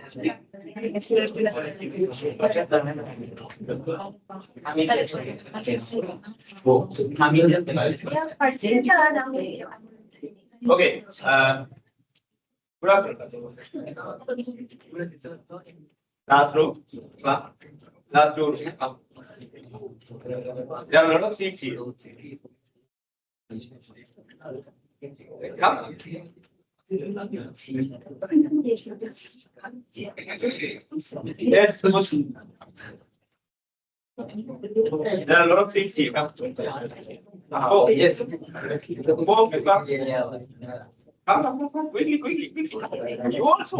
Okay. Good afternoon. Last row. Last two. There are a lot of seats here. Come. Yes, push. There are a lot of seats here. Come. Oh, yes. Come. Come. Quickly. You also.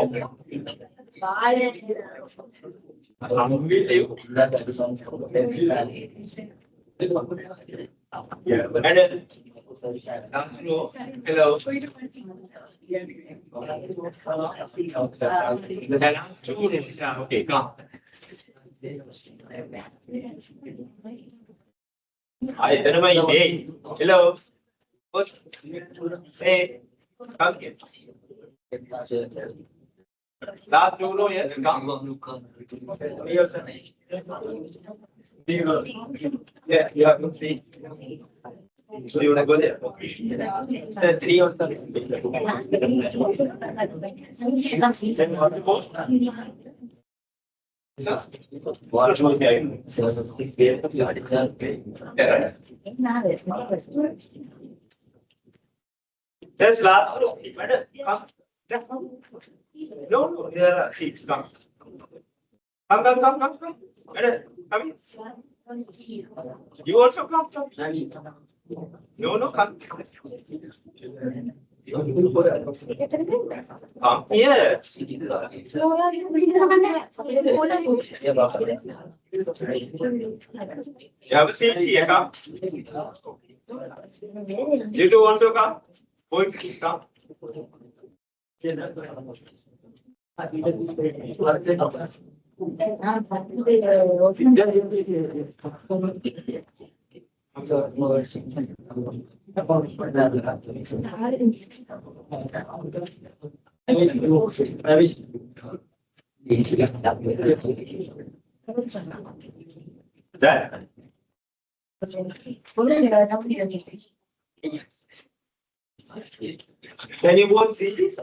Will you? Yeah. And then, hello. Okay, come. Hi, hey, hello. Hey, come here. Last two row, yes, come. Yeah, you have to see. So you want to go there? Three or something. Then what to post? Just last. Come. No, there are seats. Come. Come. Come. You also come. No, come. Come here. You have a seat here, come. You two also come. Boys, come. That. Can you both see this?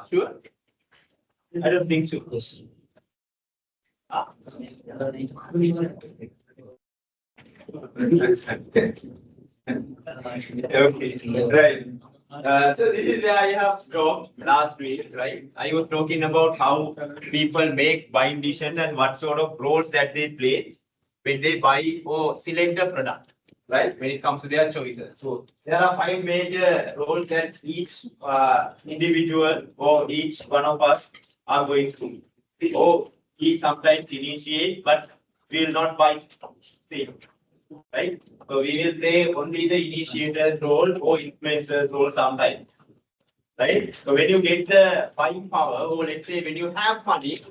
Sure. I don't think so. Okay, right. So this is where I have stopped last week, right? I was talking about how people make buying decisions and what sort of roles that they play when they buy or select a product, right? When it comes to their choices. So there are 5 major roles that each individual or each one of us are going through. Or he sometimes initiate, but will not buy same, right? So we will play only the initiator role or influencer role sometimes, right? So when you get the buying power, or let's say when you have money,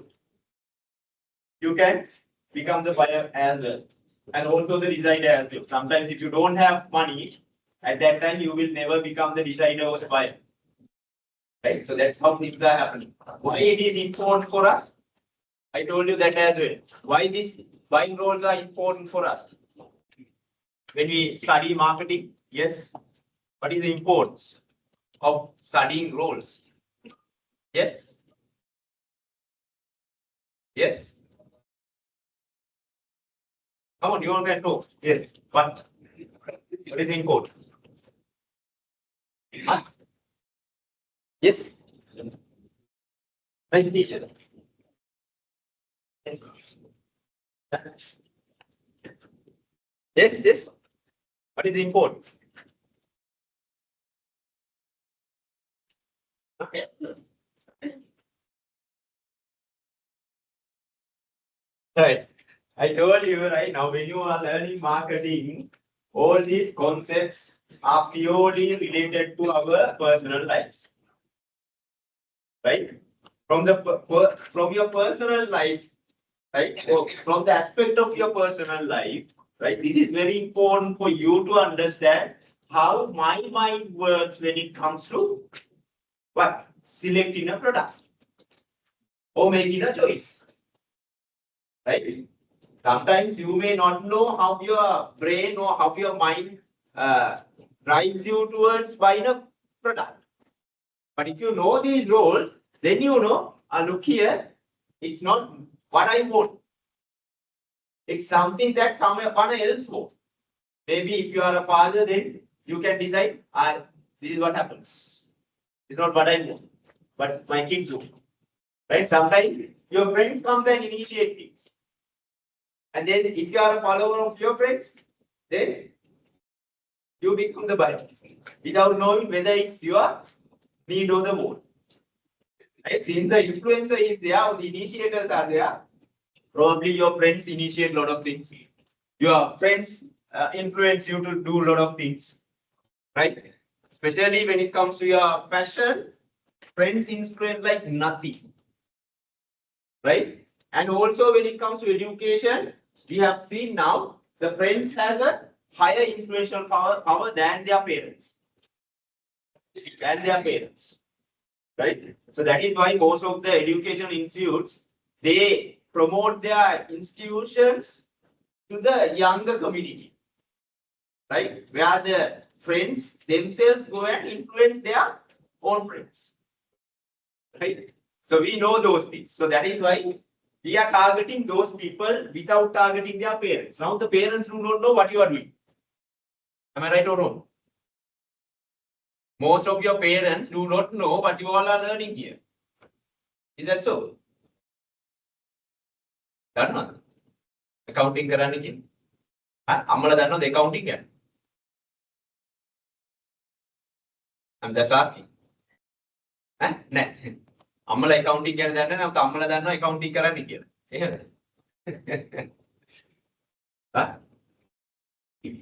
you can become the buyer as well, and also the decider as well. Sometimes if you don't have money, at that time you will never become the decider or the buyer, right? So that's how things are happening. Why it is important for us? I told you that as well. Why these buying roles are important for us? When we study marketing, yes. What is the importance of studying roles? Yes. Yes. Come on, you all can talk. Yes. What is the importance? Huh? Yes. Nice teacher. Yes. What is the importance? Right. I told you right now when you are learning marketing, all these concepts are purely related to our personal lives. Right? From your personal life, right? So from the aspect of your personal life, right? This is very important for you to understand how my mind works when it comes to what? Selecting a product. or making a choice. Right? Sometimes you may not know how your brain or how your mind drives you towards buying a product. But if you know these roles, then you know, look here, it's not what I want. It's something that someone else wants. Maybe if you are a father, then you can decide, this is what happens. It's not what I want, but my kids want. Right? Sometimes your friends come and initiate things. And then if you are a follower of your friends, then you become the buyer without knowing whether it's your need or the want. Right? Since the influencer is there, or the initiators are there, probably your friends initiate a lot of things. Your friends influence you to do a lot of things. Right? Especially when it comes to your passion, friends influence like nothing. Right? And also when it comes to education, we have seen now the friends has a higher influential power than their parents. Right? So that is why most of the education institutes, they promote their institutions to the younger community. Right? Where the friends themselves go and influence their own friends. Right? So we know those things. So that is why we are targeting those people without targeting their parents. Now the parents do not know what you are doing. Am I right or wrong? Most of your parents do not know what you all are learning here. Is that so? Done. Accounting කරන්න කියන්නේ. අම්මලා දන්නවද accounting ගැන? I'm just asking. නෑ. අම්මලා accounting ගැන දන්නේ නැහැ. අම්මලා දන්නවා accounting කරන්න කියලා. එහෙමද?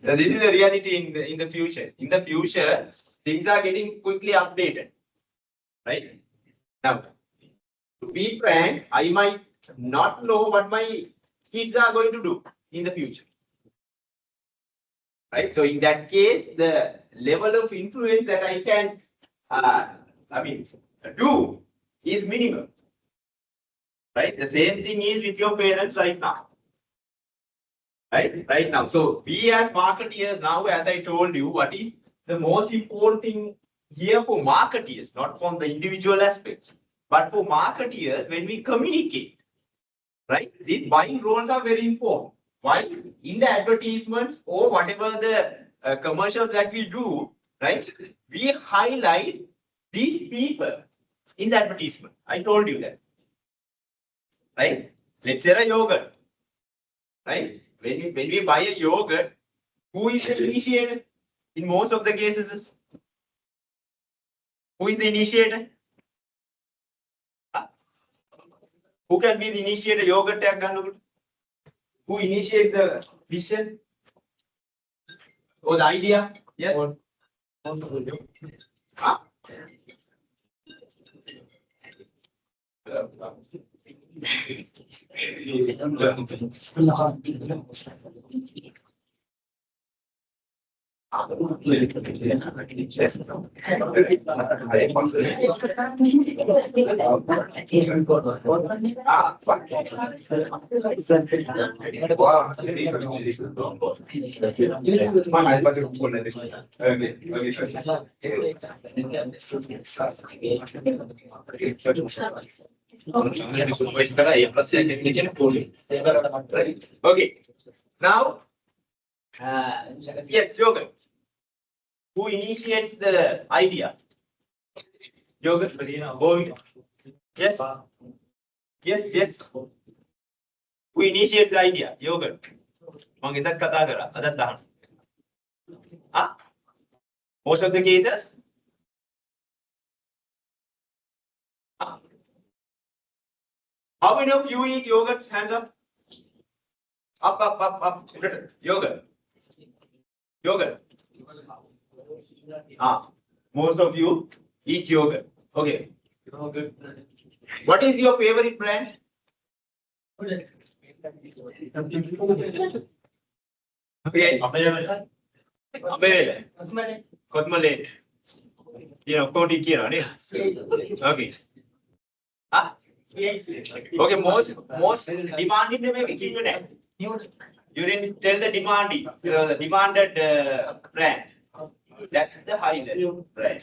So this is the reality in the future. In the future, things are getting quickly updated. Right? Now, to be frank, I might not know what my kids are going to do in the future. Right? So in that case, the level of influence that I can do is minimum. Right? The same thing is with your parents right now. Right now. So we as marketeers now, as I told you, what is the most important thing here for marketeers, not from the individual aspects, but for marketeers, when we communicate, right? These buying roles are very important. Why? In the advertisements or whatever the commercials that we do, right? We highlight these people in the advertisement. I told you that. Right? Let's say a yogurt. Right? When we buy a yogurt, who is the initiator? In most of the cases, who is the initiator? Who can be the initiator? Yogurt tag. Who initiates the vision or the idea? Yes. Okay. Now, yes, yogurt. Who initiates the idea? Yogurt. Yes. Yes. Who initiates the idea? Yogurt. Most of the cases. How many of you eat yogurts? Hands up. Up. Yogurt. Most of you eat yogurt. Okay. What is your favorite brand? Okay. Kothmale. Okay. Okay, most demanding to make a unit. You didn't tell the demanding, the demanded brand. That's the Highland brand.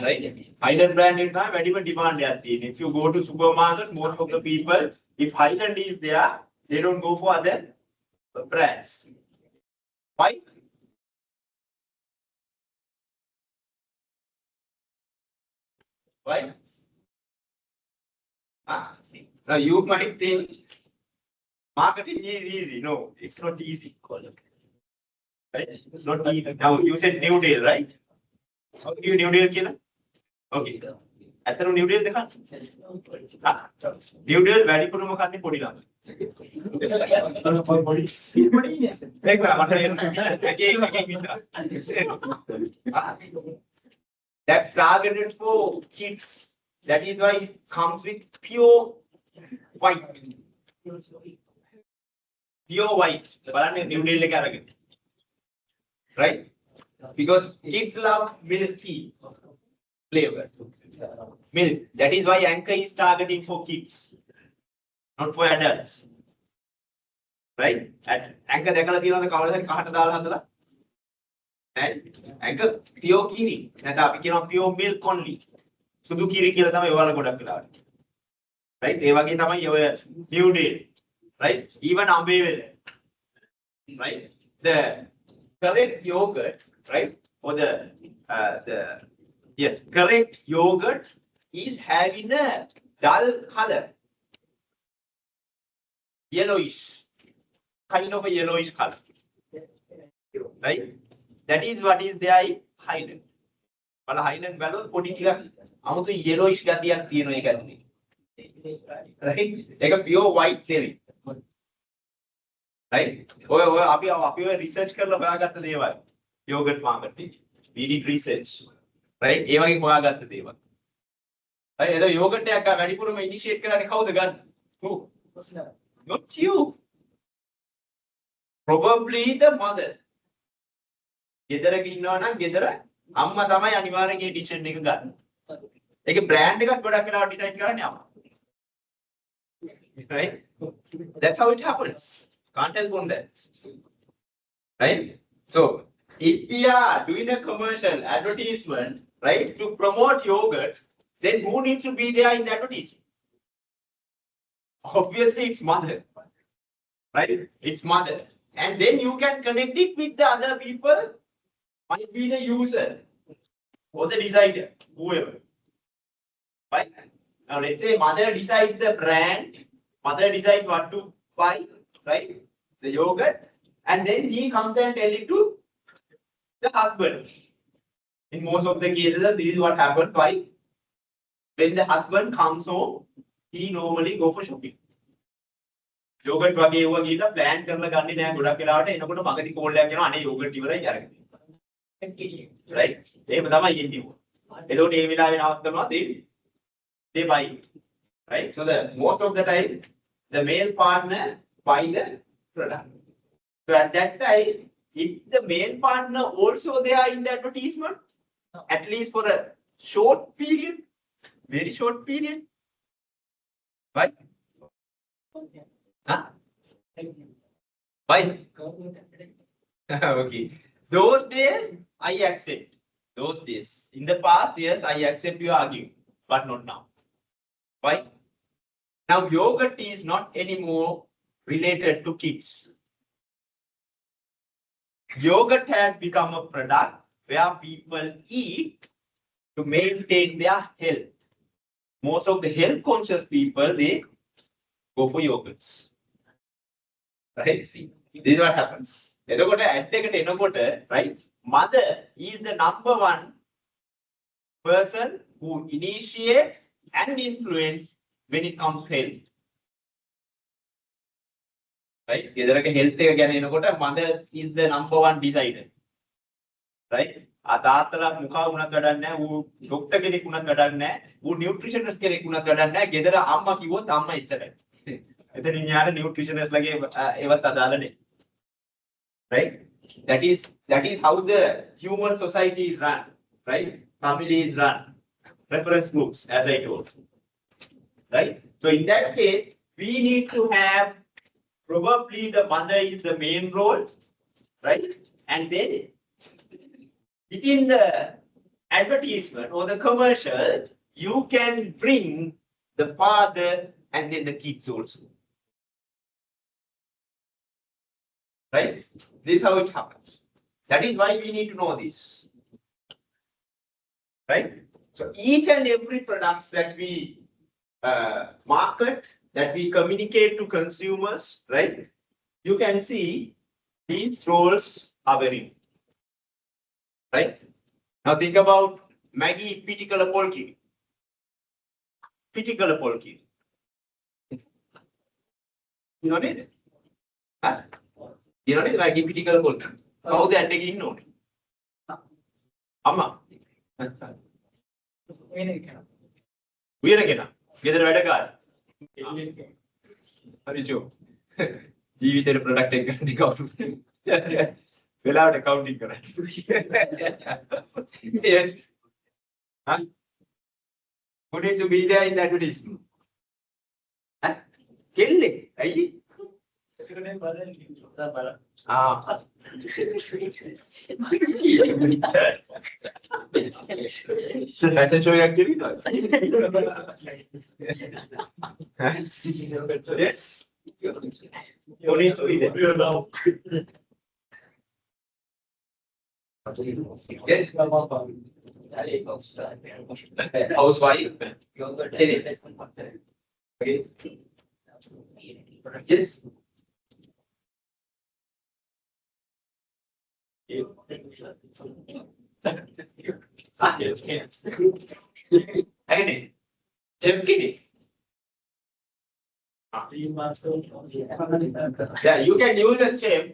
Right? Highland brand is not very much demand. If you go to supermarkets, most of the people, if Highland is there, they don't go for other brands. Why? Why? Now you might think marketing is easy. No, it's not easy. Right? It's not easy. Now you said New Deal, right? Okay, New Deal killer. Okay. ඇත්තට New deal දෙකක් New deal වැඩිපුරම කන්නේ පොඩි ළමයි that's targeted for kids. That is why it comes with pure white. Pure white. බලන්න New deal එක අරගෙන. Right? Because kids love milky flavor. Milk. That is why Anchor is targeting for kids, not for adults. Right? At Anchor දැකලා තියෙනවද කවදාද කහට දාලා හදලා? Right? Anchor pure කිරි. නැත්නම් අපි කියනවා pure milk only. සුදු කිරි කියලා තමයි ඔයාලා ගොඩක් වෙලාවට. Right? ඒ වගේ තමයි ඔය new deal. Right? Even අඹේ වෙල. Right? The correct yogurt, right? Or the yes, correct yogurt is having a dull color, yellowish, kind of a yellowish color, right? That is what is there in Highland. But Highland balance podi tika amutu yellowish gatiyak තියෙනවා ඒක ඇතුලේ. Right? ඒක pure white selling. Right? ඔය අපි research කරලා හොයාගත්ත දේවල් yogurt market. We did research. Right? ඒ වගේ හොයාගත්ත දේවල්. Right? එතකොට yogurt එකක් වැඩිපුරම initiate කරන්නේ කවුද ගන්න? Who? Not you. Probably the mother. ගෙදරක ඉන්නවා නම් ගෙදර අම්මා තමයි අනිවාර්යෙන් මේ decision එක ගන්න. ඒකේ brand එකක් ගොඩක් වෙලාවට decide කරන්නේ අම්මා. Right? That's how it happens. Can't help on that. Right? So if we are doing a commercial advertisement, right, to promote yogurt, then who needs to be there in the advertisement? Obviously, it's mother, right? It's mother. And then you can connect it with the other people, might be the user or the designer, whoever. Right? Now, let's say mother decides the brand, mother decides what to buy, right? The yogurt, and then he comes and tell it to the husband. In most of the cases, this is what happens. Why? When the husband comes home, he normally go for shopping. Yogurt වගේ ඒවා ගිහලා plan කරලා ගන්නේ නැහැ ගොඩක් වෙලාවට එනකොට මගදී call එකක් එනවා අනේ yogurt ඉවරයි අරගෙන. Right? එහෙම තමයි ඉන්නේ. එතකොට මේ වෙලාවේ නවත්තනවා they buy. Right? So the most of the time the male partner buy the product. So at that time, if the male partner also there in the advertisement, at least for a short period, very short period, right? Huh? Why? Okay. Those days, I accept. Those days. In the past, yes, I accept your argument, but not now. Why? Now, yogurt is not anymore related to kids. Yogurt has become a product where people eat to maintain their health. Most of the health conscious people, they go for yogurts. Right? This is what happens. Right? Mother is the number one person who initiates and influence when it comes to health. Right? ගෙදරක health එක ගැන එනකොට mother is the number one decider. Right? තාත්තලා මුඛා වුණත් වැඩක් නැහැ. ඌ doctor කෙනෙක් වුණත් වැඩක් නැහැ. ඌ නියුට්‍රිෂනිස්ට් කෙනෙක් වුණත් වැඩක් නැහැ. ගෙදර අම්මා කිව්වොත් අම්මා එච්චරයි. එතනින් යාට නියුට්‍රිෂනිස්ට් ලගේ ඒවත් අදාළ නැහැ. Right? That is how the human society is run. Right? Family is run. Reference groups, as I told. right? So in that case, we need to have probably the mother is the main role, right? And then within the advertisement or the commercial, you can bring the father and then the kids also. Right? This is how it happens. That is why we need to know this. Right? So each and every products that we market, that we communicate to consumers, right? You can see these roles are very, right? Now think about Maggie Pitikala Polki. Pitikala Polki. You know it? Huh? You know it? Maggie Pitikala Polki. How the ending note? Amma. Weeragena. Gather වැඩකාර. හරිචෝ. ජීවිතේ product එක ගන්න කවුරුත්. වෙලාවට කවුන්ටිංగ్ කරන්න. Yes. Huh? Who needs to be there in the advertisement? Huh? කෙල්ලේ. ඇයි? Fashion show actually. Yes. Who needs to be there? Yes. Housewife. Okay. Yes. Again, chef kini. Yeah, you can use a chef,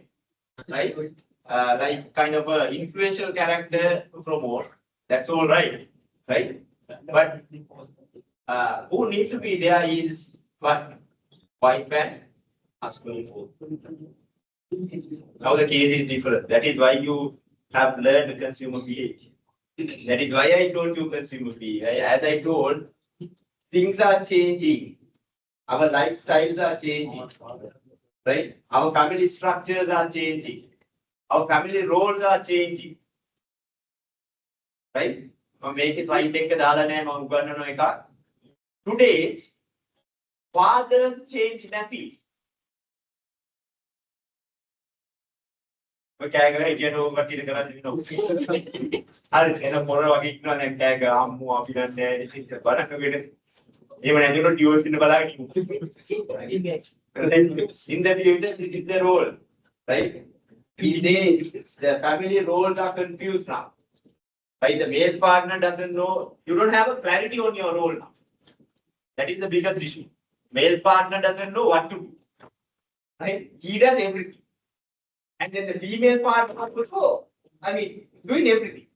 right? Like kind of a influential character to promote. That's all right, right? But who needs to be there is what? Wife and husband. Now the case is different. That is why you have learned consumer behavior. That is why I told you consumer behavior. As I told, things are changing. Our lifestyles are changing. Right? Our family structures are changing. Our family roles are changing. Right? Today's fathers change nappies. Kegalle හිටියට ඕක කටියට කරන්නේ නෝ. හරි එන පොර වගේ ඉන්නවා දැන් කෑග අම්මෝ අපි දන්නේ බලන්න වෙන. එහෙම නැතිනොත් ඩිවෝර්ස් ඉන්න බලාගෙන ඉන්න. In the future this is the role, right? We say the family roles are confused now. Right? The male partner doesn't know, you don't have a clarity on your role now. That is the biggest issue. Male partner doesn't know what to do. Right? He does everything. And then the female partner also, doing everything.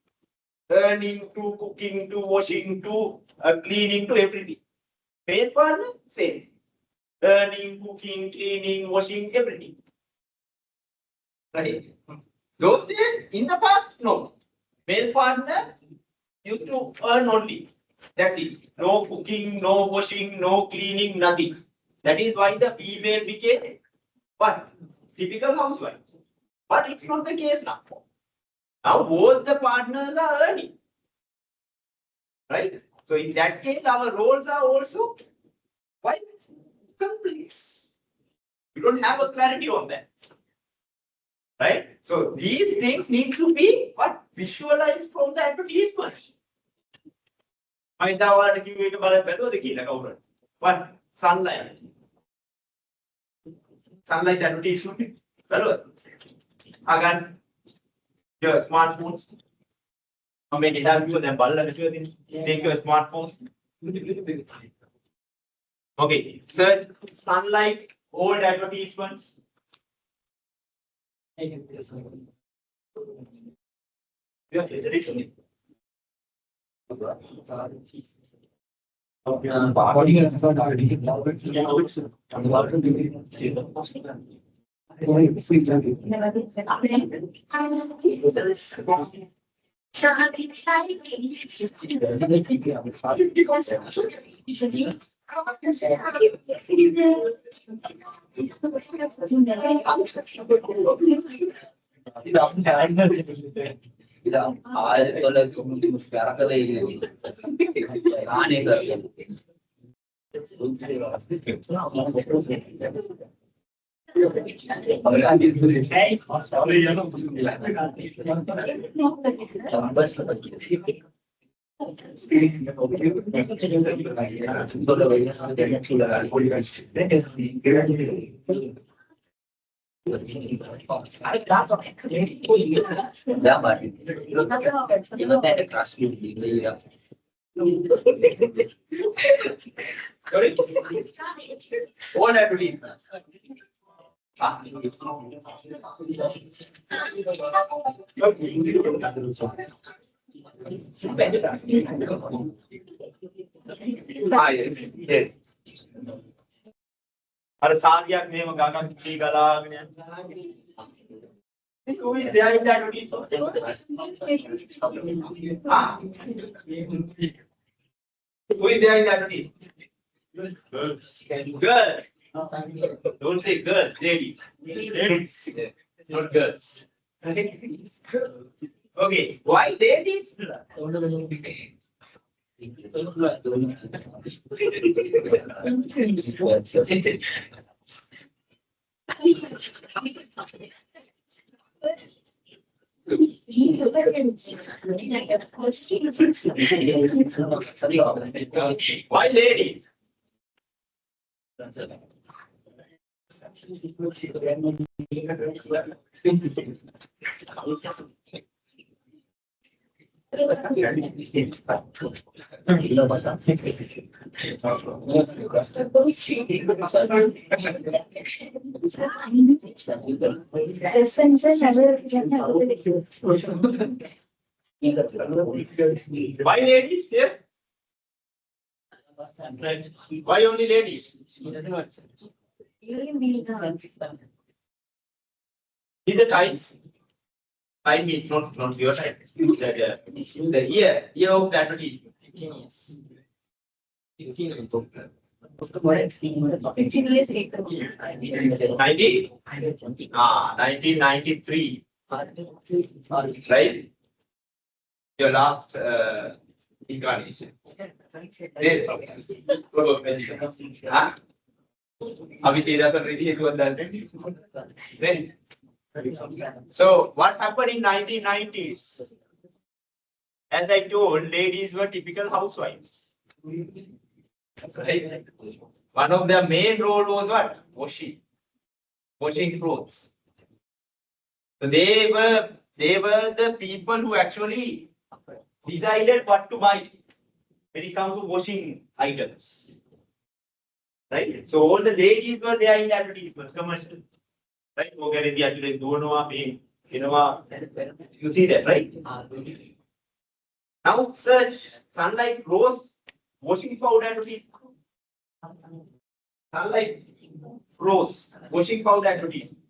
Earning to cooking to washing to cleaning to everything. Male partner, same. Earning, cooking, cleaning, washing, everything. Right? Those days, in the past, no. Male partner used to earn only. That's it. No cooking, no washing, no cleaning, nothing. That is why the female became what? Typical housewife. But it's not the case now. Now both the partners are earning. Right? So in that case, our roles are also quite complex. We don't have a clarity on that. Right? So these things need to be what? Visualized from the advertisement. What? Sunlight. Sunlight advertisement. Again, your smartphone. Make it happen. Take your smartphone. Okay, search sunlight, old advertisements. Sorry? What have to be? Yes. අර සාගයක් මෙහෙම ගඟක් කී ගලාගෙන යනවා. Who is there in that advertisement? Who is there in that advertisement? Girl. Don't say girls, ladies. Ladies, not girls. Okay, why ladies? Why ladies? Why ladies? Yes. Why only ladies? In the time. Time means not your time. The year of the advertisement. 15 years. 15 years. 15 years. 1993. Right? Your last incarnation. So what happened in 1990s? As I told, ladies were typical housewives. Right? One of their main role was what? Washing clothes. So they were the people who actually decided what to buy when it comes to washing items. Right? So all the ladies were there in the advertisement, commercial. Right? You see that, right? Now search Sunlight Rose washing powder advertisement. Sunlight Rose washing powder advertisement.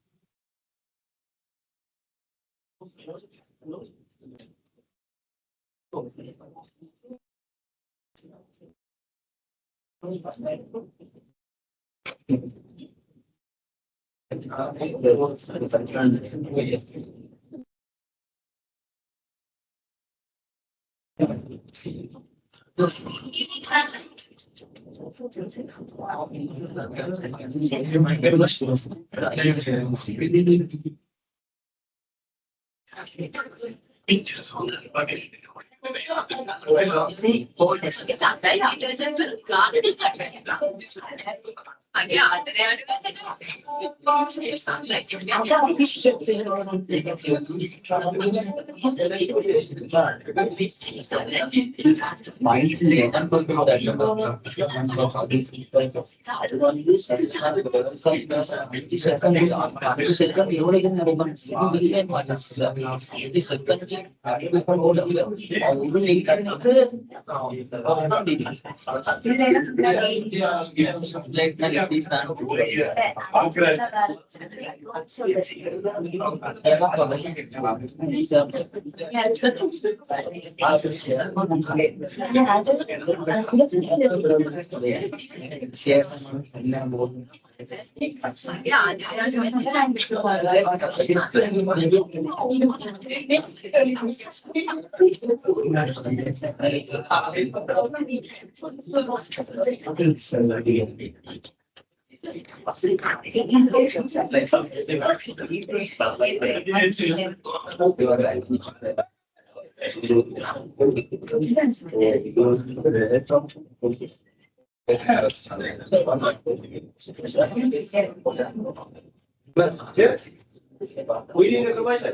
We need a commercial.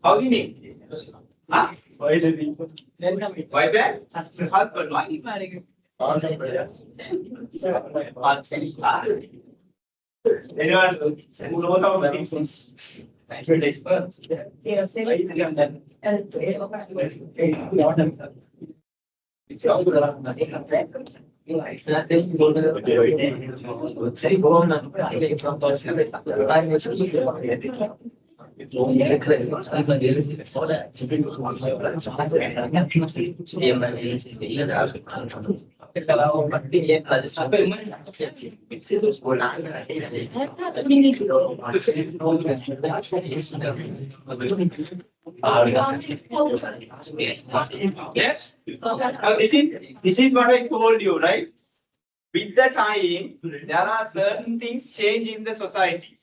How do you need? Huh? Why that? Husband, why? Anyone who knows how to fix this? Yes. Now this is what I told you, right? With the time, there are certain things change in the society.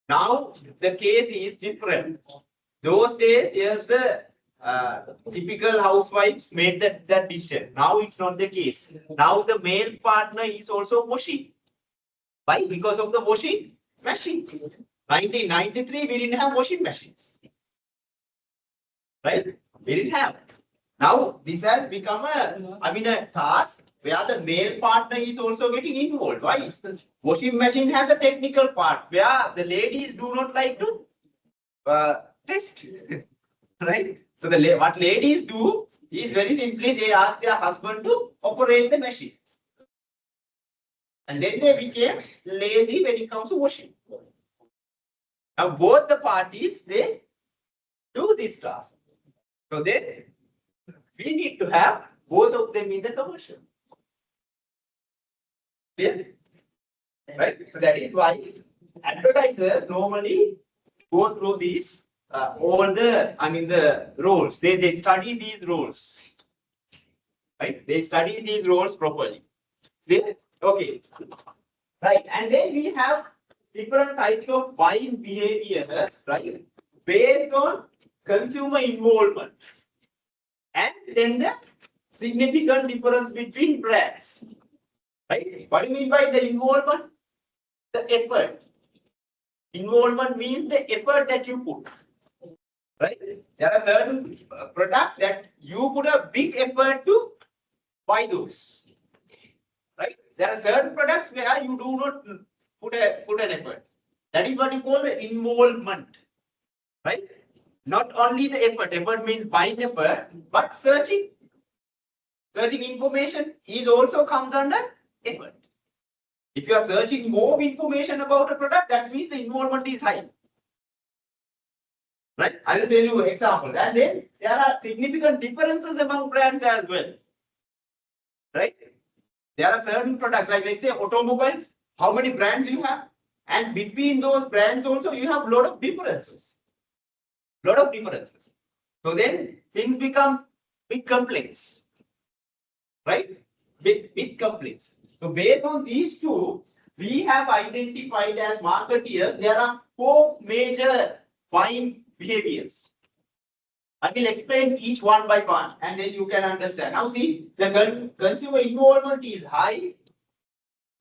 Now the case is different. Those days, yes, the typical housewives made that decision. Now it's not the case. Now the male partner is also washing. Why? Because of the washing machine. 1993, we didn't have washing machines. Right? We didn't have. Now this has become a task where the male partner is also getting involved. Why? Washing machine has a technical part where the ladies do not like to test. Right? So what ladies do is very simply they ask their husband to operate the machine. And then they became lazy when it comes to washing. Now both the parties, they do this task. So then we need to have both of them in the commercial. Clear? Right? So that is why advertisers normally go through these all the roles. They study these roles. Right? They study these roles properly. Clear? Okay. Right. And then we have different types of buying behaviors, right? Based on consumer involvement. And then the significant difference between brands. Right? What do you mean by the involvement? The effort. Involvement means the effort that you put. Right? There are certain products that you put a big effort to buy those. Right? There are certain products where you do not put an effort. That is what you call the involvement. Right? Not only the effort. Effort means buying effort, but searching information is also comes under effort. If you are searching more information about a product, that means the involvement is high. Right? I will tell you an example. And then there are significant differences among brands as well. Right? There are certain products, like let's say automobiles, how many brands you have? And between those brands also you have a lot of differences. So then things become bit complex. Right? Bit complex. So based on these two, we have identified as marketeers, there are 4 major buying behaviors. I will explain each one by one and then you can understand. Now see, the consumer involvement is high.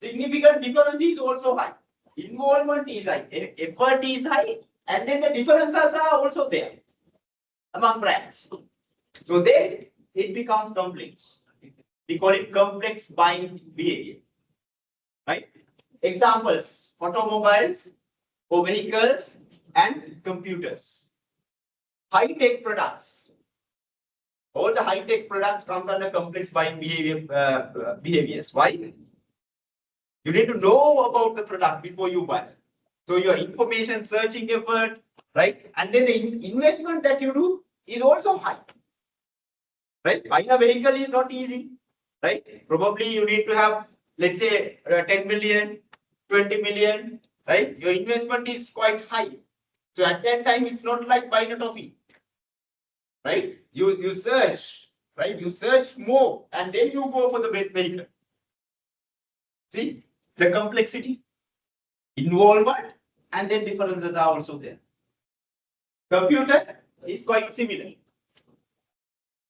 Significant difference is also high. Involvement is high, effort is high, and then the differences are also there among brands. So then it becomes complex. We call it complex buying behavior. Right? Examples: automobiles, or vehicles, and computers. High-tech products. All the high-tech products comes under complex buying behaviors. Why? You need to know about the product before you buy. So your information searching effort, right? And then the investment that you do is also high. Right? Buying a vehicle is not easy. Right? Probably you need to have, let's say, 10 million, 20 million, right? Your investment is quite high. So at that time, it's not like buying a toffee. Right? You search, right? You search more and then you go for the vehicle. See the complexity, involvement, and then differences are also there. Computer is quite similar.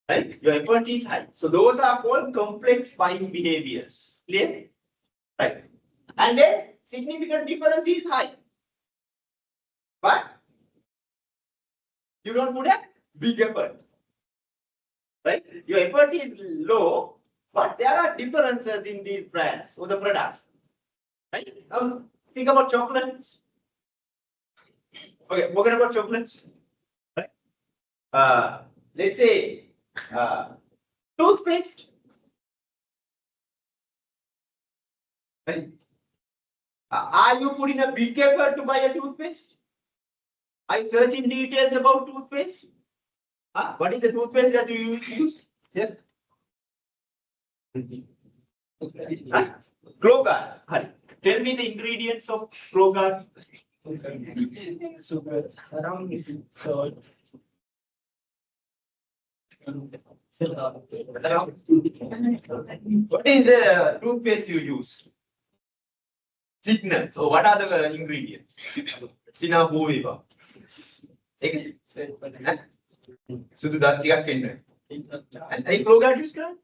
Right? Your effort is high. So those are called complex buying behaviors. Clear? Right. And then significant difference is high. But you don't put a big effort. Right? Your effort is low, but there are differences in these brands or the products. Right? Now think about chocolates. Okay, forget about chocolates. Right? Let's say toothpaste. Right? Are you putting a big effort to buy a toothpaste? Are you searching details about toothpaste? What is the toothpaste that you use? Yes. Clogar. Tell me the ingredients of clogar. Sugar, salt. What is the toothpaste you use? Signal. So what are the ingredients? Sina Boviva. Sudu Datia Kenner. And I clogar use can?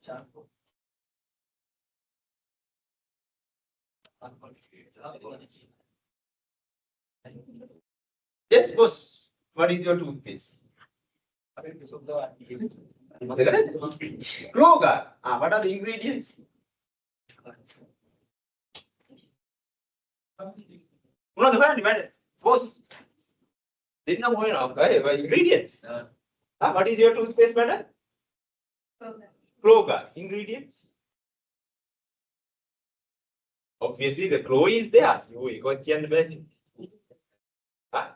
Yes, boss. What is your toothpaste? Clogar. What are the ingredients? Boss. Didn't know ingredients. What is your toothpaste, madam? Clogar. Ingredients? Obviously, the clo is there. You got the back.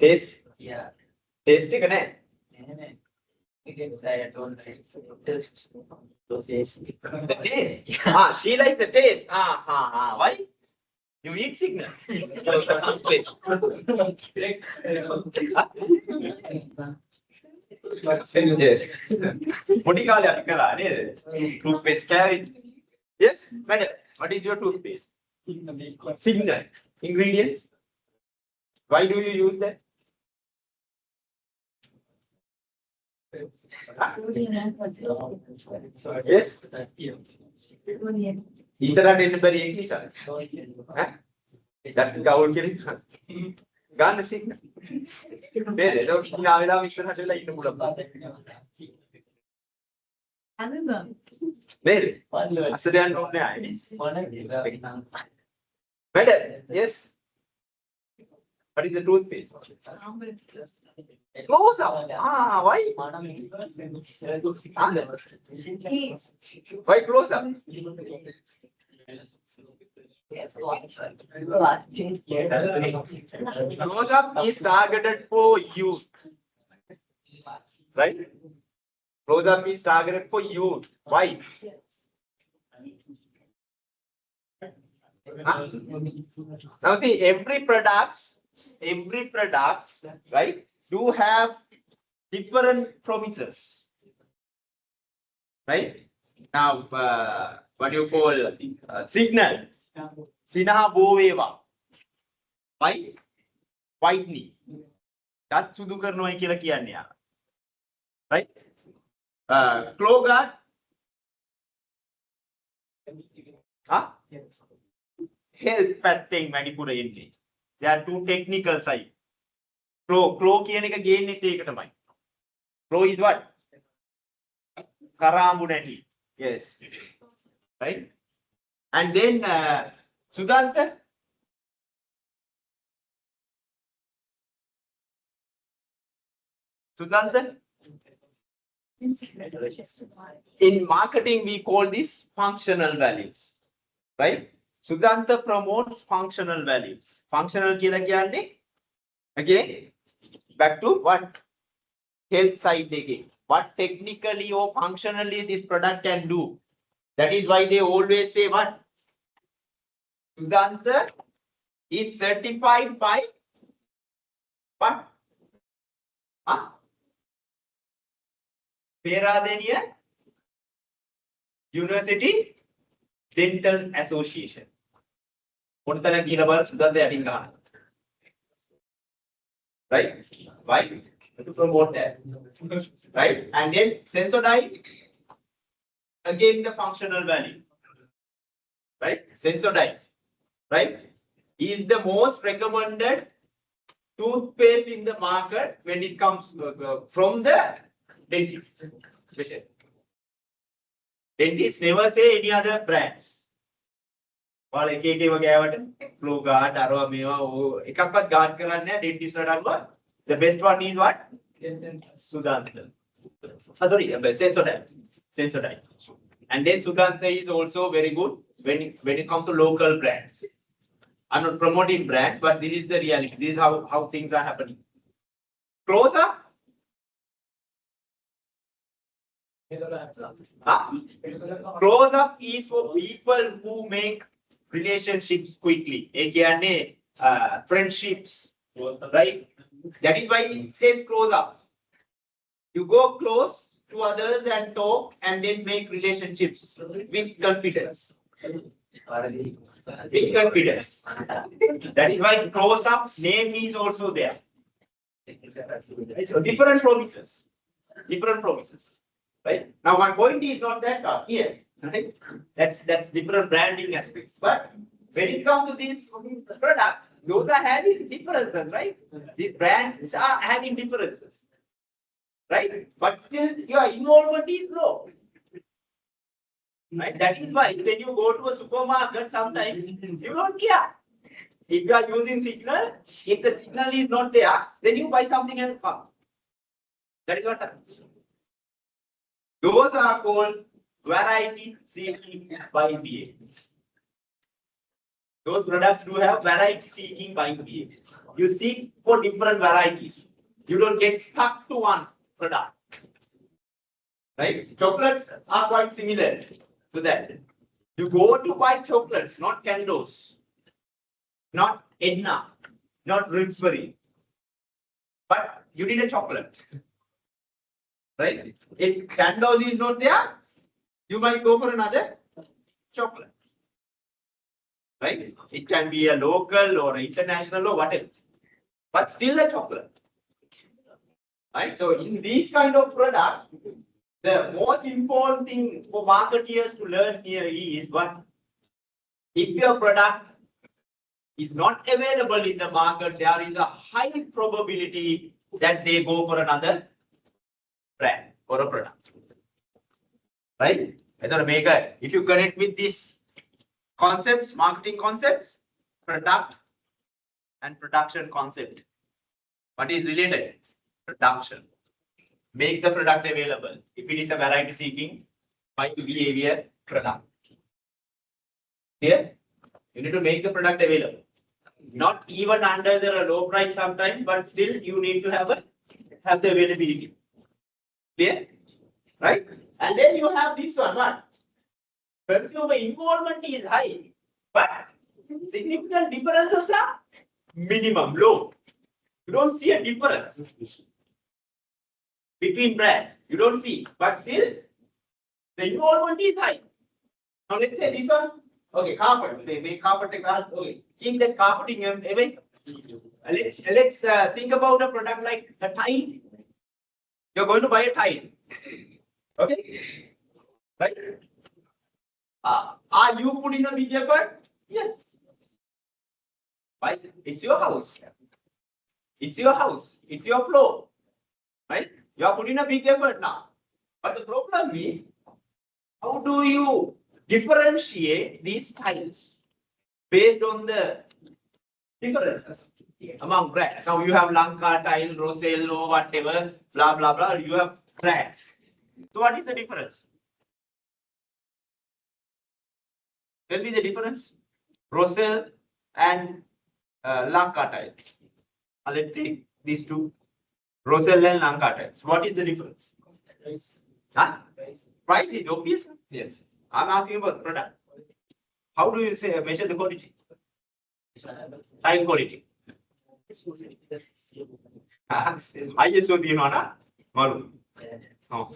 Taste? Yeah. Taste it, can the taste. The taste? Yeah. She likes the taste. Why? You eat signal. Yes. What do you call it? Toothpaste carrot. Yes, madam. What is your toothpaste? Signal. Ingredients? Why do you use that? Yes. Isara anybody English? That gaul killing. Gun signal. Better. Don't now Mr. Like Very. Better. Yes. What is the toothpaste? Close up. Why? Why close up? Close up is targeted for youth. Right? Close up is targeted for youth. Why? Now see, every products, right, do have different promises. Right? Now, what do you call signal? Sinaha Boveva. Why? Whitening. That's Sudukar no Kila Kianya. Right? Clogar. Health patting Manipura Indi. There are two technical sides. Clo kiyanika gain ni tekatama. Clo is what? Karamunati. Yes. Right? And then Sudanta. Sudhanta? In marketing, we call this functional values, right? Sudhanta promotes functional values. Functional kila kya? Again, back to what? Health side again. What technically or functionally this product can do. That is why they always say what? Sudhanta is certified by what? Huh? Peradeniya University Dental Association. Untana kila bal Sudhanta yatin gana. Right? Why? To promote that. Right? And then Sensodyne, again the functional value. Right? Sensodyne, right? Is the most recommended toothpaste in the market when it comes from the dentist. Special. Dentists never say any other brands. While flu guard, arrow, ekakpat guard karanne dentist ladalwa. The best one is what? Sudhanta. Sorry, Sensodyne. Sensodyne. And then Sudhanta is also very good when it comes to local brands. I'm not promoting brands, but this is the reality. This is how things are happening. Close up. Close up is for people who make relationships quickly. Friendships, right? That is why it says close up. You go close to others and talk and then make relationships with confidence. With confidence. That is why close up name is also there. So different promises. Different promises. Right? Now my point is not that here. Right? That's different branding aspects. But when it comes to these products, those are having differences, right? The brands are having differences. Right? But still your involvement is low. Right? That is why when you go to a supermarket, sometimes you don't care. If you are using signal, if the signal is not there, then you buy something else. That is what happens. Those are called variety seeking buying behavior. Those products do have variety seeking buying behavior. You seek for different varieties. You don't get stuck to one product. Right? Chocolates are quite similar to that. You go to buy chocolates, not Candos, not Edna, not Rinceberry, but you need a chocolate. Right? If Candos is not there, you might go for another chocolate. Right? It can be a local or international or whatever, but still a chocolate. Right? So in these kind of products, the most important thing for marketeers to learn here is what? If your product is not available in the market, there is a high probability that they go for another brand or a product. Right? If you connect with these concepts, marketing concepts, product and production concept, what is related? Production. Make the product available. If it is a variety seeking, buying behavior, product. Here, you need to make the product available. Not even under the low price sometimes, but still you need to have the availability. Clear? Right? And then you have this one. What? Consumer involvement is high, but significant differences are minimum, low. You don't see a difference between brands. You don't see, but still the involvement is high. Now let's say this one. Okay, carpet. They make carpet. Okay, keep that carpeting away. Let's think about a product like a tile. You're going to buy a tile. Okay, right? Are you putting a big effort? Yes. Why? It's your house. It's your house. It's your floor. Right? You are putting a big effort now. But the problem is, how do you differentiate these tiles based on the differences? among brands. Now you have Lanka, Tile, Rosello, whatever, blah, blah, blah. You have brands. So what is the difference? Tell me the difference. Rosel and Lanka tiles. Let's take these two. Rosel and Lanka tiles. What is the difference? Price. Huh? Price is obvious. Yes. I'm asking about the product. How do you say measure the quality? Tile quality. ISO තියෙනවනේ මරු. ඔව්.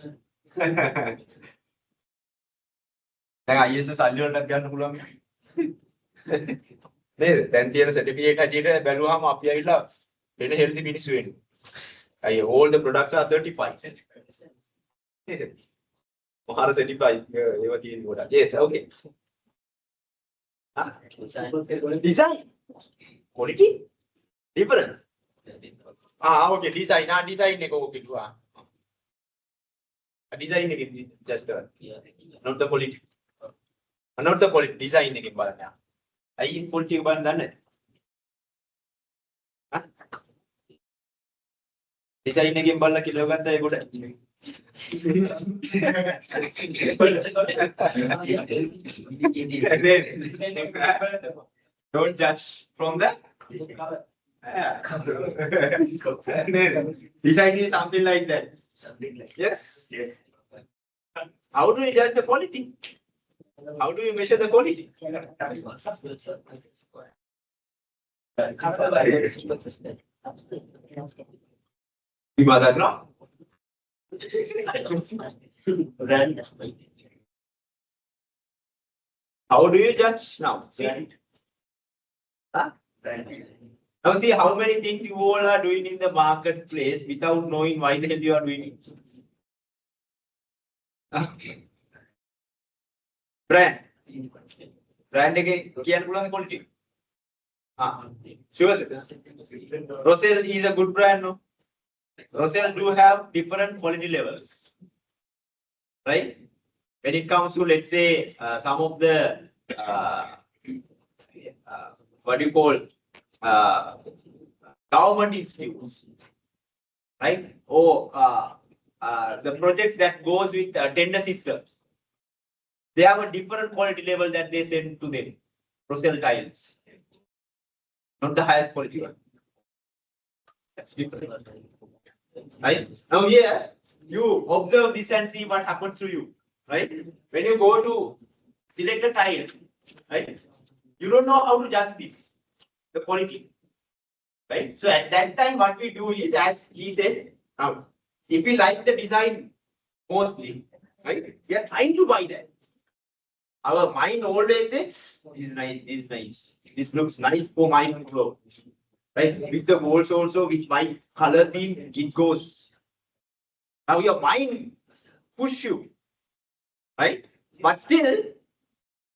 දැන් ISO සල්ලි වලටත් ගන්න පුළුවන් නේද? දැන් තියෙන සර්ටිෆිකේට් හැටියට බැලුවාම අපි ඇවිල්ලා වෙන හෙල්දි මිනිස්සු වෙන්නේ. All the products are certified. Mahara certified. ඒව තියෙන කොට. Yes, okay. Design. Quality? Difference. Okay, design. Design එක ඕකේ දුවා. Design එකෙන් just not the quality. Not the quality. Design එකෙන් බලන්න. අයි quality එක බලන්න දන්නේ නැද්ද? Design එකෙන් බලලා කිලෝ ගත්තා ඒ කොට. Don't judge from the design is something like that. Yes. Yes. How do you judge the quality? How do you measure the quality? No? How do you judge now? See? Huh? Now see how many things you all are doing in the marketplace without knowing why the hell you are doing it. Brand. Brand again, can you quality? Sure. Rosel is a good brand, no? Rosel do have different quality levels, right? When it comes to, let's say, some of the what do you call government institutes, right? Or the projects that goes with tender systems, they have a different quality level that they send to them. Rosel tiles, not the highest quality one. That's different. Right? Now here, you observe this and see what happens to you, right? When you go to select a tile, right? You don't know how to judge this, the quality, right? So at that time, what we do is, as he said, now, if we like the design mostly, right? We are trying to buy that. Our mind always says, this is nice, this is nice. This looks nice for my floor. Right? With the walls also, with my color theme, it goes. Now your mind push you, right? But still,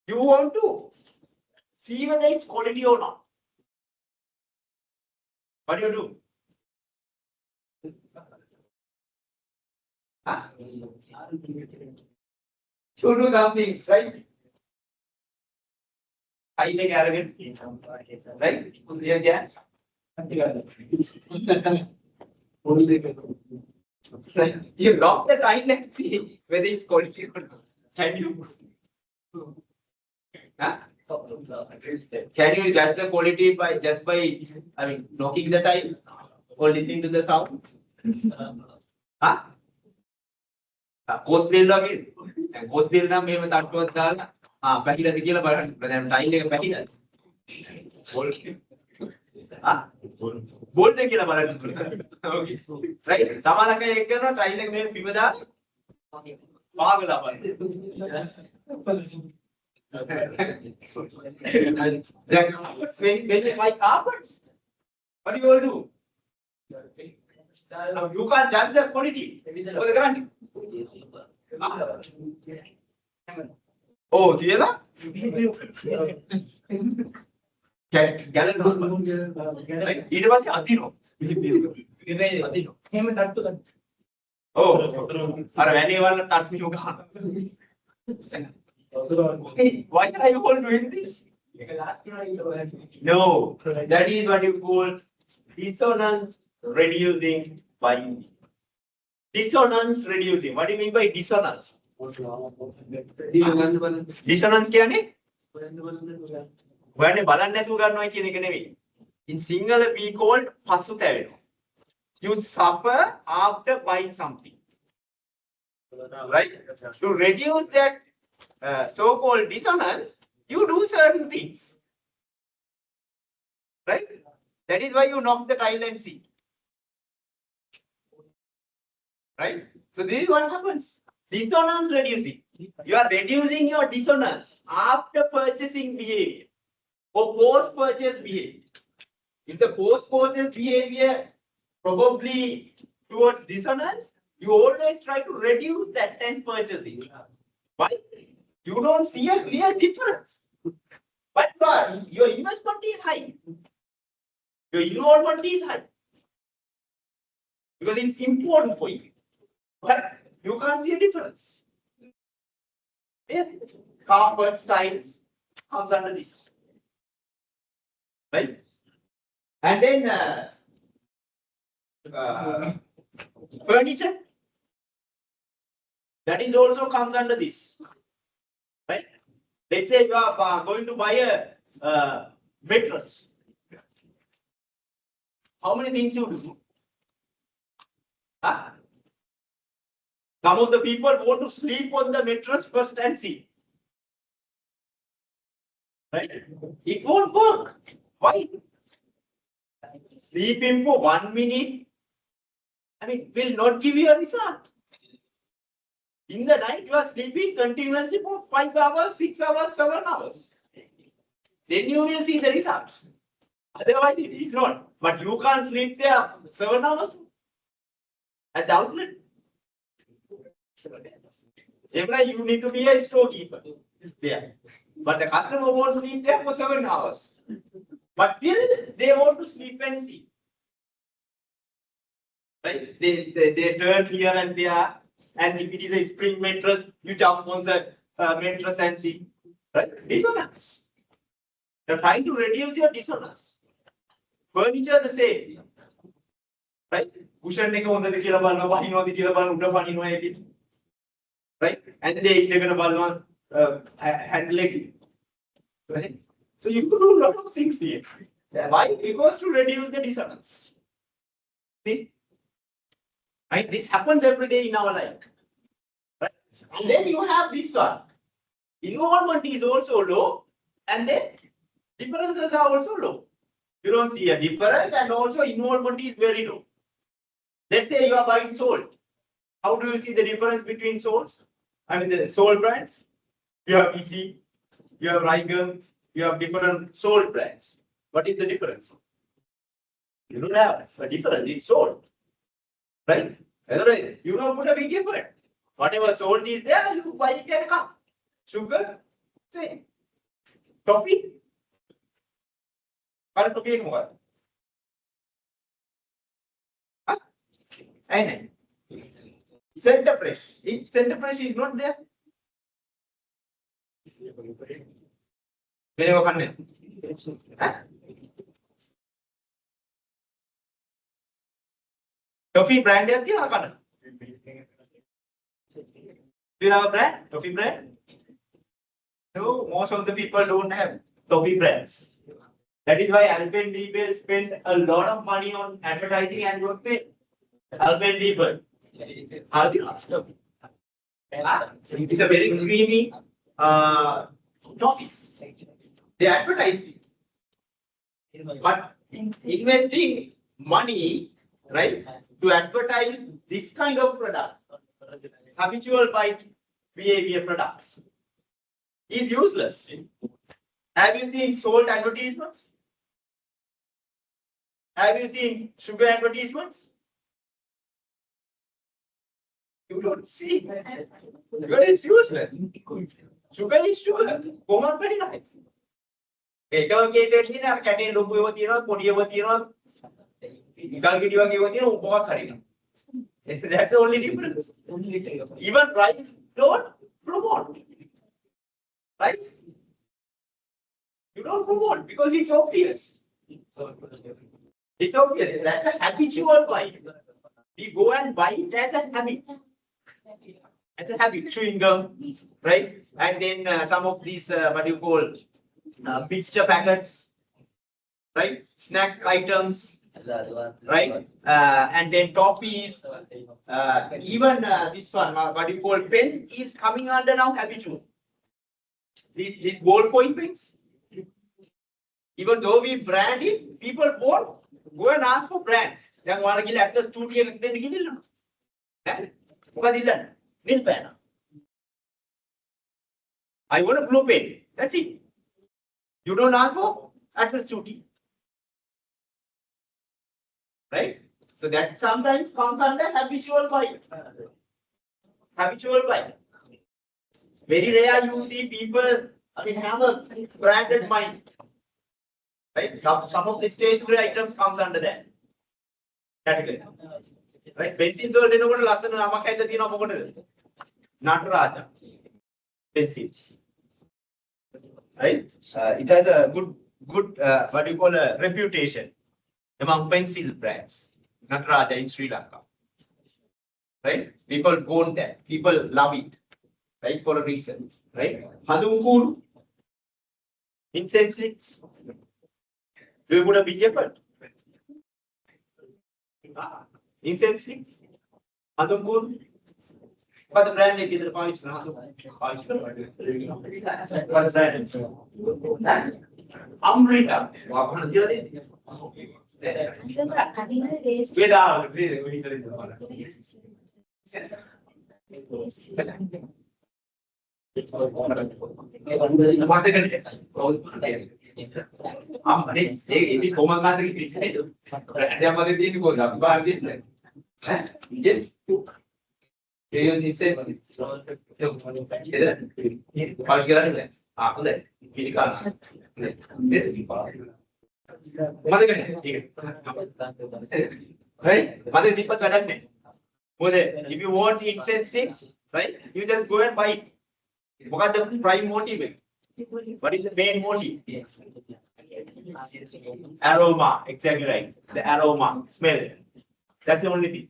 you want to see whether it's quality or not. What do you do? You do some things, right? I take arrogant, right? Yeah. You lock the time and see whether it's quality or not. Can you? Huh? Can you judge the quality by knocking the time or listening to the sound? Huh? Cost deal login. Cost deal na me tattuවක් දාලා පැහිලාද කියලා බලන්න. දැන් tile එක පැහිලාද? බෝල්ද කියලා බලන්න. Okay. Right. සමානක එක කරනවා tile එක මේ බිම දාලා පාගලා බලන්න. When you buy carpets, what do you all do? You can't judge the quality for the guarantee. Oh, Tiela? Galle normal. It was Adino. Oh, when you want to touch me, you can't. Why are you all doing this? No, that is what you call Dissonance reducing binding. Dissonance reducing. What do you mean by dissonance? Dissonance කියන්නේ ඔයන්නේ බලන්න නැතුව ගන්නවා කියන එක නෙවෙයි. In Sinhala we called පසුතැවෙනවා. You suffer after buying something. Right? To reduce that so-called dissonance, you do certain things. Right? That is why you knock the tile and see. Right? So this is what happens. Dissonance reducing. You are reducing your dissonance after purchasing behavior or post-purchase behavior. If the post-purchase behavior probably towards dissonance, you always try to reduce that and purchasing. Why? You don't see a clear difference. But your investment is high. Your involvement is high. Because it's important for you. But you can't see a difference. Yeah. Carpet styles comes under this. Right? And then furniture, that is also comes under this. Right? Let's say you are going to buy a mattress. How many things you do? Huh? Some of the people want to sleep on the mattress first and see. Right? It won't work. Why? Sleeping for 1 minute, will not give you a result. In the night, you are sleeping continuously for 5 hours, 6 hours, 7 hours. Then you will see the result. Otherwise, it is not. But you can't sleep there 7 hours at the outlet. Every night, you need to be a storekeeper there. But the customer won't sleep there for 7 hours. But still, they want to sleep and see. Right? They turn here and there. And if it is a spring mattress, you jump on the mattress and see. Right? Dissonance. You're trying to reduce your dissonance. Furniture the same. Right? Cushion එක හොඳද කියලා බලනවා, වහිනවද කියලා බලන උඩ පනිනවා ඒකෙත්. Right? And they ඉඳගෙන බලනවා handle එක. Right? So you could do a lot of things here. Why? Because to reduce the dissonance. See? Right? This happens every day in our life. Right? And then you have this one. Involvement is also low, and then differences are also low. You don't see a difference, and also involvement is very low. Let's say you are buying salt. How do you see the difference between salts? The salt brands. You have Easy, you have Riegel, you have different salt brands. What is the difference? You don't have a difference. It's salt. Right? Otherwise, you don't put a big effort. Whatever salt is there, you buy it and come. Sugar, same. Coffee. What coffee is more? And center fresh. If center fresh is not there, Toffee brand Do you have a brand? Toffee brand? No, most of the people don't have toffee brands. That is why Alpenliebe spend a lot of money on advertising and work paid. Alpenliebe. It's a very creamy toffee. They advertise it. But investing money, right, to advertise this kind of products, habitual bite behavior products, is useless. Have you seen salt advertisements? Have you seen sugar advertisements? You don't see. Because it's useless. Sugar is sugar. Common very nice. එකම case එකක් තියෙනවා කැටේ ලොකු ඒවා තියෙනවා පොඩි ඒවා තියෙනවා ගල් ගෙඩි වගේ ඒවා තියෙනවා මොකක් හරි නේද. That's the only difference. Even rice don't promote. Right? You don't promote because it's obvious. It's obvious. That's a habitual buying. We go and buy it as a habit. As a habit, chewing gum, right? And then some of these, what do you call, mixture packets, right? Snack items, right? And then toffees, even this one, what do you call, pens is coming under now habitual. These ballpoint pens, even though we brand it, people won't go and ask for brands. දැන් ඔයාලා ගිහලා Atlas 2T එකක් දෙන්න කිව්වොත් ඈ මොකද ඉල්ලන්නේ? nil pen. I want a blue pen. That's it. You don't ask for atlas 2T. Right? So that sometimes comes under habitual buying. Habitual buying. Very rare you see people, I mean, have a branded mind. Right? Some of the stationery items comes under that category. Right? Pencils වලට එනකොට ලස්සන නමක් ඇද්ද තියෙනවා මොකටද? Nataraja. Pencils. Right? It has a good what do you call a reputation among pencil brands. Nataraja in Sri Lanka. Right? People want that. People love it. Right? For a reason. Right? Hadungkuru. Incense sticks. Do you put a big effort? Incense sticks. Hadungkuru. What the brand name is the polish? What the brand? Umbrella. Right? If you want incense sticks, right, you just go and buy it. What is the prime motive? What is the main motive? Aroma, exactly right. The aroma, smell. That's the only thing.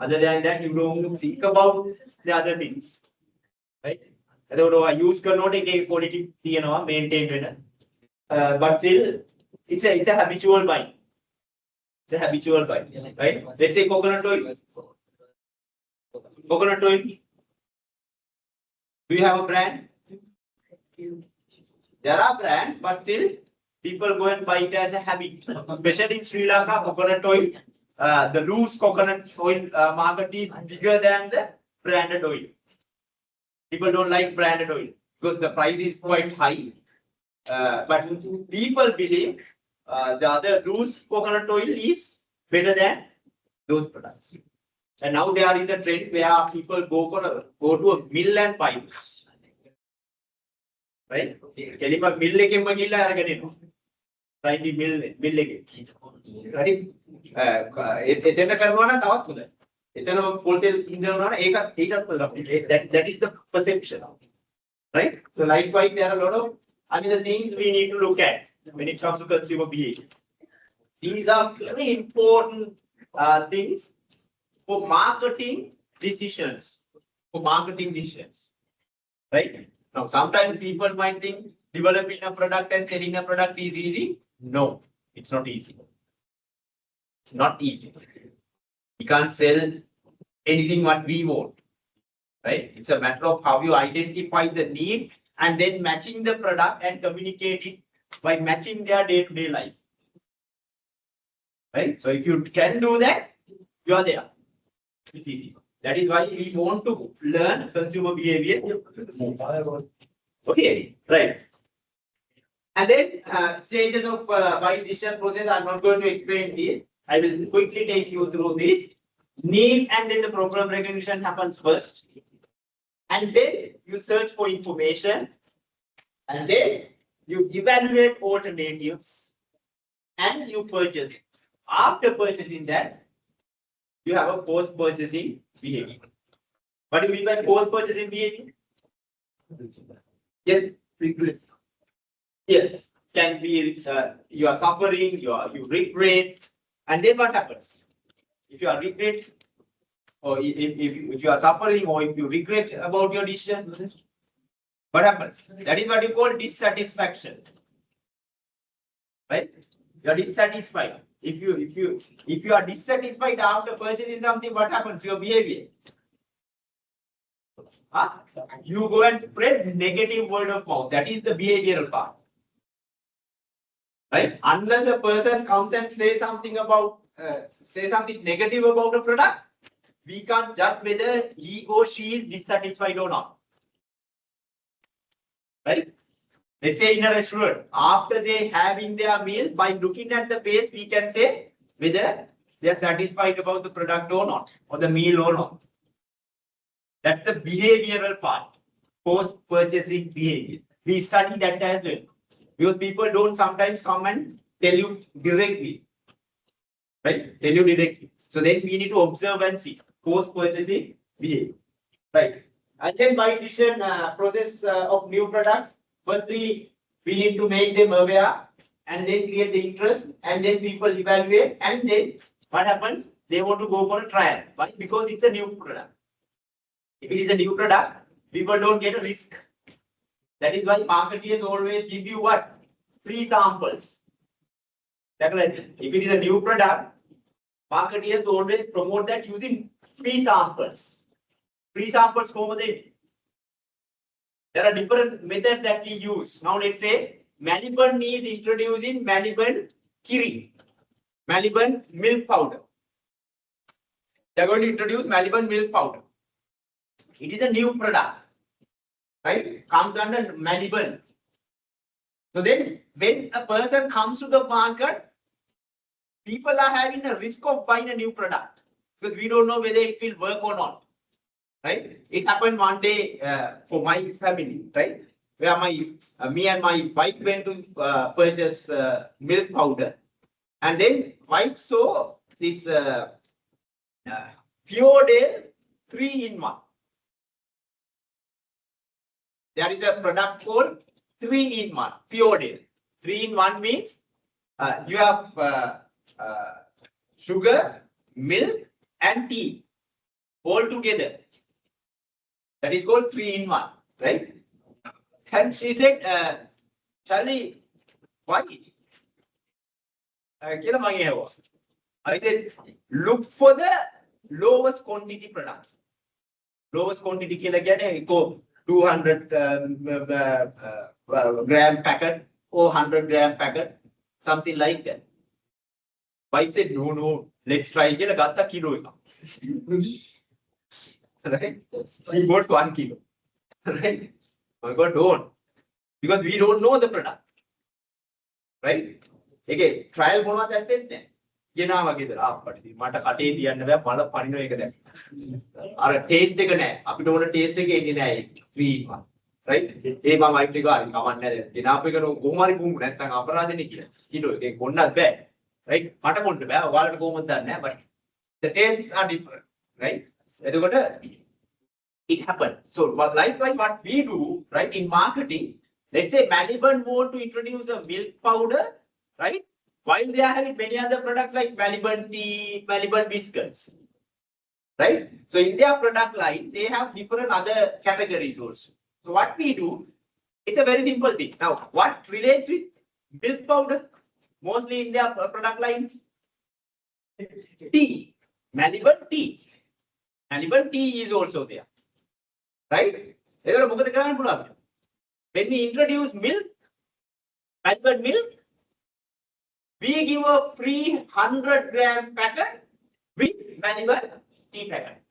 Other than that, you don't think about the other things. Right? I use quality, maintain. But still, it's a habitual buy. It's a habitual buy. Right? Let's say coconut oil. Coconut oil. Do you have a brand? There are brands, but still people go and buy it as a habit. Especially in Sri Lanka, coconut oil, the loose coconut oil market is bigger than the branded oil. People don't like branded oil because the price is quite high. But people believe the other loose coconut oil is better than those products. And now there is a trend where people go to a mill and buy this. Right? Kelima mill එකෙන්ම ගිහලා අරගෙන එනවා. Right? mill එකේ. Right? එතන කරනවා නම් තවත් හොඳයි. එතන පොල් තෙල් ඉඳනවා නම් ඒකත් හොඳයි. That is the perception. Right? So likewise there are a lot of other things we need to look at when it comes to consumer behavior. These are very important things for marketing decisions. Right? Now, sometimes people might think developing a product and selling a product is easy. No, it's not easy. It's not easy. We can't sell anything what we want. Right? It's a matter of how you identify the need and then matching the product and communicate it by matching their day-to-day life. Right? So if you can do that, you are there. It's easy. That is why we want to learn consumer behavior. Okay, right. And then stages of buying decision process. I'm not going to explain this. I will quickly take you through this. Need and then the problem recognition happens first. And then you search for information. And then you evaluate alternatives. And you purchase it. After purchasing that, you have a post-purchasing behavior. What do you mean by post-purchasing behavior? Yes, regret. Yes, can be you are suffering, you regret, And then what happens? If you are regret, or if you are suffering, or if you regret about your decision, what happens? That is what you call dissatisfaction. Right? You are dissatisfied. If you are dissatisfied after purchasing something, what happens to your behavior? Huh? You go and spread negative word of mouth. That is the behavioral part. Right? Unless a person comes and say something about say something negative about a product, we can't judge whether he or she is dissatisfied or not. Right? Let's say in a restaurant, after they having their meal, by looking at the face, we can say whether they are satisfied about the product or not, or the meal or not. That's the behavioral part, post-purchasing behavior. We study that as well. Because people don't sometimes come and tell you directly. Right? Tell you directly. So then we need to observe and see post-purchasing behavior. Right? And then by decision process of new products, firstly, we need to make them aware and then create the interest and then people evaluate and then what happens? They want to go for a trial. Why? Because it's a new product. If it is a new product, people don't get a risk. That is why marketers always give you what? Free samples. If it is a new product, marketers always promote that using free samples. Free samples over there. There are different methods that we use. Now let's say Maliban is introducing Maliban Kiri, Maliban milk powder. They are going to introduce Maliban milk powder. It is a new product, right? Comes under Maliban. So then when a person comes to the market, people are having a risk of buying a new product because we don't know whether it will work or not. Right? It happened one day for my family, right? Where me and my wife went to purchase milk powder, and then wife saw this Pure Day 3-in-1. There is a product called 3-in-1 Pure Day. 3-in-1 means you have sugar, milk, and tea all together. That is called 3-in-1, right? And she said, Charlie, why? I said, look for the lowest quantity product. Lowest quantity go 200 gram packet or 100 gram packet, something like that. Wife said, no, let's try again. Gata kilo. Right? She bought 1 kilo. Right? My God, don't. Because we don't know the product. Right? Okay, trial bonus at it. You know, I get it. Mata kate the end of a panino. Or a taste again. Up to a taste again in a 3-in-1. Right? Eva might be going. Come on, in Africa, Gomari boom, and Aparadini. You know, they go not bad. Right? Mata won't be bad, while go with that, but the tastes are different. Right? It happened. So likewise, what we do, right, in marketing, let's say Maliban want to introduce a milk powder, right? While they are having many other products like Maliban tea, Maliban biscuits, right? So in their product line, they have different other categories also. So what we do, it's a very simple thing. Now, what relates with milk powder? Mostly in their product lines, tea, Maliban tea. Maliban tea is also there, right? When we introduce milk, Maliban milk, we give a free 100 gram packet with Maliban tea packet.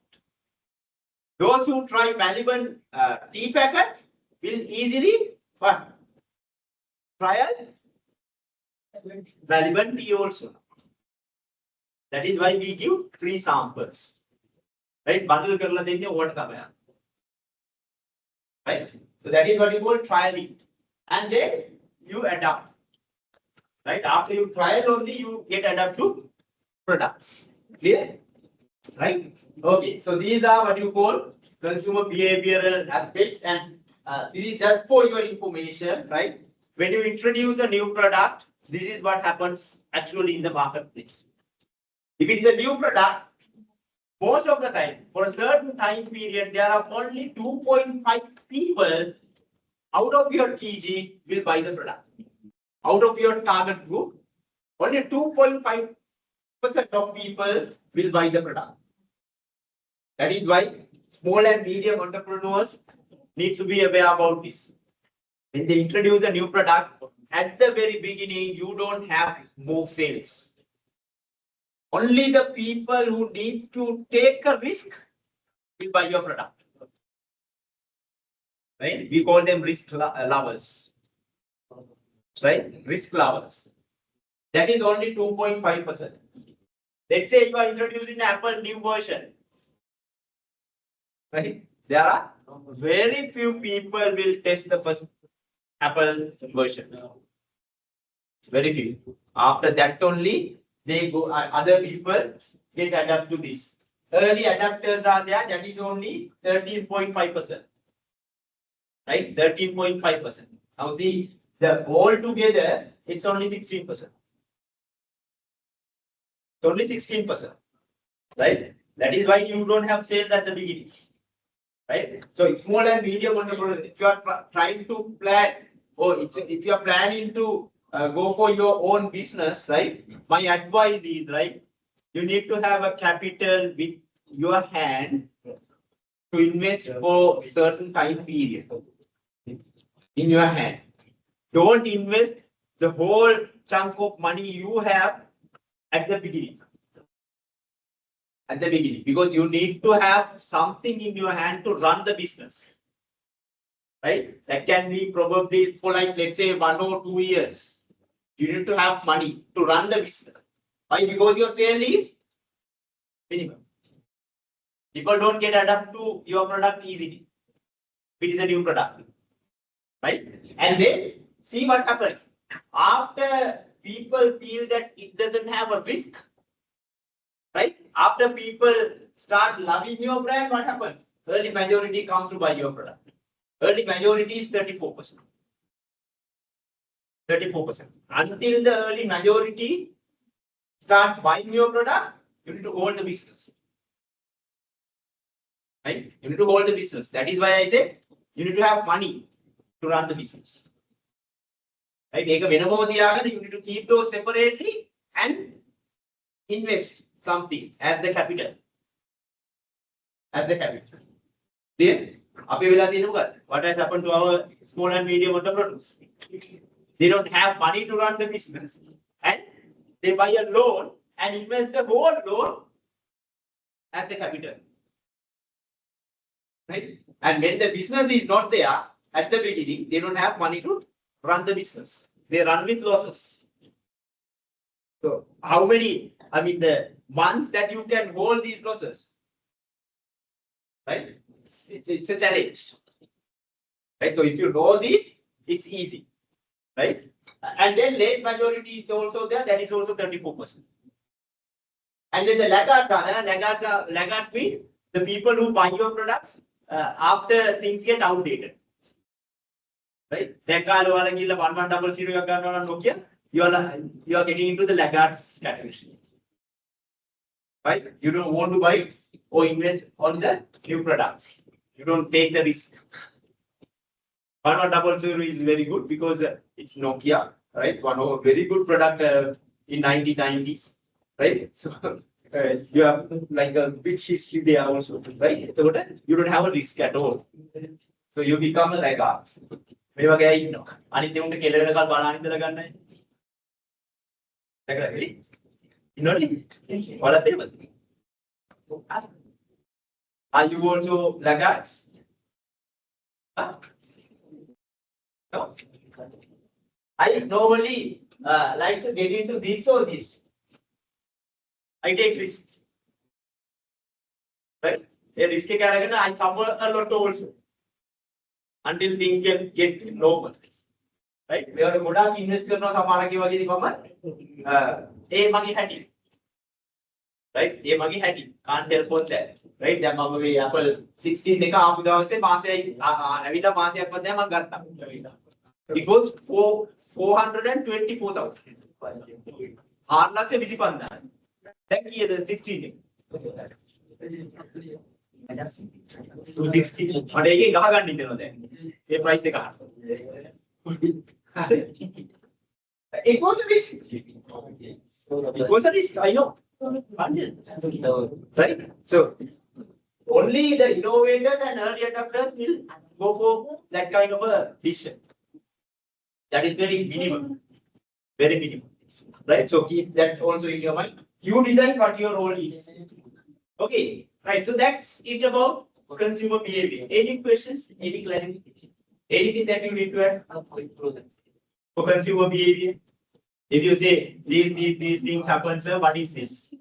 Those who try Maliban tea packets will easily trial Maliban tea also. That is why we give free samples. Right? Bundle karla denge what kama. Right? So that is what you call trialing. And then you adapt. Right? After you trial only, you get adapt to products. Clear? Right? Okay. So these are what you call consumer behavioral aspects, and this is just for your information, right? When you introduce a new product, this is what happens actually in the marketplace. If it is a new product, most of the time, for a certain time period, there are only 2.5 people out of your TG will buy the product. Out of your target group, only 2.5% of people will buy the product. That is why small and medium entrepreneurs need to be aware about this. When they introduce a new product, at the very beginning, you don't have more sales. Only the people who need to take a risk will buy your product. Right? We call them risk lovers. Right? Risk lovers. That is only 2.5%. Let's say you are introducing Apple new version. Right? There are very few people will test the first Apple version. Very few. After that only they go. Other people get adapt to this. Early adapters are there. That is only 13.5%. Right? 13.5%. Now see the all together. It's only 16%. It's only 16%. Right? That is why you don't have sales at the beginning. Right? So it's small and medium entrepreneurs. If you are trying to plan, or if you are planning to go for your own business, right? My advice is, right, you need to have a capital with your hand to invest for certain time period in your hand. Don't invest the whole chunk of money you have at the beginning. At the beginning, because you need to have something in your hand to run the business. Right? That can be probably for like, let's say 1 or 2 years. You need to have money to run the business. Why? Because your sale is minimum. People don't get adapt to your product easily. It is a new product. Right? And then see what happens. After people feel that it doesn't have a risk, right? After people start loving your brand, what happens? Early majority comes to buy your product. Early majority is 34%. 34%. Until the early majority start buying your product, you need to hold the business. Right? You need to hold the business. That is why I said you need to have money to run the business. Right? You need to keep those separately and invest something as the capital. As the capital. Clear? What has happened to our small and medium entrepreneurs? They don't have money to run the business. And they buy a loan and invest the whole loan as the capital. Right? And when the business is not there at the beginning, they don't have money to run the business. They run with losses. So how many, the months that you can hold these losses? Right? It's a challenge. Right? So if you know this, it's easy. Right? And then late majority is also there, that is also 34%. And then the laggards means the people who buy your products after things get outdated. Right? You are getting into the laggards category. Right? You don't want to buy or invest on the new products. You don't take the risk. 1100 is very good because it's Nokia, right? One of a very good product in 1990s, right? So you have like a big history there also, right? So you don't have a risk at all. So you become a laggard. මේ වගේ අය ඉන්නවා. අනිත් උන්ට කෙල වෙනකල් බලන්න ඉඳලා ගන්නයි. දැකලා එලි. ඉන්නවනේ. ඔයාලත් එහෙමද? Are you also laggards? Huh? No. I normally like to get into this or this. I take risks. Right? A risk I suffer a lot also. Until things get normal. Right? We are going to invest in right? Can't help on that. Right? Apple 16 it was 424,000. දැන් කීයද 16 එක? 260. මට ඒකෙන් ගහගන්න ඉන්නවා දැන්. ඒ price එක අහන්න. It was a risk. It was a risk, I know. Right? So only the innovators and early adopters will go for that kind of a decision. That is very minimum. Very minimum. Right? So keep that also in your mind. You decide what your role is. Okay. Right. So that's it about consumer behavior. Any questions? Any clarification? Anything that you need to add? For consumer behavior? If you say these things happen, sir, what is this?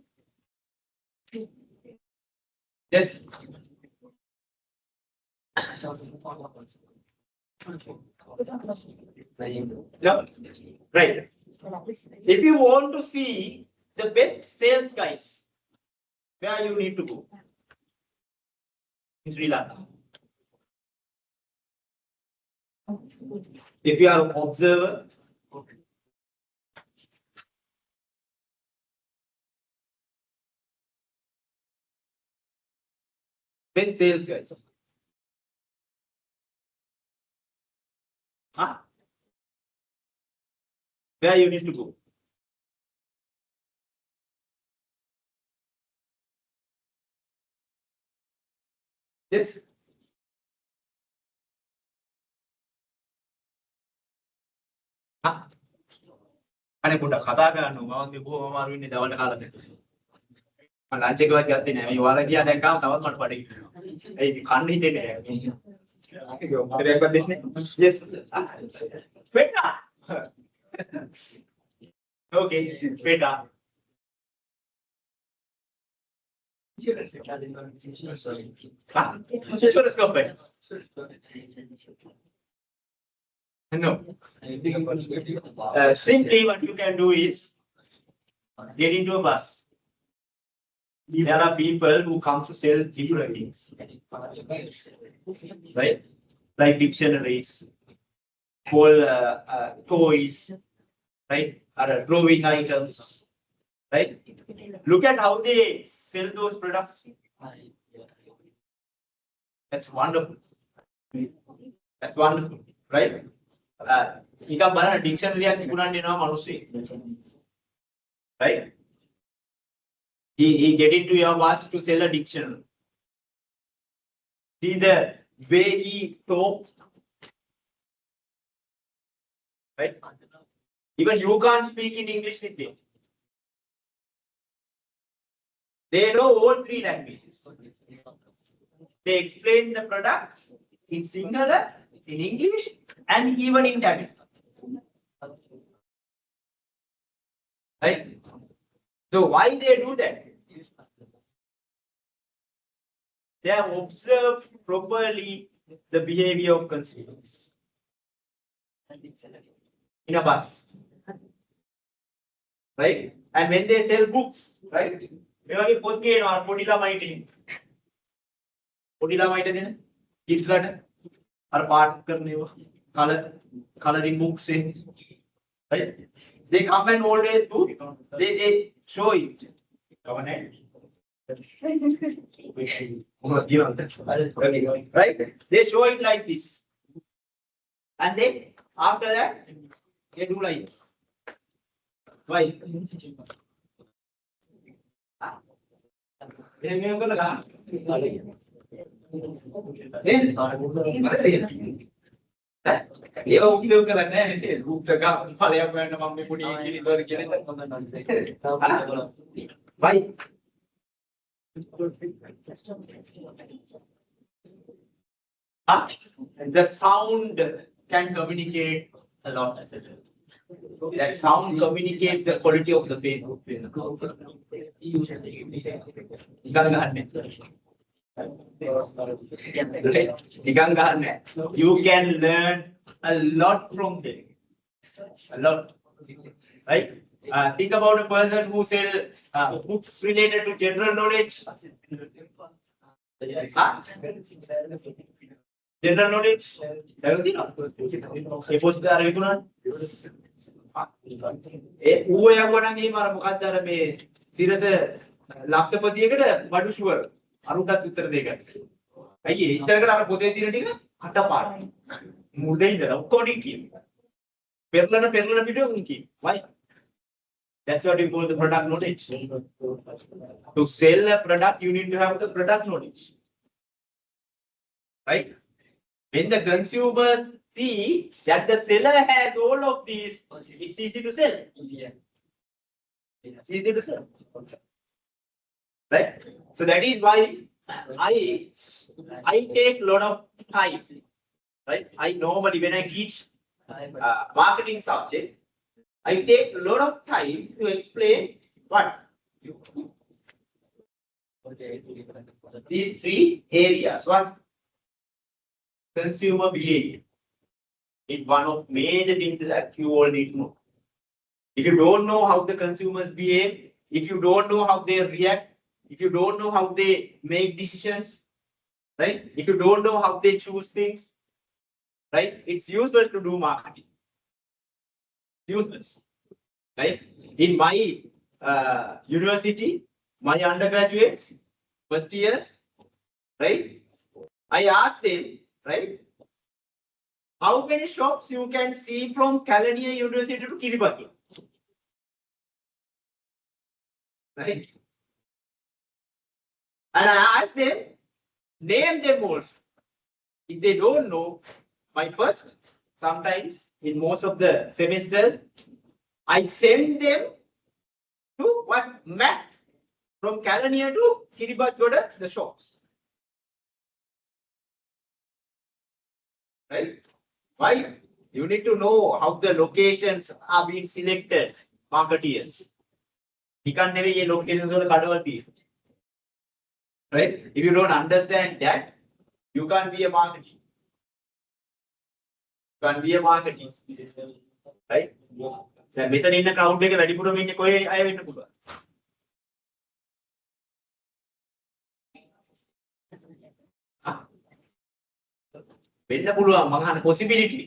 Yes. No. Right. If you want to see the best sales guys, where you need to go? In Sri Lanka. If you are an observer, best sales guys. Huh? Where you need to go? Yes. Huh? අනේ පොඩ්ඩක් කතා කරන්න මම බොහොම අමාරු වෙන්නේ දවල්ට කාලා දැන්. මම ලන්ච් එකවත් ගත්තේ නැහැ. මේ ඔයාලා ගියා දැක්කම තවත් මට බඩ ඉන්නවා. ඒ කන්න හිතෙන්නේ නැහැ. උත්තරයක්වත් දෙන්නේ නැහැ. Yes. Beta. Okay, beta. Insurance company. No. Simply what you can do is get into a bus. There are people who come to sell different things. Right? Like dictionaries, whole toys, right? Or drawing items. Right? Look at how they sell those products. That's wonderful. That's wonderful. Right? Ika බලන්න dictionary එකක් විකුණන්න එනවා මිනිස්සු. Right? He get into your bus to sell a dictionary. See the way he talk. Right? Even you can't speak in English with him. They know all three languages. They explain the product in Sinhala, in English, and even in Tamil. Right? So why they do that? They have observed properly the behavior of consumers in a bus. Right? And when they sell books, right? මේ වගේ පොත් ගේනවා පොඩි ළමයිට දෙන kids ලට අර පාට කරනවා coloring books right? They come and always do they show it. Right? They show it like this. And then after that they do like this. Why? ඒව උපයෝග කරන්නේ නැහැ රූප එක ඵලයක් ගන්න මම මේ පොඩි කිලිවර කියන why the sound can communicate a lot. That sound communicates the quality of the pain. You can learn a lot from them. A lot. Right? Think about a person who sells books related to general knowledge. General knowledge. ඌ යවුවා නම් එහෙම අර මොකක්ද අර මේ සිරස ලක්ෂපතියකට බඩු sure අරුටත් උත්තර දෙකයි. අයියේ එච්චරකට අර පොතේ තියෙන ටික අටපාඩම්. මුලේ ඉඳලා ඔක්කොම ටික කියනවා. පෙරලන පිටු උන් කියනවා. Why? That's what you call the product knowledge. To sell a product, you need to have the product knowledge. Right? When the consumers see that the seller has all of these, it's easy to sell. It's easy to sell. Right? So that is why I take a lot of time. Right? I normally when I teach marketing subject, I take a lot of time to explain what these three areas. What consumer behavior is one of major things that you all need to know. If you don't know how the consumers behave, if you don't know how they react, if you don't know how they make decisions, right? If you don't know how they choose things, right? It's useless to do marketing. Useless, right? In my university, my undergraduates, first years, right? I asked them, right? How many shops you can see from Calania University to Kiribati? Right? And I asked them, name them also. If they don't know, my first, sometimes in most of the semesters, I send them to what map from Calania to Kiribati, the shops. Right? Why? You need to know how the locations are being selected, marketeers. You can't never get locations on the right? If you don't understand that, you can't be a marketer. You can't be a marketer. Right? දැන් මෙතන ඉන්න crowd එක වැඩිපුරම ඉන්නේ කොහේ අය වෙන්න පුළුවන්? වෙන්න පුළුවන් මම අහන possibility.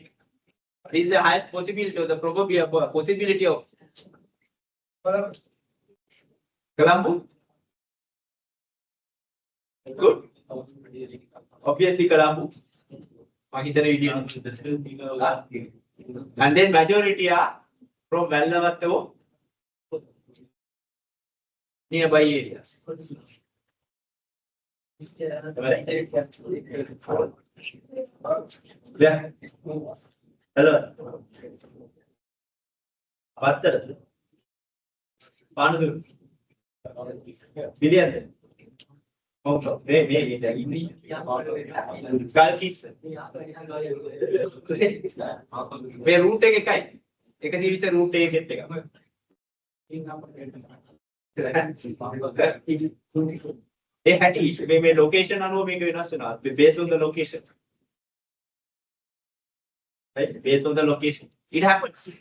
What is the highest possibility or the possibility of Colombo? Good. Obviously Colombo. And then majority are from Vallavato nearby areas. Yeah. Hello. What? Panu. Billion. Okay. Maybe. Galkis. මේ route එක එකයි. එක series route එක set එක. ඒ හැටි මේ location අනුව මේක වෙනස් වෙනවා. Based on the location. Right? Based on the location. It happens.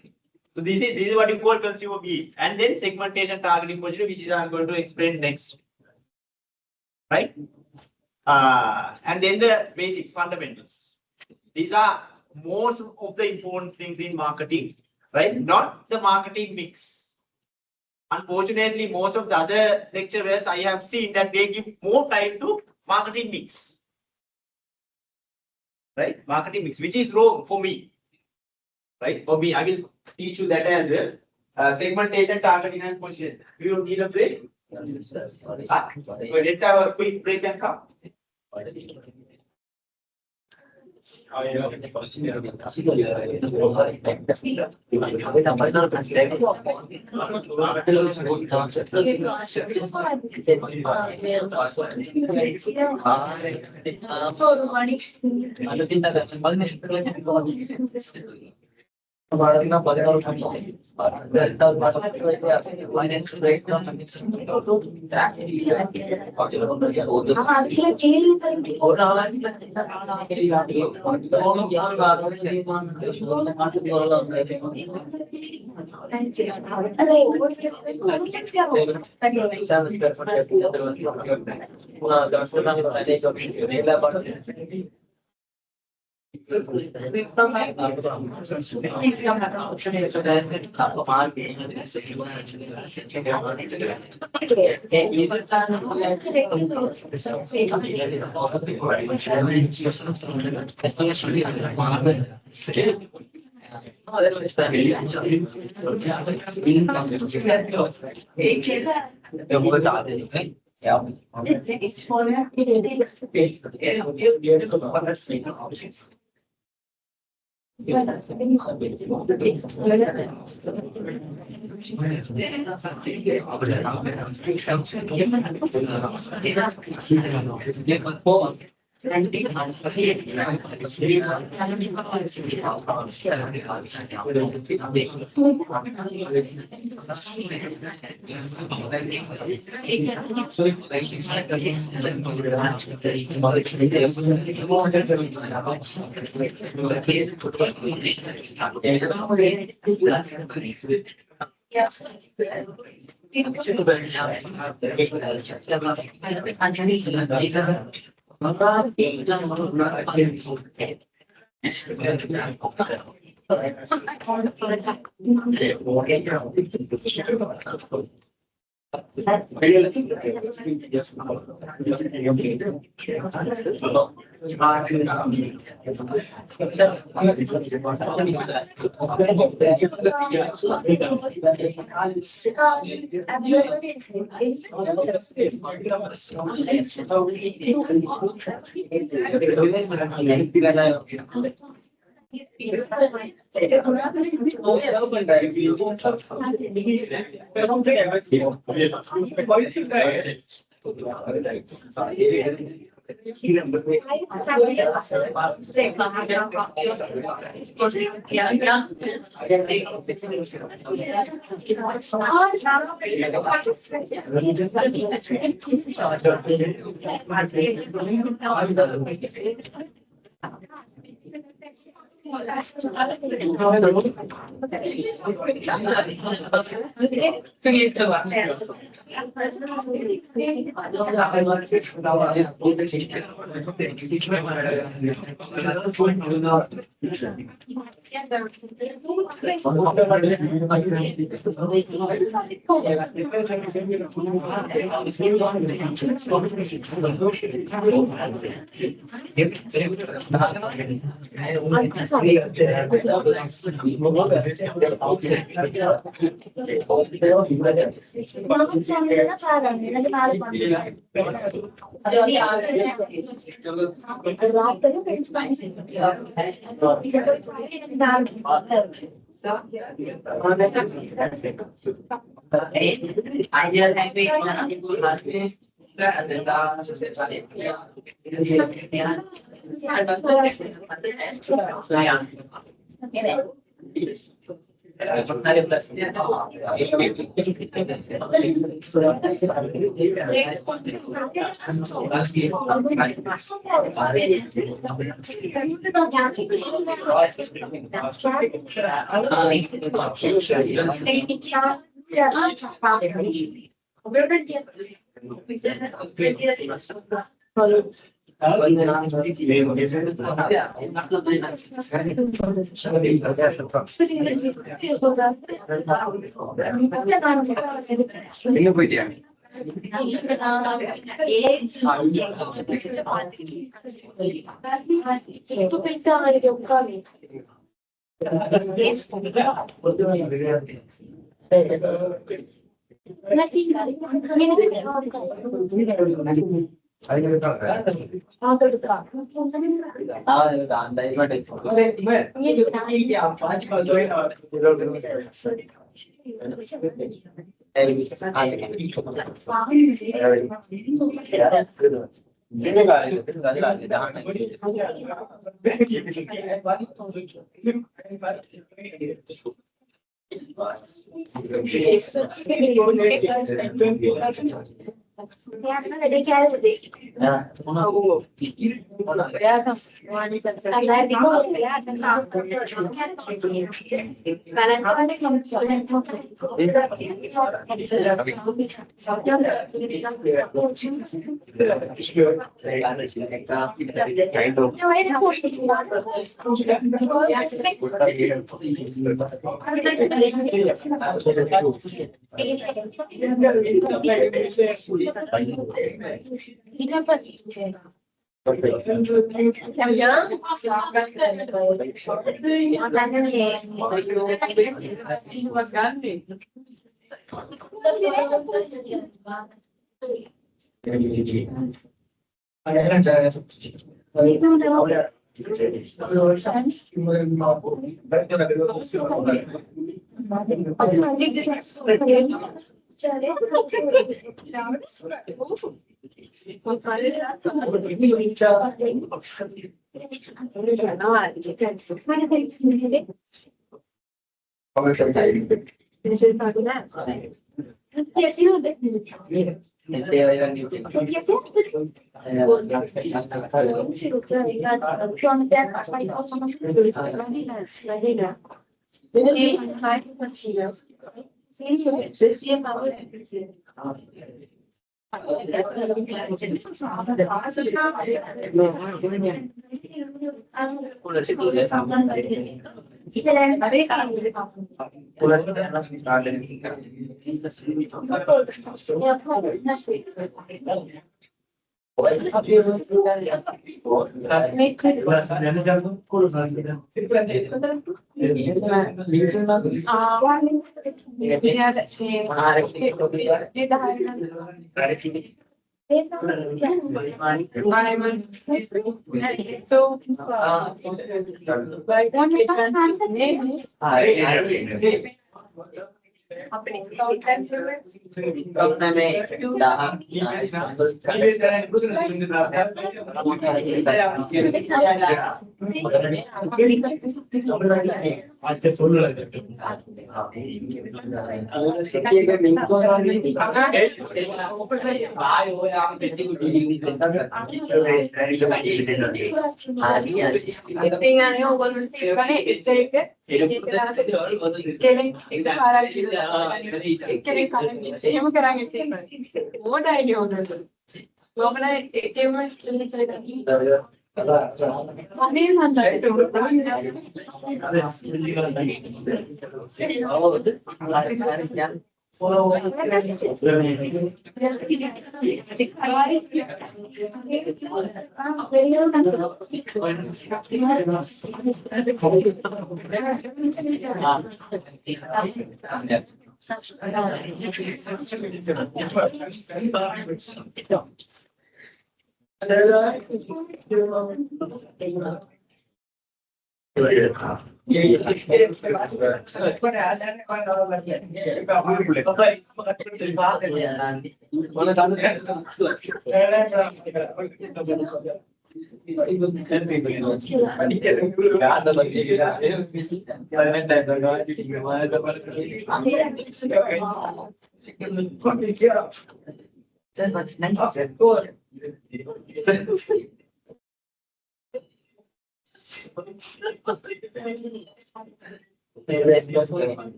So this is what you call consumer behavior. And then segmentation, targeting, positioning, which is I'm going to explain next. Right? And then the basics, fundamentals. These are most of the important things in marketing, right? Not the marketing mix. Unfortunately, most of the other lecturers I have seen that they give more time to marketing mix. Right? Marketing mix, which is wrong for me. Right? For me, I will teach you that as well. Segmentation, targeting, and positioning. We will need a break. Let's have a quick break and come.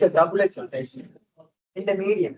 double exercise. In the medium.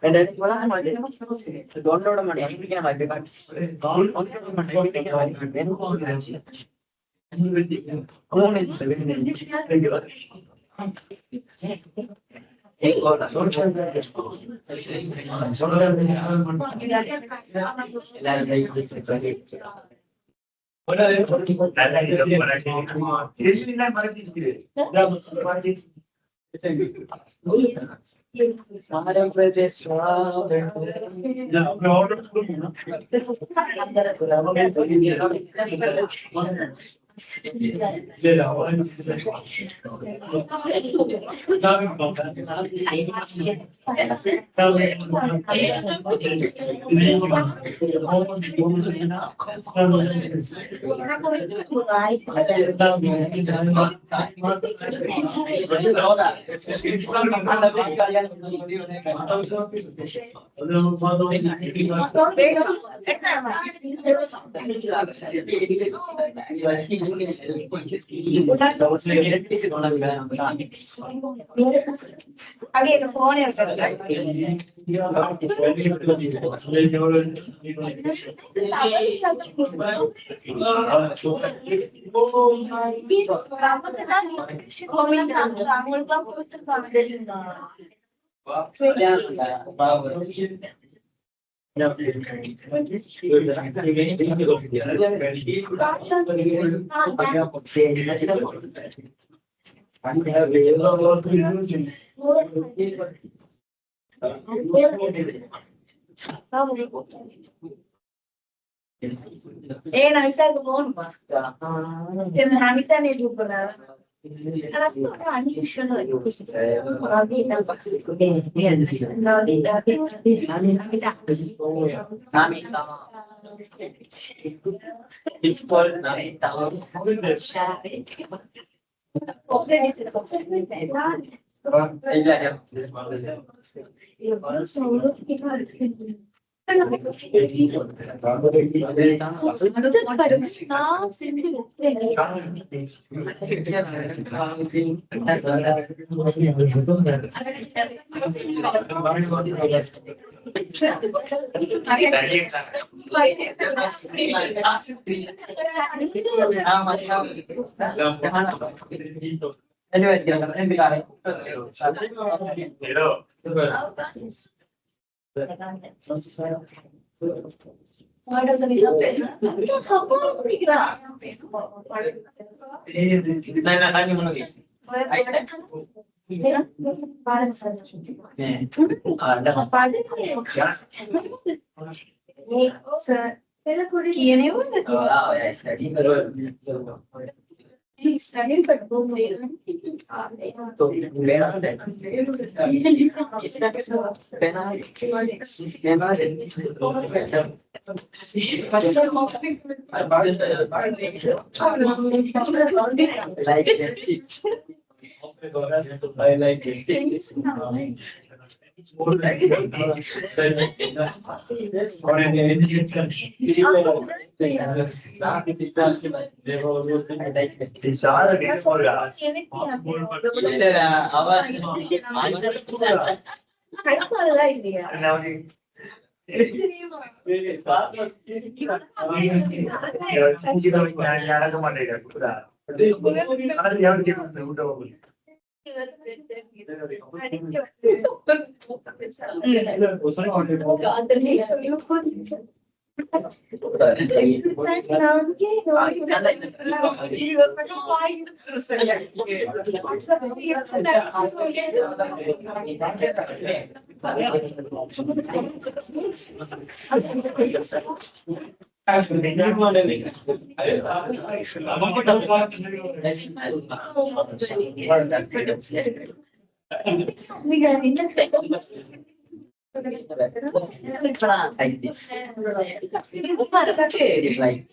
And then don't know money. It's called He studied but go there. So where are they? I like it. Like this. It's like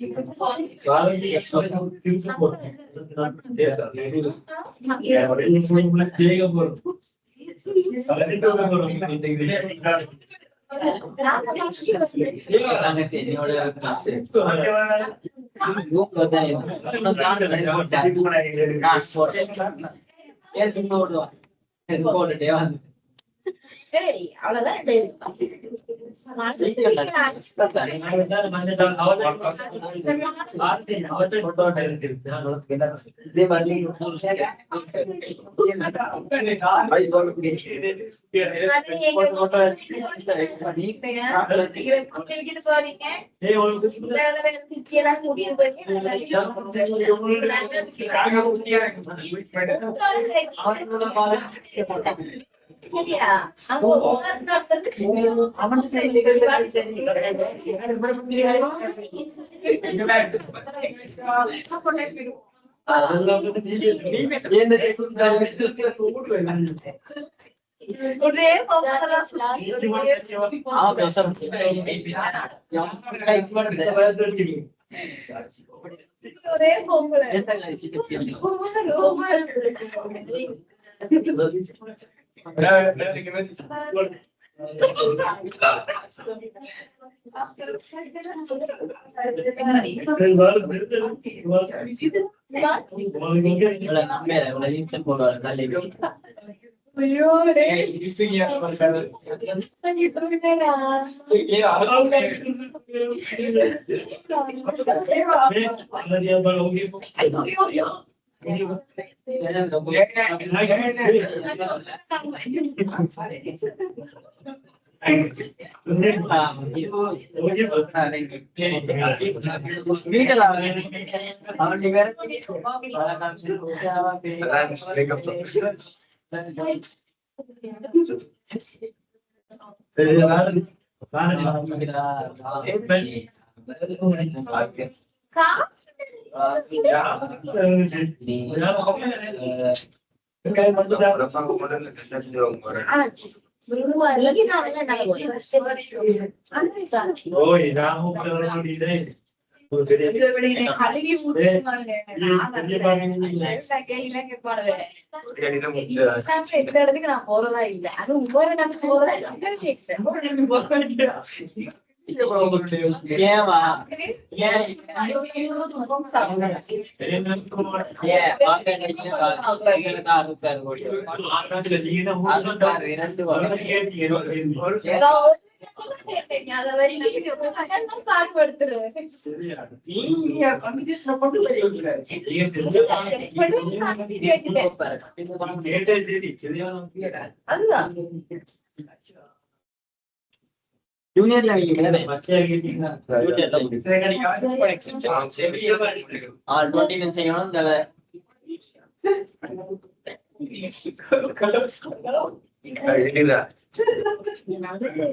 junior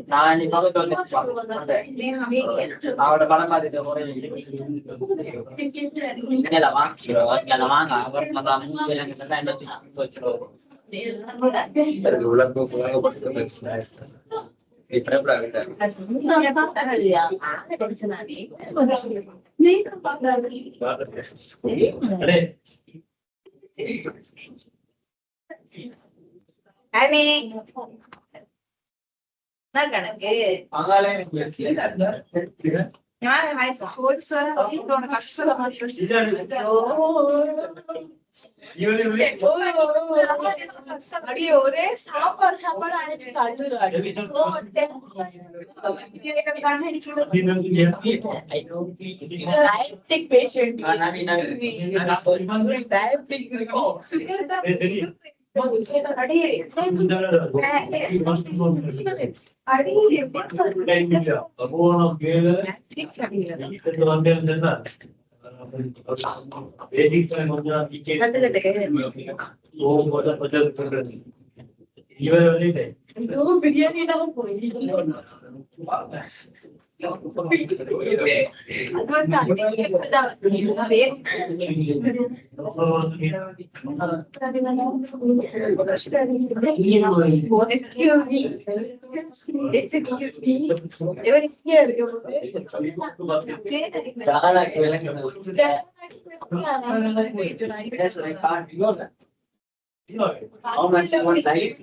நான் இப்ப அவரோட படம் பார்த்துட்டு வாங்க அவர் வச்சிருவோம் கணக்கு ஒரே சாப்பாடு சாப்பாடு அனுப்பி டயபெட்டிக் பேஷண்ட் டயபெட்டிக்ஸ் இருக்கும் biryani How much you want life?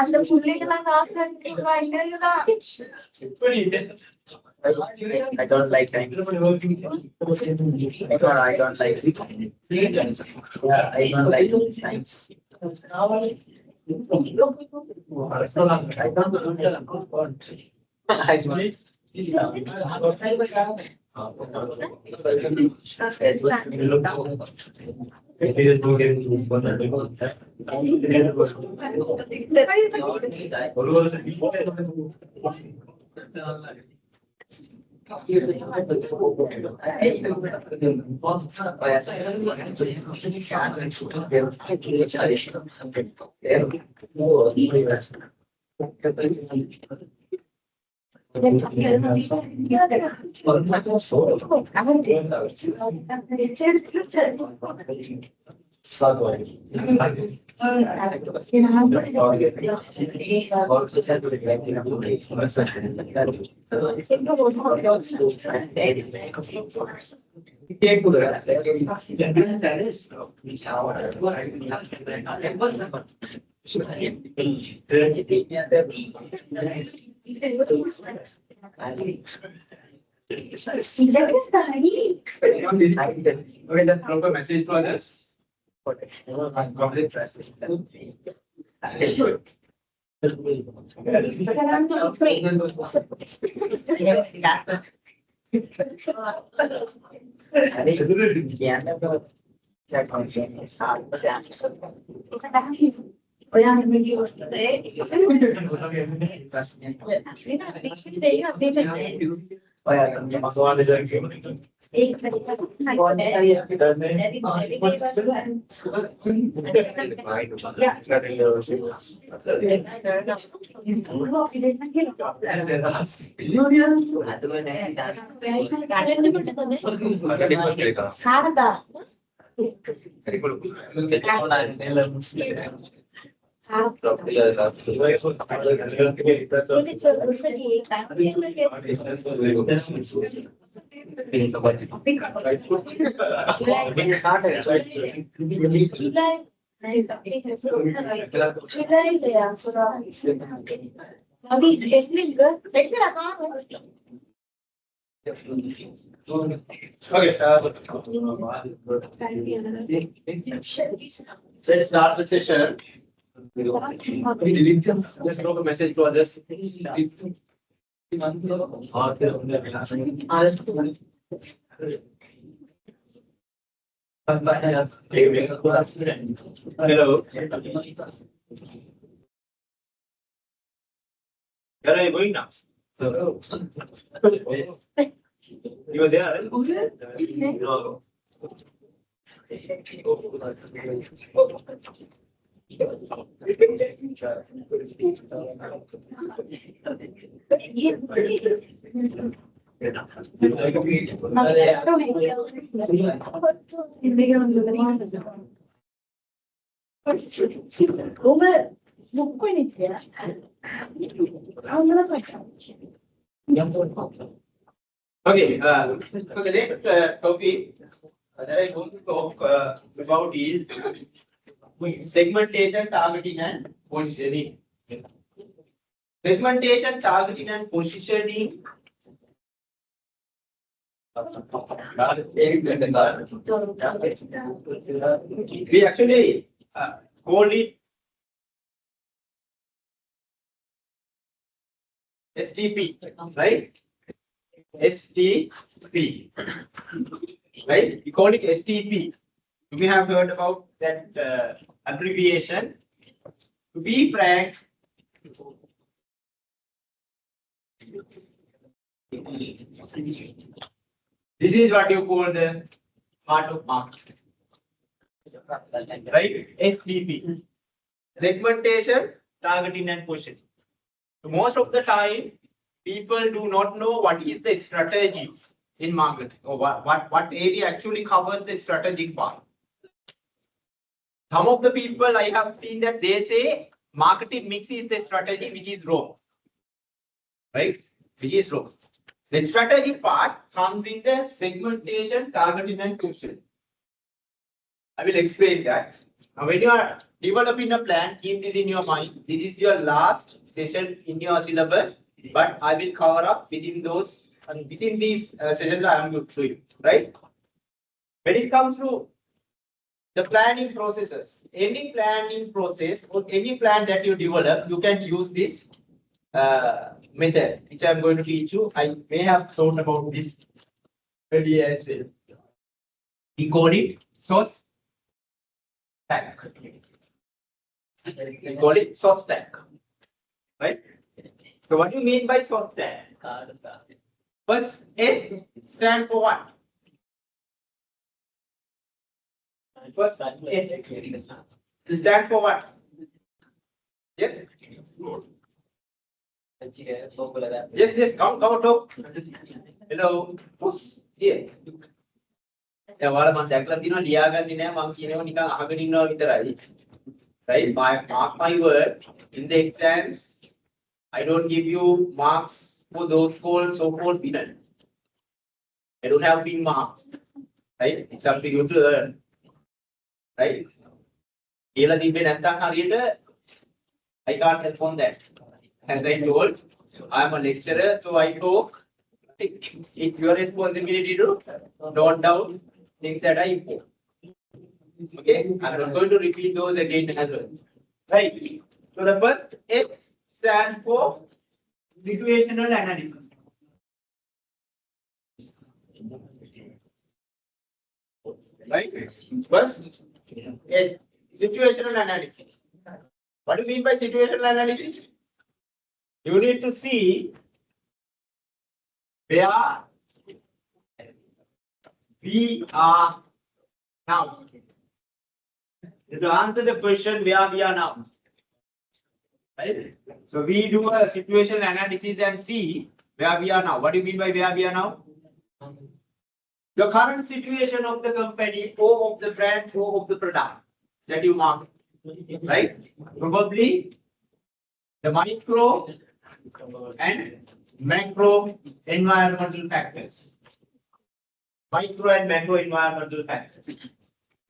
அந்த பிள்ளைங்களாம் I don't like time. I don't like yeah, I don't like science. Proper message to others. Complete trust. Okay, so let's start the session. Just drop a message to others. Hello. Where are you going now? Yes. You were there, right? No. Okay, so the next topic that I want to talk about is segmentation, targeting, and positioning. Segmentation, targeting, and positioning. We actually call it STP, right? STP, right? We call it STP. You may have heard about that abbreviation. To be frank, this is what you call the heart of market, right? STP, segmentation, targeting, and positioning. So most of the time, people do not know what is the strategy in marketing or what area actually covers the strategic part. Some of the people I have seen that they say marketing mix is the strategy, which is wrong, right? Which is wrong. The strategy part comes in the segmentation, targeting, and positioning. I will explain that. Now, when you are developing a plan, keep this in your mind. This is your last session in your syllabus, but I will cover up within those and within these sessions I am going to you, right? When it comes to the planning processes, any planning process or any plan that you develop, you can use this method, which I am going to teach you. I may have thought about this earlier as well. We call it source stack. We call it source stack, right? So what do you mean by source stack? First, S stand for what? First, S stand for what? Yes. Yes, come, talk. Hello. Who's here? දැන් ඔයාලා මම දැක්ලා තියෙනවා ලියාගන්නේ නැහැ මම කියනවා නිකන් අහගෙන ඉන්නවා විතරයි. Right? Mark my word, in the exams, I don't give you marks for those called so-called winners. I don't have big marks. Right? It's up to you to learn. Right? කියලා තිබ්බේ නැත්නම් හරියට I can't help on that. As I told, I am a lecturer, so I talk. It's your responsibility to note down things that I import. Okay, I'm not going to repeat those again as well. Right. So the first S stands for situational analysis. Right. First S, situational analysis. What do you mean by situational analysis? You need to see where we are now. To answer the question where we are now. Right? So we do a situational analysis and see where we are now. What do you mean by where we are now? The current situation of the company, or of the brand, or of the product that you market. Right? Probably the micro and macro environmental factors. Micro and macro environmental factors.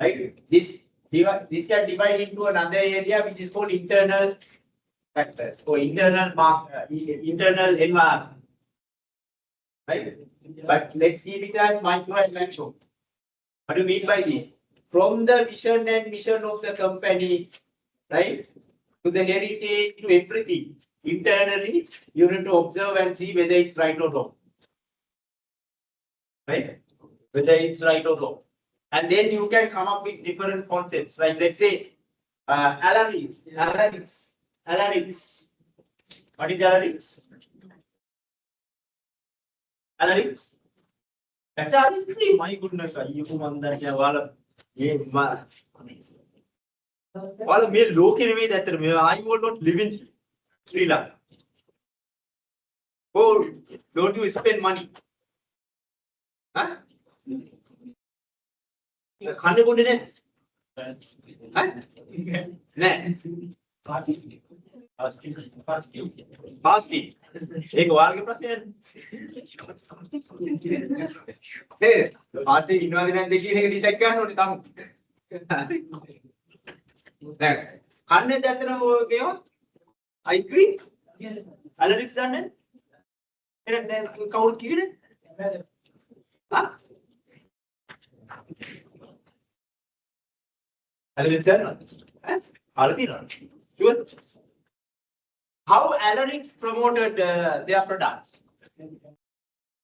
Right? This can divide into another area which is called internal factors or internal environment. Right? But let's keep it as micro and macro. What do you mean by this? From the vision and mission of the company, right, to the heritage, to everything, internally, you need to observe and see whether it's right or wrong. Right? Whether it's right or wrong. And then you can come up with different concepts. Like let's say, alarms. What is alarms? Alarix. That's ice cream. My goodness, you want that? Yes, me look in me that I will not live in Sri Lanka. Oh, don't you spend money? Huh? खाने को नहीं नहीं fasting एक वार के प्रश्न है fasting Innova दिन देखिए नहीं डिसाइड करना होने ताऊ खाने जाते ना वो क्या आइसक्रीम एलर्जिक जाने काउंट किए ना हाँ How Alarix promoted their products?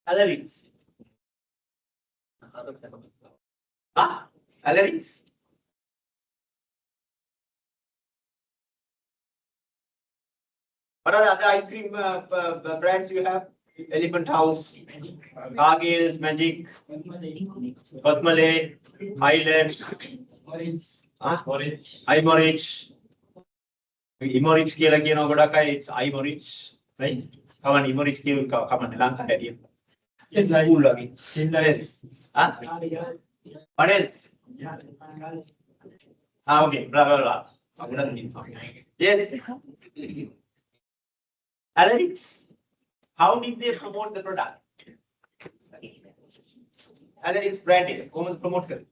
Alarix. Alarix. What are the other ice cream brands you have? Elephant House, Gargale's Magic, Patmale, Highland, Imorich. Imorich kila kino godaka it's Imorich, right? Come on, Imorich kilo come on, Lanka area. It's cool lagi. Yes. Huh? What else? Okay, blah blah blah. Yes. Alarix. How did they promote the product? Alarix branding. Common promote.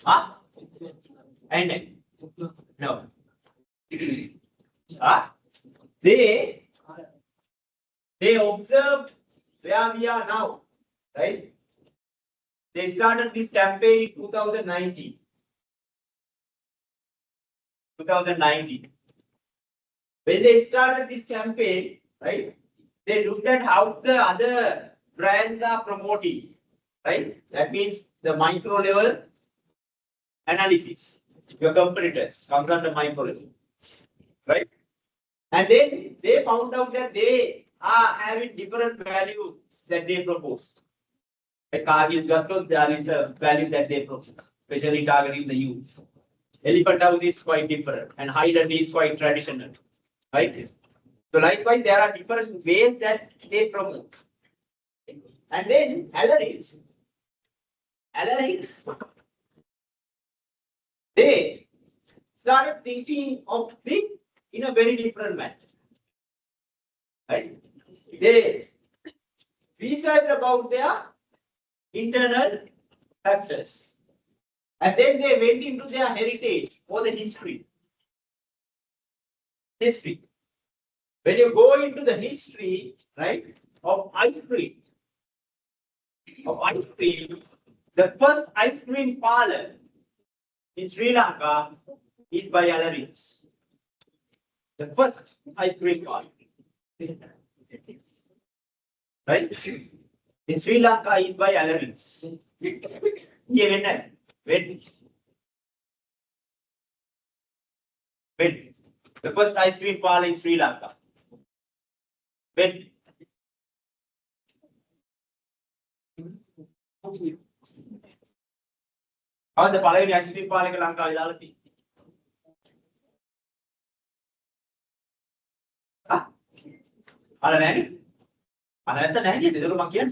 Ah? And no. Ah? They observed where we are now, right? They started this campaign in 2019. 2019. When they started this campaign, right? They looked at how the other brands are promoting, right? That means the micro level analysis. Your competitors comes under micro level, right? And then they found out that they are having different values that they propose. Like Cargill's Gato, there is a value that they propose, especially targeting the youth. Elephant House is quite different, and Highland is quite traditional, right? So likewise, there are different ways that they promote. And then Alarix, they started thinking of this in a very different manner. Right? They researched about their internal factors. And then they went into their heritage or the history. When you go into the history, right, of ice cream, the first ice cream parlor in Sri Lanka is by Alarix. The first ice cream parlor. Right? In Sri Lanka is by Alarix. When? The first ice cream parlor in Sri Lanka. When? How the parlor ice cream parlor in Lanka is already. Already? Already नहीं है तो मक्खियाँ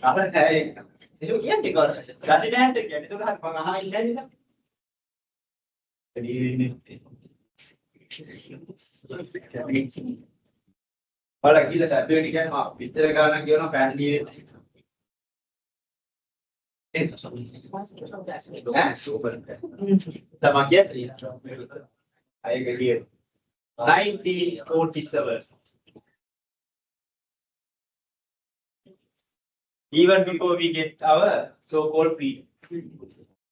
already है itu kian ni kor jadi nanti kian itu kan pengahain dari kan jadi ini kalau gila sampai ni kan mak bister kerana kau nak family super sama kian ayo ke dia 1947. Even before we get our so-called free.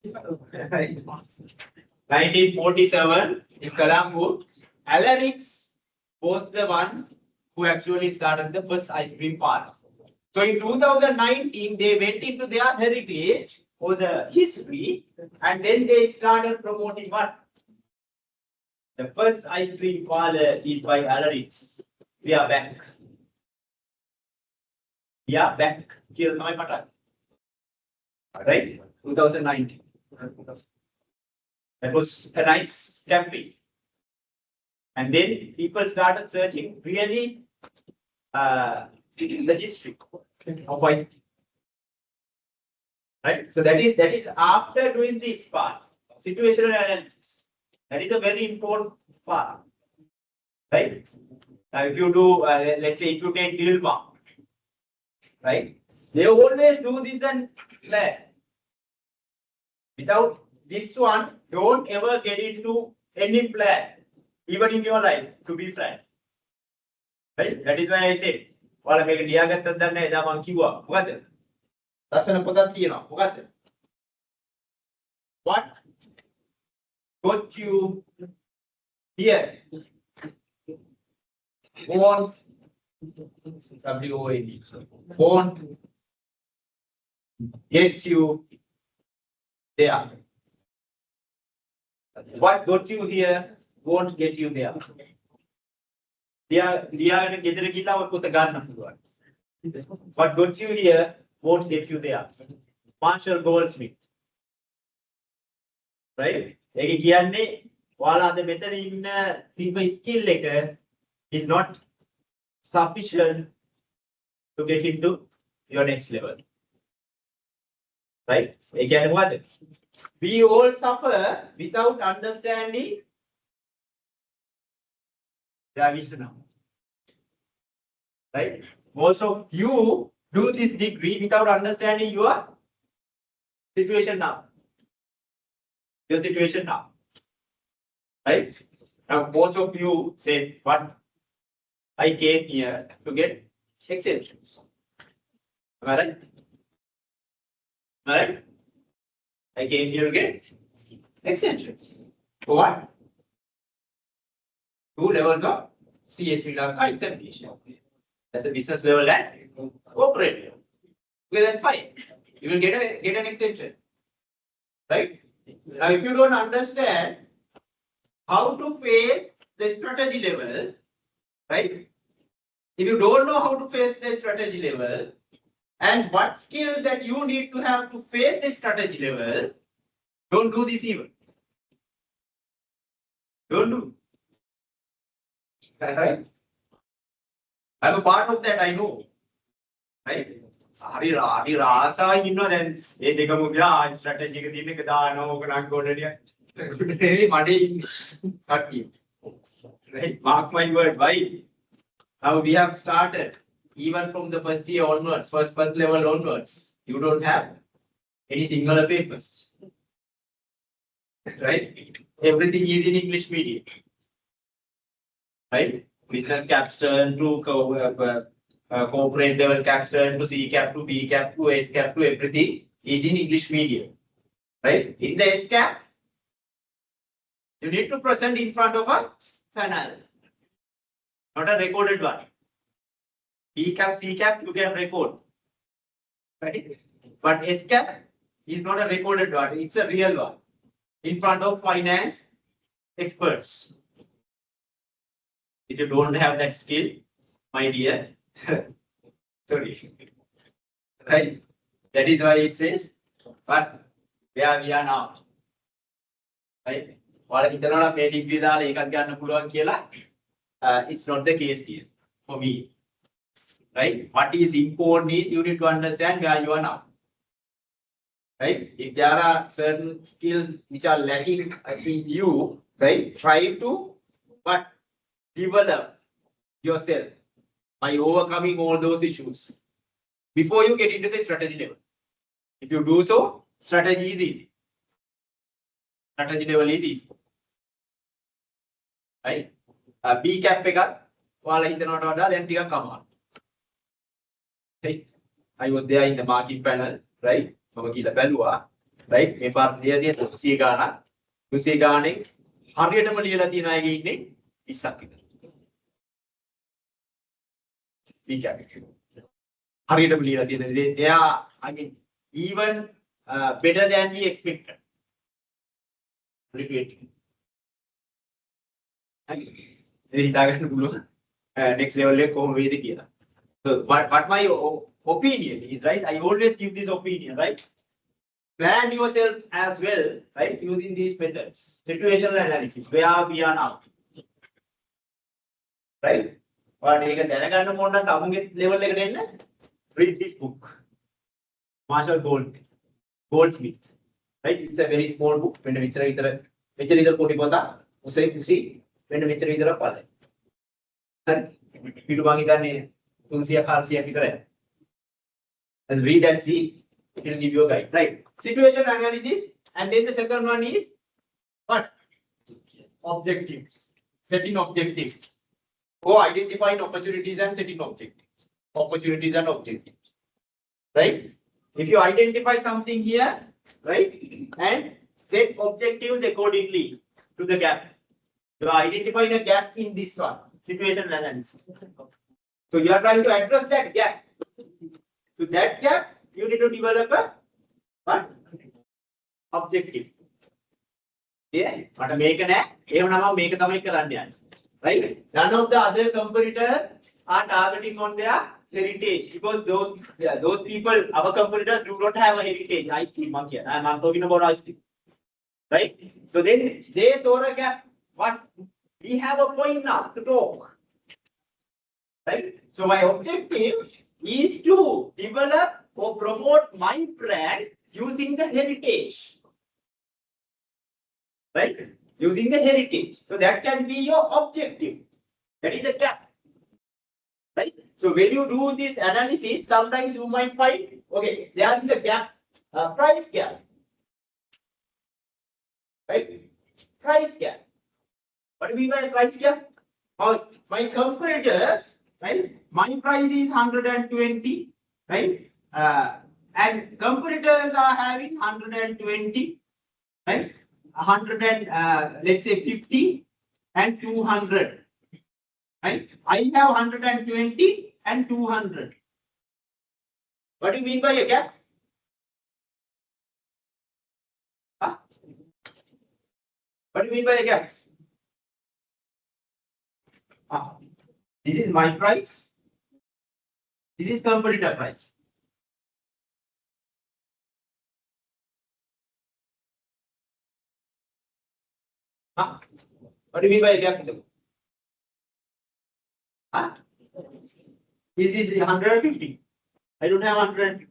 1947 in Colombo, Alarix was the one who actually started the first ice cream parlor. So in 2019, they went into their heritage or the history, and then they started promoting what? The first ice cream parlor is by Alarix. We are back. Yeah, back here my pattern. Right? 2019. That was a nice campaign. And then people started searching really the history of ICT. Right? So that is after doing this part, situational analysis. That is a very important part. Right? Now, if you do, let's say, if you take Dilma, right? They always do this and plan. Without this one, don't ever get into any plan, even in your life, to be frank. Right? That is why I said, ඔයාලා මේක ලියාගත්තද දන්නේ නැහැ. එදා මම කිව්වා. මොකද්ද? ලස්සන පොතක් තියෙනවා. මොකද්ද? What got you here? Won't WOAD. Won't get you there. What got you here won't get you there. ලියාගෙන ගෙදර ගිහලා ඔය පොත ගන්න පුළුවන්. What got you here won't get you there. Marshall Goldsmith. Right? ඒකේ කියන්නේ ඔයාලා අද මෙතන ඉන්න තිබ්බ skill එක is not sufficient to get into your next level. Right? ඒ කියන්නේ මොකද්ද? We all suffer without understanding their vision now. Right? Most of you do this degree without understanding your situation now. Your situation now. Right? Now, most of you say, "What I came here to get exemptions." Am I right? Am I right? I came here to get exemptions. For what? 2 levels of CS Srilanka exemption. That's a business level and corporate level. Okay, that's fine. You will get an exemption. Right? Now, if you don't understand how to face the strategy level, right? If you don't know how to face the strategy level and what skills that you need to have to face the strategy level, don't do this even. Don't do. Right? I'm a part of that, I know. Right? හරි රාසයි ඉන්නවා දැන් ඒ දෙකම ගියා strategy එක තියෙන එක දානවා ඕක නම් ගොඩනිය නෙවෙයි මඩේ කට්ටිය. Right? Mark my word, why? Now we have started even from the first year onwards, first level onwards. You don't have any singular papers. Right? Everything is in English medium. Right? Business capstone to corporate level capstone to C cap to B cap to S cap to everything is in English medium. Right? In the S cap, you need to present in front of a panel, not a recorded one. B cap, C cap, you can record. Right? But S cap is not a recorded one, it's a real one in front of finance experts. If you don't have that skill, my dear, sorry. Right? That is why it says, but where we are now. Right? ඔයාලා හිතනවා මේ degree දාලා ඒකත් ගන්න පුළුවන් කියලා. It's not the case here for me. Right? What is important is you need to understand where you are now. Right? If there are certain skills which are lacking in you, right? Try to develop yourself by overcoming all those issues before you get into the strategy level. If you do so, strategy is easy. Strategy level is easy. Right? B cap එකත් ඔයාලා හිතනවට වඩා දැන් ටිකක් අමාරුයි. Right? I was there in the market panel, right? මම කියලා බැලුවා. Right? මේ පාර ලියදී 300 ගාණක් 300 ගාණෙන් හරියටම ලියලා තියන අයගේ ඉන්නේ 20ක් විතර. B cap එක. හරියටම ලියලා තියෙන දේ එයා again even better than we expected. Repeat. හිතා ගන්න පුළුවන් next level එක කොහොම වේද කියලා. So what my opinion is, right? I always give this opinion, right? Plan yourself as well, right? Using these methods. Situational analysis. Where we are now. Right? But you can දැනගන්න ඕන නම් තමුන්ගේ level එකට එන්න. Read this book. Marshall Goldsmith. Right? It's a very small book. මෙන්න මෙච්චර විතර පොඩි පොතක්. උසේ කුසි මෙන්න මෙච්චර විතර පළයි. හරි. පිටු මං හිතන්නේ 300 400 විතරයි. Let's read and see. It will give you a guide. Right. Situation analysis. And then the second one is what? Objectives. Setting objectives. Or identifying opportunities and setting objectives. Opportunities and objectives. Right? If you identify something here, right, and set objectives accordingly to the gap. You are identifying a gap in this one. Situation analysis. So you are trying to address that gap. To that gap, you need to develop a what? Objective. Yeah, but make an act. Make a right? None of the other competitors are targeting on their heritage because those people, our competitors do not have a heritage. Ice cream, monkey. I'm talking about ice cream. Right? So then they throw a gap. What? We have a point now to talk. Right? So my objective is to develop or promote my brand using the heritage. Right? Using the heritage. So that can be your objective. That is a gap. Right? So when you do this analysis, sometimes you might find, okay, there is a gap, price gap. Right? Price gap. What do you mean by price gap? My competitors, right? My price is 120, right? And competitors are having 120, right? 100 and let's say 50 and 200, right? I have 120 and 200. What do you mean by a gap? Huh? What do you mean by a gap? This is my price. This is competitor price. What do you mean by a gap? Is this 150? I don't have 150.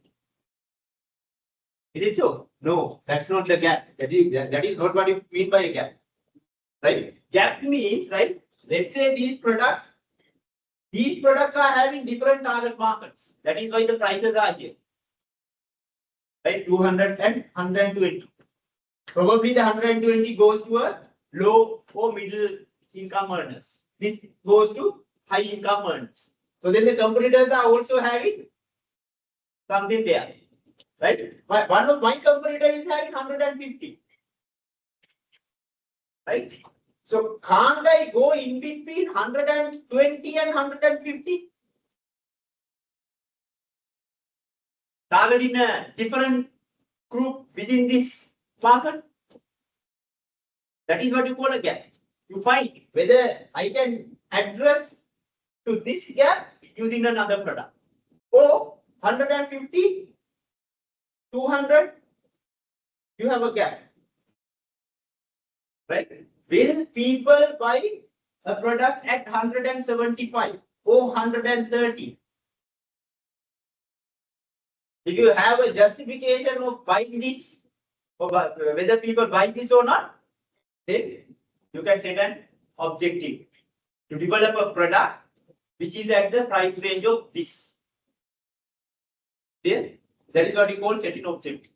Is it so? No, that's not the gap. That is not what you mean by a gap. Right? Gap means, right? Let's say these products are having different target markets. That is why the prices are here. Right? 200 and 120. Probably the 120 goes to a low or middle income earners. This goes to high income earners. So then the competitors are also having something there. Right? One of my competitors is having 150. Right? So can't I go in between 120 and 150? Targeting a different group within this market? That is what you call a gap. You find whether I can address to this gap using another product. Or 150, 200, you have a gap. Right? Will people buy a product at 175 or 130? If you have a justification of buying this, or whether people buy this or not, then you can set an objective to develop a product which is at the price range of this. Yeah? That is what you call setting objectives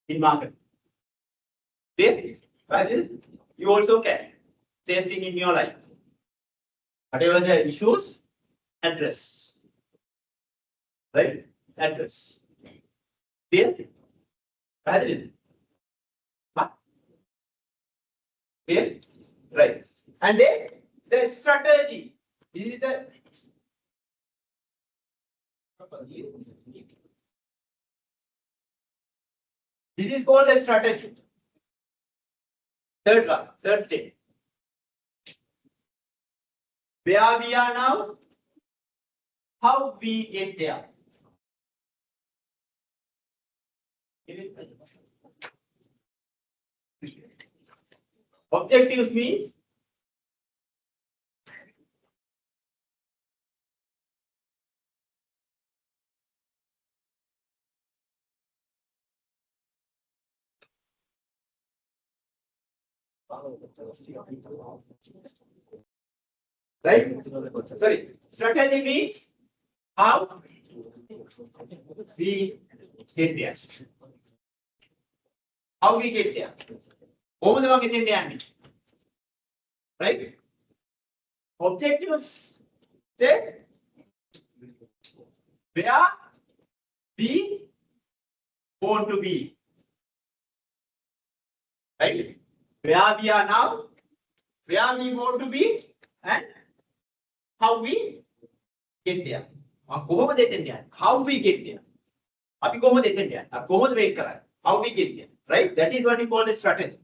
in market. Yeah? You also can. Same thing in your life. Whatever the issues, address. Right? Address. Clear? Clear? Right. And then the strategy. This is the this is called a strategy. Third one, third step. Where we are now, how we get there. Objectives means right? Sorry, strategy means how we get there. How we get there. කොහොමද මම එතෙන්ට යන්නේ? Right? Objectives says where we want to be. Right? Where we are now, where we want to be, and how we get there. කොහොමද එතෙන්ට යන්නේ? How we get there. අපි කොහොමද එතෙන්ට යන්නේ? අපි කොහොමද මේක කරන්නේ? How we get there. Right? That is what we call the strategy.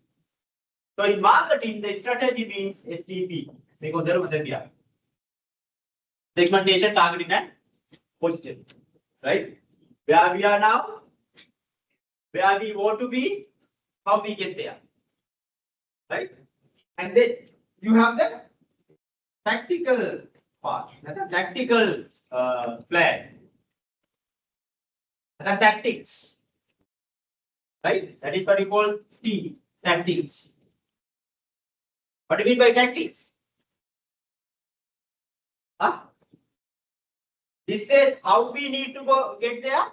So in marketing, the strategy means STP. Segmentation, targeting, and positioning. Right? Where we are now, where we want to be, how we get there. Right? And then you have the tactical part, the tactical plan, the tactics. Right? That is what we call T, tactics. What do you mean by tactics? Huh? This says how we need to go get there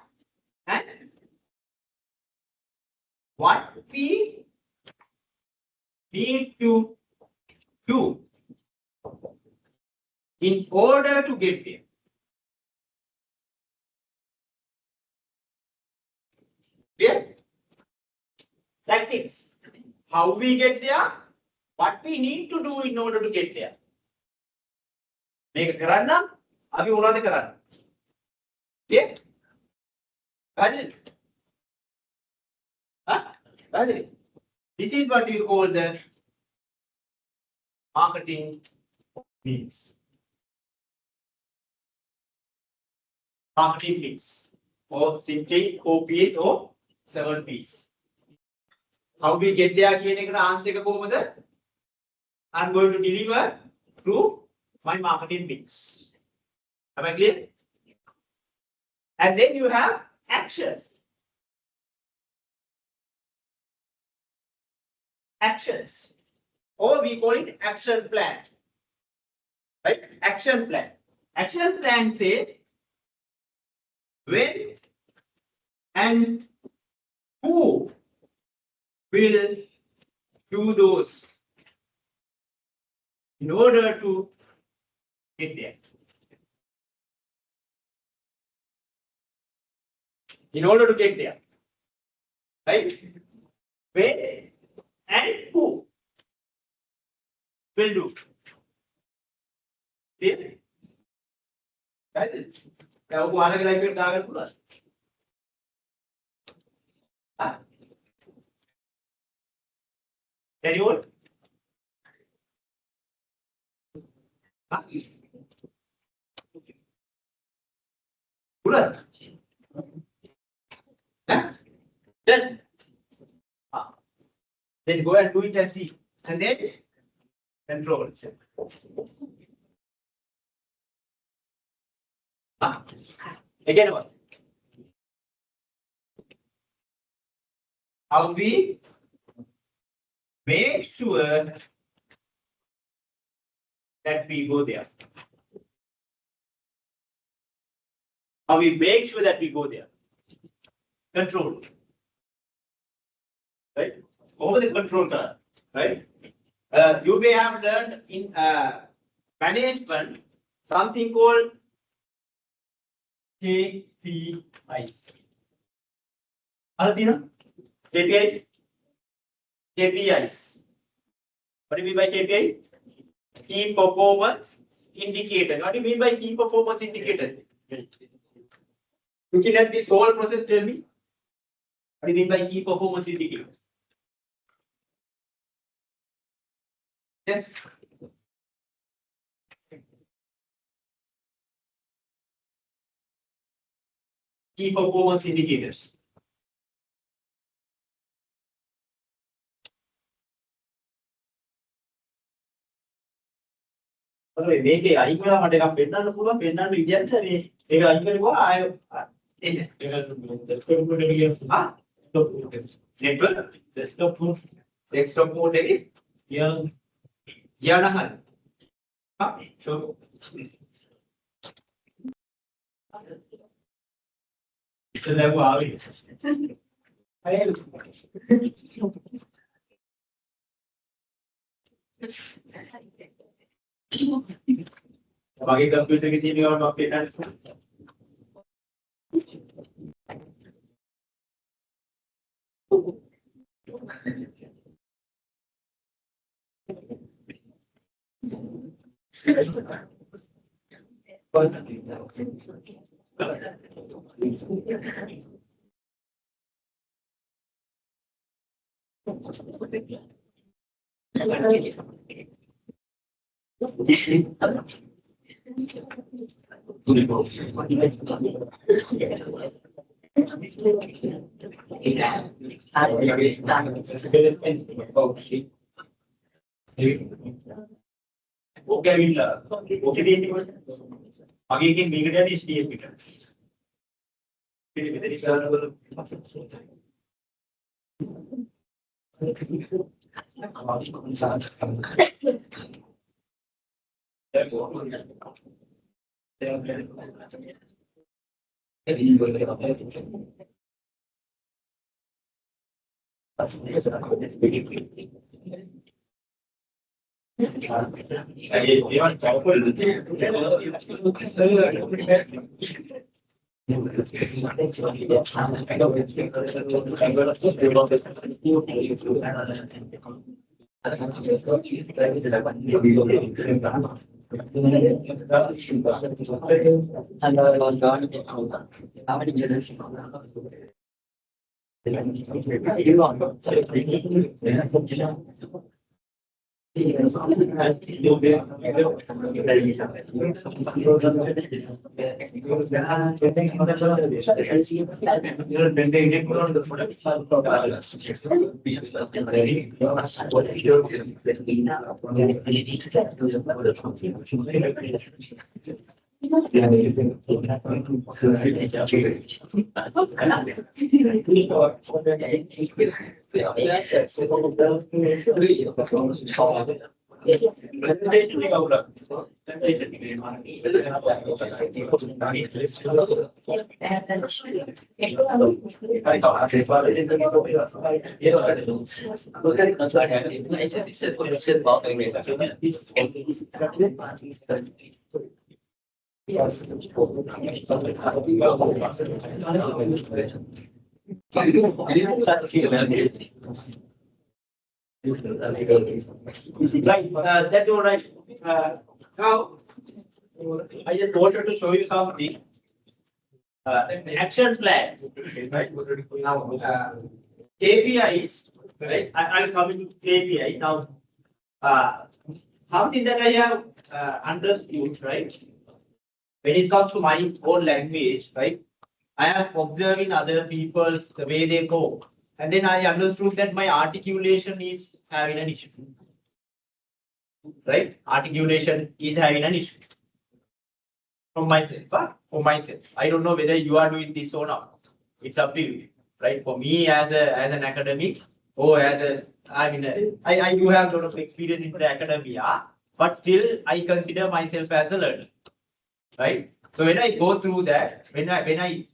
and what we need to do in order to get there. Clear? Tactics. How we get there, what we need to do in order to get there. Make a karana, abhi unade karana. Okay? Rajini. Huh? Rajini. This is what you call the marketing means. Marketing means. Or simply 4 P's or 7 P's. How we get there කියන එකට answer එක කොහොමද? I'm going to deliver through my marketing mix. Am I clear? And then you have actions. Actions. Or we call it action plan. Right? Action plan. Action plan says when and who will do those in order to get there. In order to get there. Right? When and who will do. Clear? Right? Now, who are like it? Can you hold? Then go and do it and see. And then control. Again what? How we make sure that we go there. How we make sure that we go there. Control. Right? Over the control curve. Right? You may have learned in management something called KPIs. Aladina? KPIs? KPIs. What do you mean by KPIs? Key performance indicators. What do you mean by key performance indicators? Looking at this whole process, tell me. What do you mean by key performance indicators? Yes. Key performance indicators. මේකේ අයින් වෙලා මට එකක් පෙන්නන්න පුළුවන් පෙන්නන්න විදියට මේ ඒක අයින් කරගුවා ආය එන්න. ආ network desktop mode එකේ යනහල්. ආ show. ඉස්සෙල්ලා ආවේ. මගේ කම්පියුටර් එකේ තියෙන ඒවා මම පෙන්නන්න. ඕක ඇවිල්ලා ඕකේ තියෙන්නේ කොහෙද? මගේ එකෙන් මේකට යන්නේ STF එකට. මෙතන ඉස්සරහ වල Right, that's all right. Now, I just wanted to show you something. Action plan. Right? Now, KPIs. Right? I'll come into KPIs now. Something that I have understood. Right? When it comes to my own language, right? I am observing other people's the way they go, and then I understood that my articulation is having an issue. Right? Articulation is having an issue. From myself, huh? For myself. I don't know whether you are doing this or not. It's up to you. Right? For me as an academic, or as a I do have a lot of experience in the academia, but still I consider myself as a learner. Right? So when I go through that, when I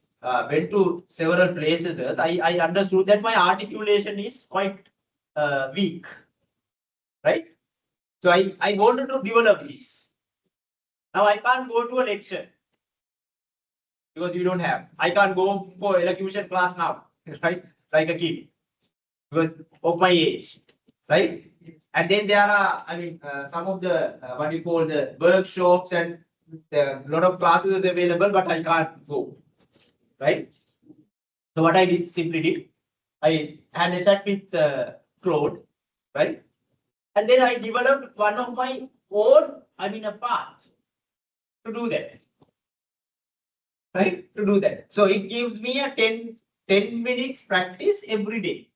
went to several places, I understood that my articulation is quite weak. Right? So I wanted to develop this. Now I can't go to a lecture because you don't have. I can't go for elocution class now, right? Like a kid, because of my age, right? And then there are, some of the what you call the workshops and a lot of classes available, but I can't go, right? So what I simply did, I had a chat with Claude, right? And then I developed one of my own, a path to do that, right? To do that. So it gives me a 10 minutes practice every day.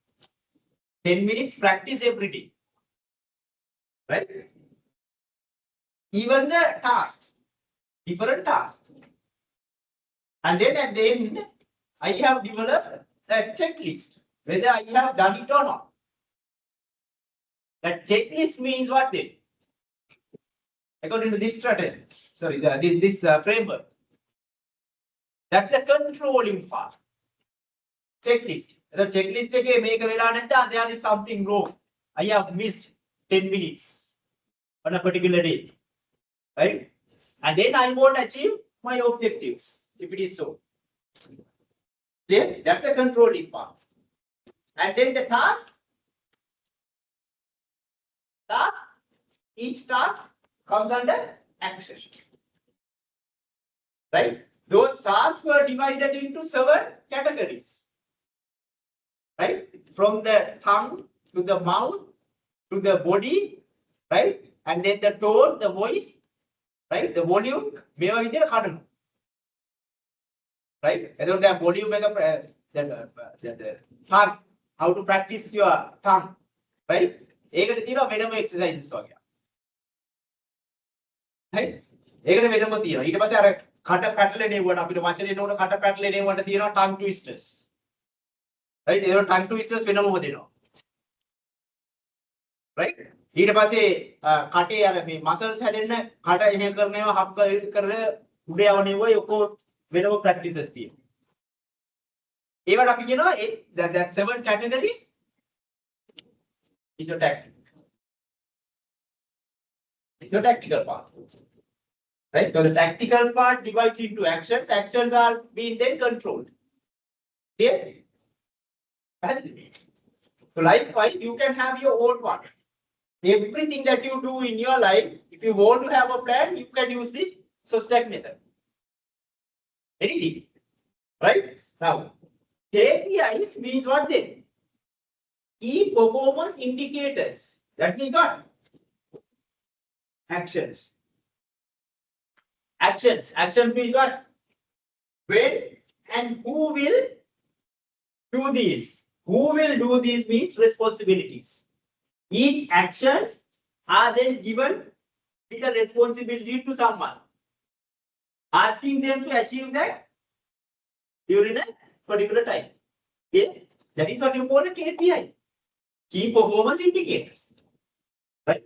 10 minutes practice every day, right? even the tasks, different tasks. And then at the end, I have developed a checklist, whether I have done it or not. That checklist means what then? According to this strategy, sorry, this framework. That's the controlling part. Checklist. The checklist again make a there is something wrong. I have missed 10 minutes on a particular day. Right? And then I won't achieve my objectives if it is so. Clear? That's the controlling part. And then the task. Each task comes under action. Right? Those tasks were divided into 7 categories. Right? From the tongue to the mouth to the body, right? And then the tone, the voice, right? The volume, මේවා විදිහට කඩනවා. Right? එතකොට දැන් volume එක the tongue, how to practice your tongue, right? ඒකට තියෙනවා වෙනම exercises වගේ. Right? ඒකට වෙනම තියෙනවා. ඊට පස්සේ අර කට පැටලෙනේවට අපිට වචනේ එනකොට කට පැටලෙනේවට තියෙනවා tongue twisters. Right? ඒක tongue twisters වෙනමම දෙනවා. Right? ඊට පස්සේ කටේ අර මේ muscles හැදෙන්න කට එහෙ කරනවා හප් කරන උඩ යවනවා ඔක්කොම වෙනම practices තියෙනවා. ඒවට අපි කියනවා that 7 categories is a tactic. It's a tactical part. Right? So the tactical part divides into actions. Actions are being then controlled. Clear? So likewise, you can have your own one. Everything that you do in your life, if you want to have a plan, you can use this SOSTAC method. Anything. Right? Now, KPIs means what then? Key performance indicators. That means what? Actions. Actions. Actions means what? When and who will do this? Who will do this means responsibilities. Each actions are then given with a responsibility to someone, asking them to achieve that during a particular time. Okay? That is what you call a KPI. Key performance indicators. Right?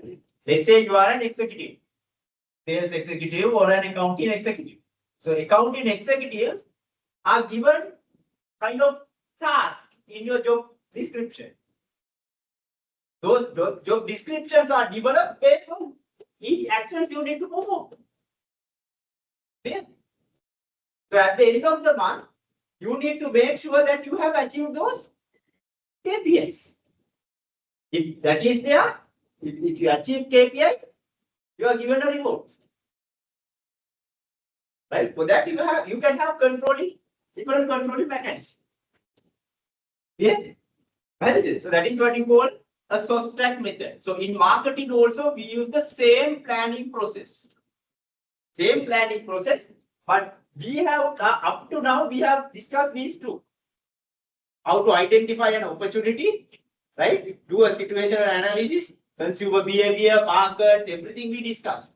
Let's say you are an executive, sales executive or an accounting executive. So accounting executives are given kind of task in your job description. Those job descriptions are developed based on each actions you need to perform. Okay? So at the end of the month, you need to make sure that you have achieved those KPIs. If that is there, if you achieve KPIs, you are given a reward. Right? For that you can have different controlling mechanisms. Yeah? So that is what you call a SOSTAC method. So in marketing also we use the same planning process. Same planning process, but we have up to now we have discussed these two. How to identify an opportunity, right? Do a situational analysis, consumer behavior, markets, everything we discussed.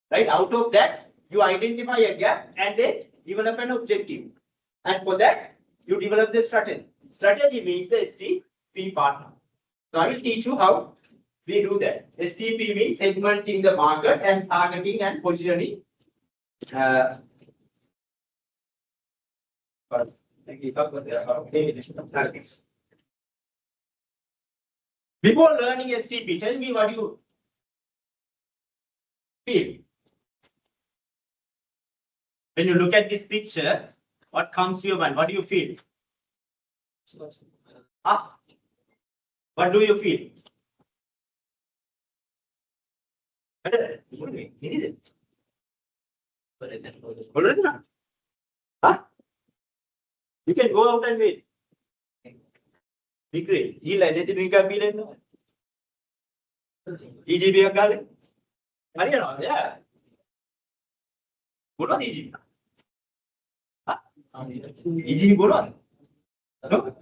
Right? Out of that, you identify a gap and then develop an objective. And for that, you develop the strategy. Strategy means the STP partner. So I will teach you how we do that. STP means segmenting the market and targeting and positioning. Before learning STP, tell me what you feel. When you look at this picture, what comes to your mind? What do you feel? What do you feel? You can go out and wait. Be great. He'll energy drink a meal. EGB a Galle. Yeah. Go on EGB. EGB go on. No?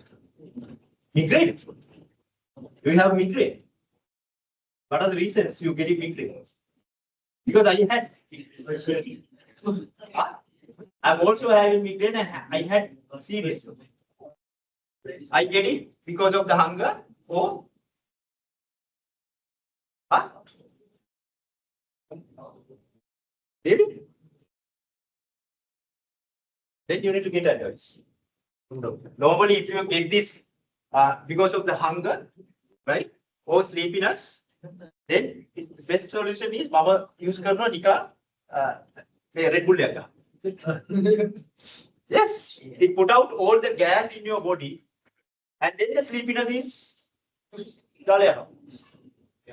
Migraine. You have migraine. What are the reasons you get migraine? Because I had. I'm also having migraine and I had serious. I get it because of the hunger. Oh. Huh? Really? Then you need to get advice. Normally, if you get this because of the hunger, right, or sleepiness, then the best solution is mama use karna nika Red Bull ekka. Yes, it put out all the gas in your body, and then the sleepiness is Galle.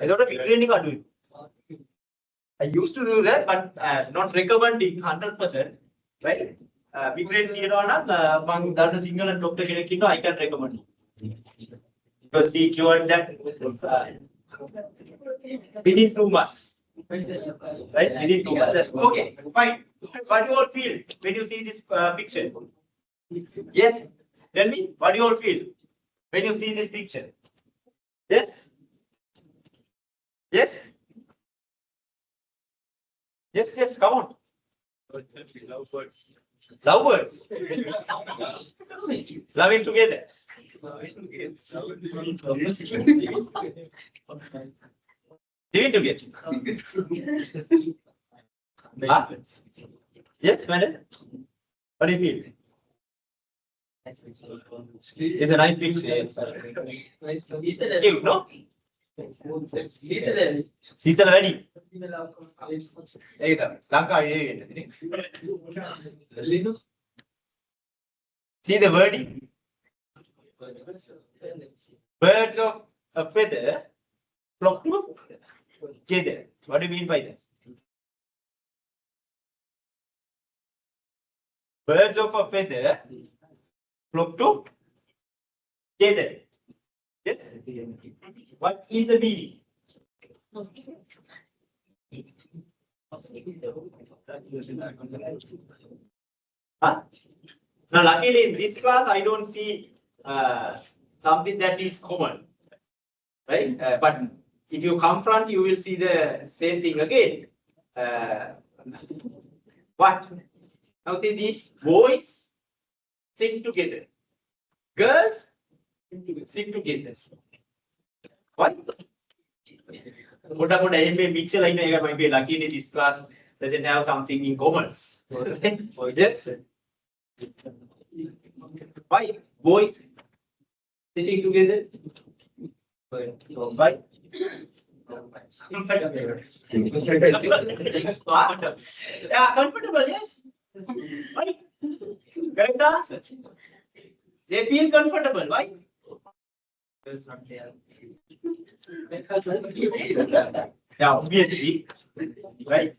I thought I used to do that, but not recommending 100%, right? Migraine තියෙනවා නම් මම දන්න Sinhala doctor කෙනෙක් ඉන්නවා I can recommend because he cured that within 2 months. Right? Within 2 months. Okay, fine. What do you all feel when you see this picture? Yes? Tell me, what do you all feel when you see this picture? Yes? Yes? Yes, yes, come on. Lovebirds. Loving together. Living together. Ah? Yes, madam. What do you feel? It's a nice picture. Cute, no? Seetal වැඩි. ඒක තමයි. ලංකාවේ වෙන්නේ. See the wording? Birds of a feather flock together. What do you mean by that? Birds of a feather flock together. Yes? What is the meaning? Huh? Now, luckily in this class, I don't see something that is common, right? But if you confront, you will see the same thing again. What? Now see these boys sing together. Girls sing together. Why? Might be lucky in this class doesn't have something in common. Yes. Why? Boys sitting together. Why? Yeah, comfortable, yes. Why? Correct answer. They feel comfortable. Why? Yeah, obviously. Right?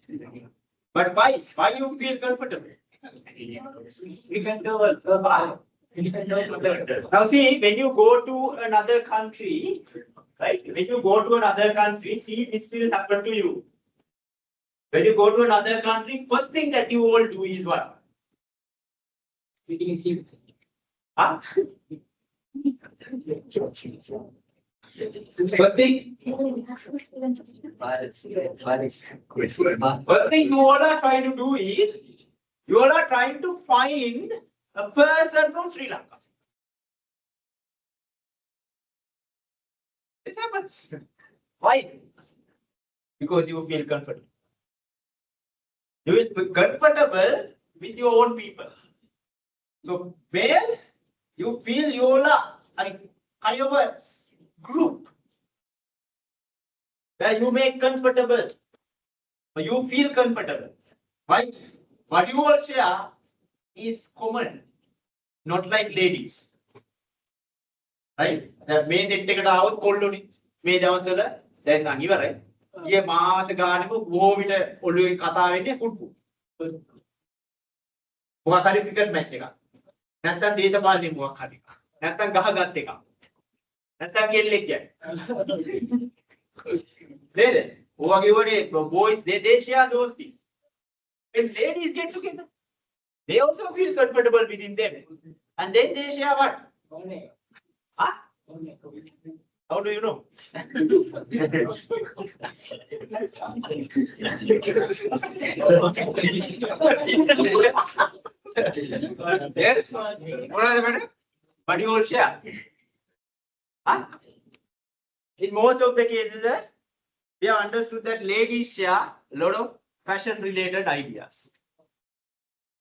But why? Why you feel comfortable? Now see, when you go to another country, right? When you go to another country, see this will happen to you. When you go to another country, first thing that you all do is what? Huh? First thing you all are trying to do is, you all are trying to find a person from Sri Lanka. This happens. Why? Because you feel comfortable. You will be comfortable with your own people. So, whereas you feel you all are kind of a group where you make comfortable, or you feel comfortable. Why? What you all share is common, not like ladies. Right? That may set එකට આવොත් කොල්ලෝනේ. මේ දවස්වල දැන් නම් ඉවරයි. ගිය මාස ගානක බොහෝ විට ඔළුවේ කතා වෙන්නේ ෆුට්බෝල්. මොකක් හරි ක්‍රිකට් මැච් එකක්. නැත්තම් දේශපාලනේ මොකක් හරි. නැත්තම් ගහගත් එකක්. නැත්තම් කෙල්ලෙක් කියන්නේ. නේද? ඔයගේ වනේ boys they share those things. When ladies get together, they also feel comfortable within them. And then they share what? Huh? How do you know? Yes. But you all share. Huh? In most of the cases, we have understood that ladies share a lot of fashion related ideas.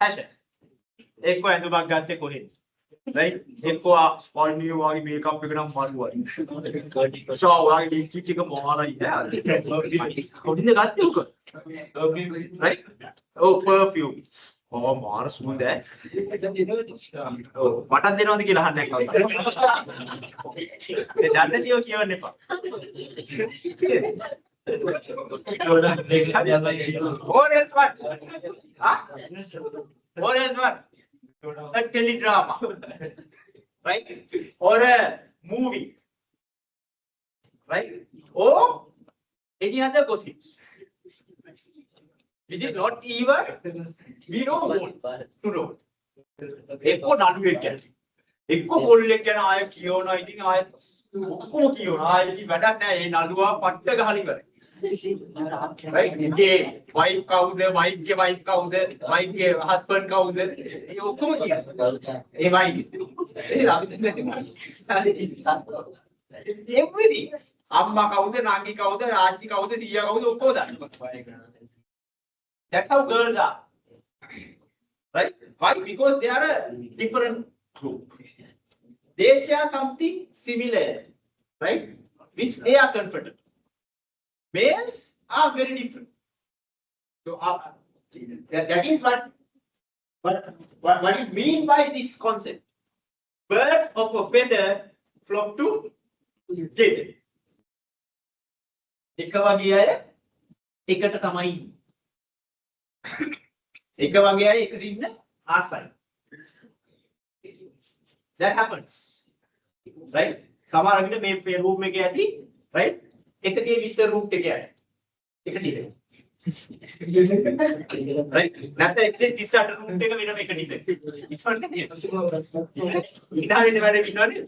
Fashion. එක්කෝ ඇඳුමක් ගත්තේ කොහෙද? Right? එක්කෝ ස්පොන්ඩිය වගේ makeup එක නම් මරුවයි. Show වගේ lipstick එක මොහරයි නෑ. කොටින්ද ගත්තේ උක? Right? Oh, perfume. Oh, මාර සුන්ද ඈ. ඔව් මටත් දෙනවද කියලා අහන්නේ නැහැ කවුරුත්. ඒ දන්නතියෝ කියවන්න එපා. What else what? Huh? What else what? A teledrama, right? Or a movie, right? Or any other gossips. Which is not even we know more to know. Ekko naduwek ගැන. Ekko කොල්ලෙක් ගැන ආය කියවනවා ඉතින් ආය ඔක්කොම කියවනවා. ආය ඉතින් වැඩක් නැහැ. ඒ නළුවා පට්ට ගහලා ඉවරයි. Right? ඒ wife කවුද? wife ගේ wife කවුද? wife ගේ husband කවුද? ඒ ඔක්කොම කියනවා. ඒ wife. ඒ අපි everything. අම්මා කවුද? නංගි කවුද? ආච්චි කවුද? සීයා කවුද? ඔක්කොම දන්නවා. That's how girls are. Right? Why? Because they are a different group. They share something similar, right? Which they are comfortable. Males are very different. So that is what you mean by this concept. Birds of a feather flock together. එක වගේ අය එකට තමයි ඉන්නේ. එක වගේ අය එකට ඉන්න ආසයි. That happens. Right? සමහර විට මේ room එකේ ඇති, right? 120 room එකේ අය. එකට ඉන්නේ. Right? නැත්නම් 138 room එක වෙනම එක design. ඉස්සරහට තියෙනවා. ඉඳාගෙන වැඩ ඉන්නවනේ.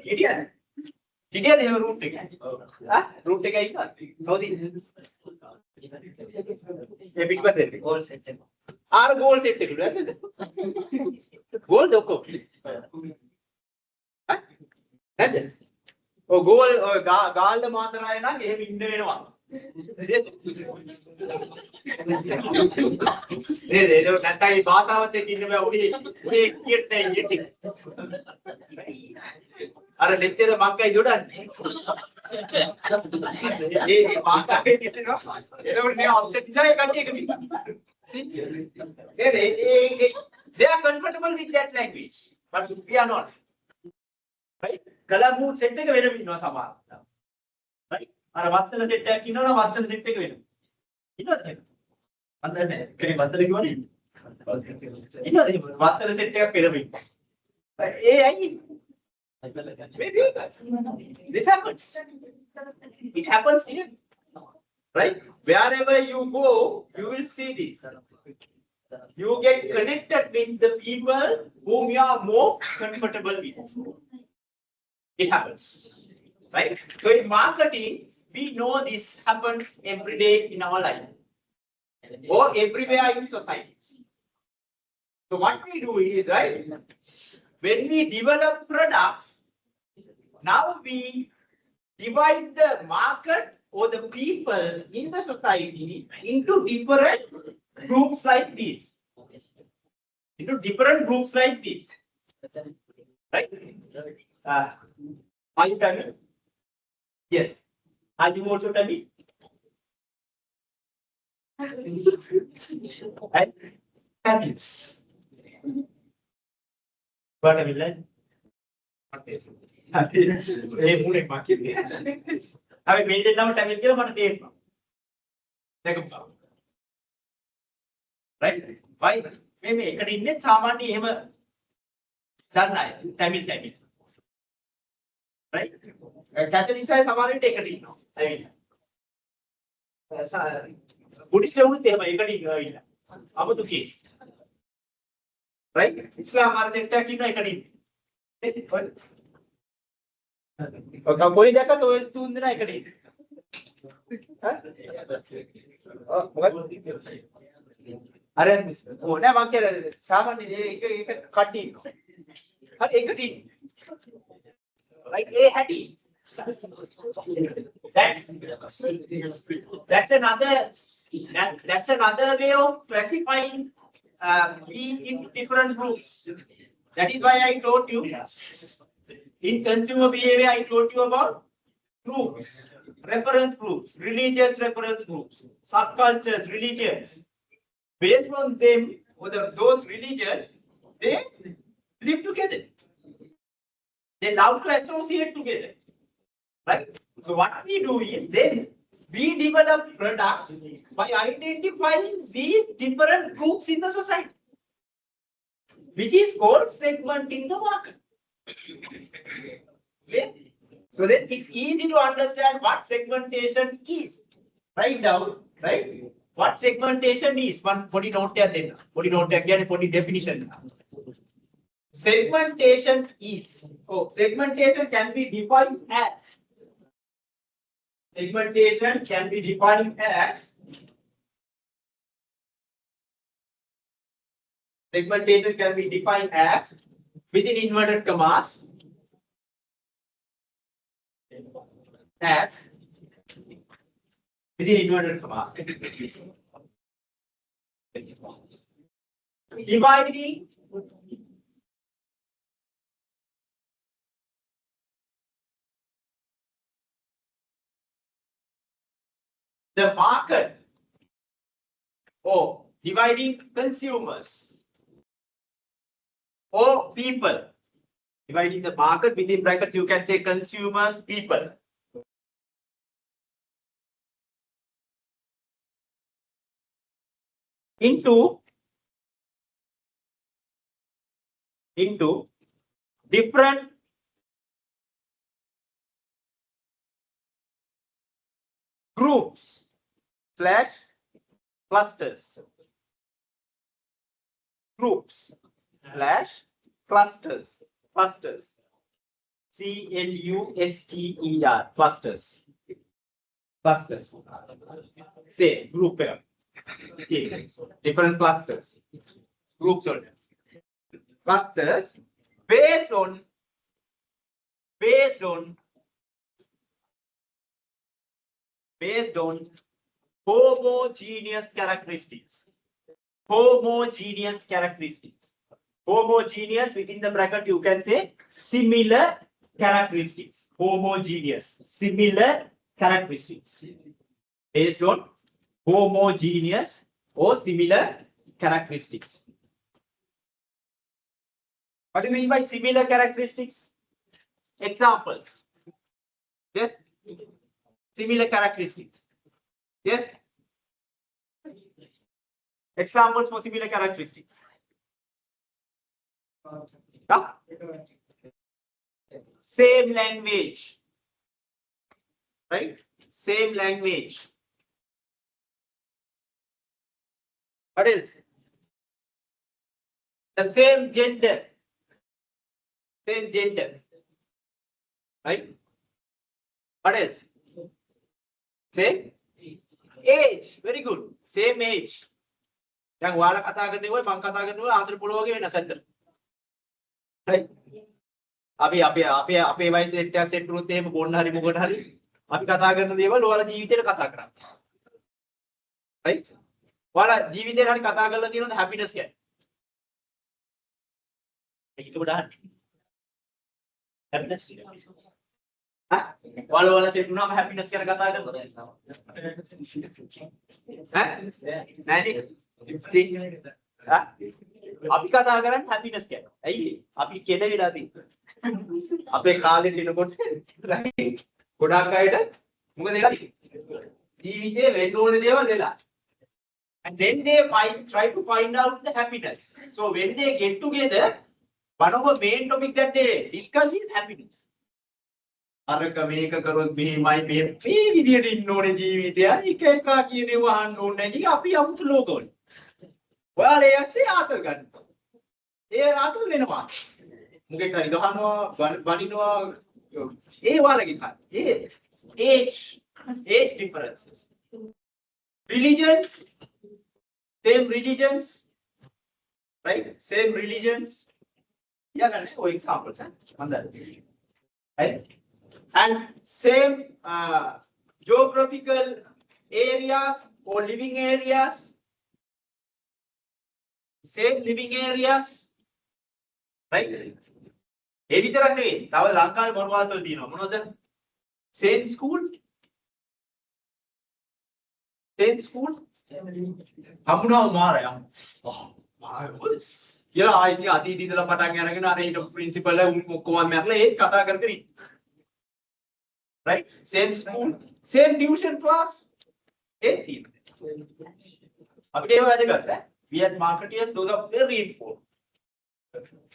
හිටියද? හිටියද එහෙම room එකේ? ආ room එකේ ඉන්නවද? කවුද ඉන්නේ? ඒ පිටිපස්සේ goal set එක. ආර goal set එක නේද? goal දොකෝ. හා? නැද්ද? ඔය goal ඔය ගාල්ද මාතරාය නම් එහෙම ඉන්න වෙනවා. නේද? නේද? ඒක නැත්නම් මේ භාෂාවත් එක්ක ඉන්න බෑ උනේ. උනේ කියෙත් නැහැ ඉන්නේ. අර ලෙක්චර් මක්කයි දොඩන්නේ. ඒ භාෂාවේ කියනවා. ඒකට මේ ඔෆ්සෙට් නිසා ඒ කට්ටිය එක බින්න. See? They are comfortable with that language, but we are not. Right? Colombo set එක වෙනම ඉන්නවා සමහර. Right? අර වත්තල set එකක් ඉන්නවනම් වත්තල set එක වෙනම. ඉන්නවද එහෙම? වත්තල නෑ. කෙනෙක් වත්තල කිව්වනේ. ඉන්නවද එහෙම? වත්තල set එකක් වෙනම ඉන්නවා. ඒ ඇයි? Maybe this happens. It happens here. Right? Wherever you go, you will see this. You get connected with the people whom you are more comfortable with. It happens. Right? So in marketing, we know this happens every day in our life or everywhere in society. So what we do is, right, when we develop products, now we divide the market or the people in the society into different groups like this. Into different groups like this. Right? Are you Tamil? Yes. Are you also Tamil? And Tamils. What have you learned? ඒ මුනේ මාකින්නේ. අපි මේ දෙන්නම ටැමිල් කියලා මට තේරෙනවා. දැකපුවා. Right? Why? මේ එකට ඉන්නේ සාමාන්‍ය එහෙම දන්න අය. ටැමිල්. Right? කැතලික් අය සමහර විට එකට ඉන්නවා. ඇවිල්ලා. බුද්දිස්ට් වුණත් එහෙම එකට ඉන්නවා. අමුතු කේස්. Right? ඉස්ලාම් ආර සෙට් එකක් ඉන්නවා එකට ඉන්නේ. ඔක පොඩි දැක්කත් ඔය තුන් දෙනා එකට ඉන්නේ. මොකද? අර නෑ මං කියන්නේ සාමාන්‍ය ඒක කට්ටි ඉන්නවා. හරි එකට ඉන්නේ. Like A hattie. That's another way of classifying B into different groups. That is why I told you in consumer behavior I told you about groups, reference groups, religious reference groups, subcultures, religions. Based on them, or those religions, they live together. They love to associate together. Right? So what we do is then we develop products by identifying these different groups in the society, which is called segmenting the market. Okay? So then it's easy to understand what segmentation is. Write down, right? What segmentation is. One body note there, body note again, body definition. Segmentation is. Oh, segmentation can be defined as. Segmentation can be defined as. Segmentation can be defined as within inverted commas. As within inverted commas. Dividing the market or dividing consumers or people. Dividing the market within brackets, you can say consumers, people. Into different groups slash clusters. Groups slash clusters. Clusters. C-L-U-S-T-E-R. Clusters. Clusters. Say group here. Different clusters. Groups also. Clusters based on homogeneous characteristics. Homogeneous characteristics. Homogeneous within the bracket you can say similar characteristics. Homogeneous, similar characteristics. Based on homogeneous or similar characteristics. What do you mean by similar characteristics? Examples. Yes. Similar characteristics. Yes. Examples for similar characteristics. Same language. Right? Same language. What else? The same gender. Same gender. Right? What else? Same age. Very good. Same age. දැන් ඔයාලා කතා කරන්නේ ඔය මම කතා කරනවා ආසර පොළ වගේ වෙනසක් නැහැ. right? අපේ වයස සෙට් එක සෙට් වුණොත් එහෙම කොන්න හරි මොකට හරි අපි කතා කරන දේවල් ඔයාලා ජීවිතේට කතා කරන්නේ. right? ඔයාලා ජීවිතේට හරි කතා කරලා තියෙනවද හැපිනස් කියන්නේ? ඒක උදාහරණ. හැපිනස්. ඔයාලා සෙට් වුණාම හැපිනස් ගැන කතා කරනවද? නෑනේ. අපි කතා කරන්නේ හැපිනස් ගැන. ඇයි? අපි කෙද වෙලා තියෙන්නේ. අපේ කාලෙට එනකොට ගොඩාක් අයට මොකද වෙලා තියෙන්නේ? ජීවිතේ වෙන්න ඕන දේවල් වෙලා. And then they try to find out the happiness. So when they get together, one of the main topics that they discuss is happiness. අරක මේක කරොත් මෙහෙමයි මේ විදියට ඉන්න ඕනේ ජීවිතය. එක එක කියන්නේ වහන්න ඕනේ නැති අපි අමුතු ලෝකවල. ඔයාලා ඇස්සේ ආතල් ගන්න. ඒ ආතල් වෙනවා. මුගේ කරි ගහනවා බනිනවා Age differences. Religions, same religions, right? Same religions. Yeah, let's go examples on that. Right? And same geographical areas or living areas, same living areas, right? ඒ විතරක් නෙවෙයි. තව ලංකාවේ මොනවද තියෙනවා? මොනවද? Same school. Same school. හම්බුනම මාරයා. කියලා ආයිති අතීතේ ඉඳලා පටන් අරගෙන අර ඊට ප්‍රින්සිපල් ඔක්කොම මැරලා ඒත් කතා කර කර ඉන්න. Right? Same school, same tuition class. ඒත් තියෙනවා. අපිට ඒව වැදගත් ඈ. We as marketeers, those are very important.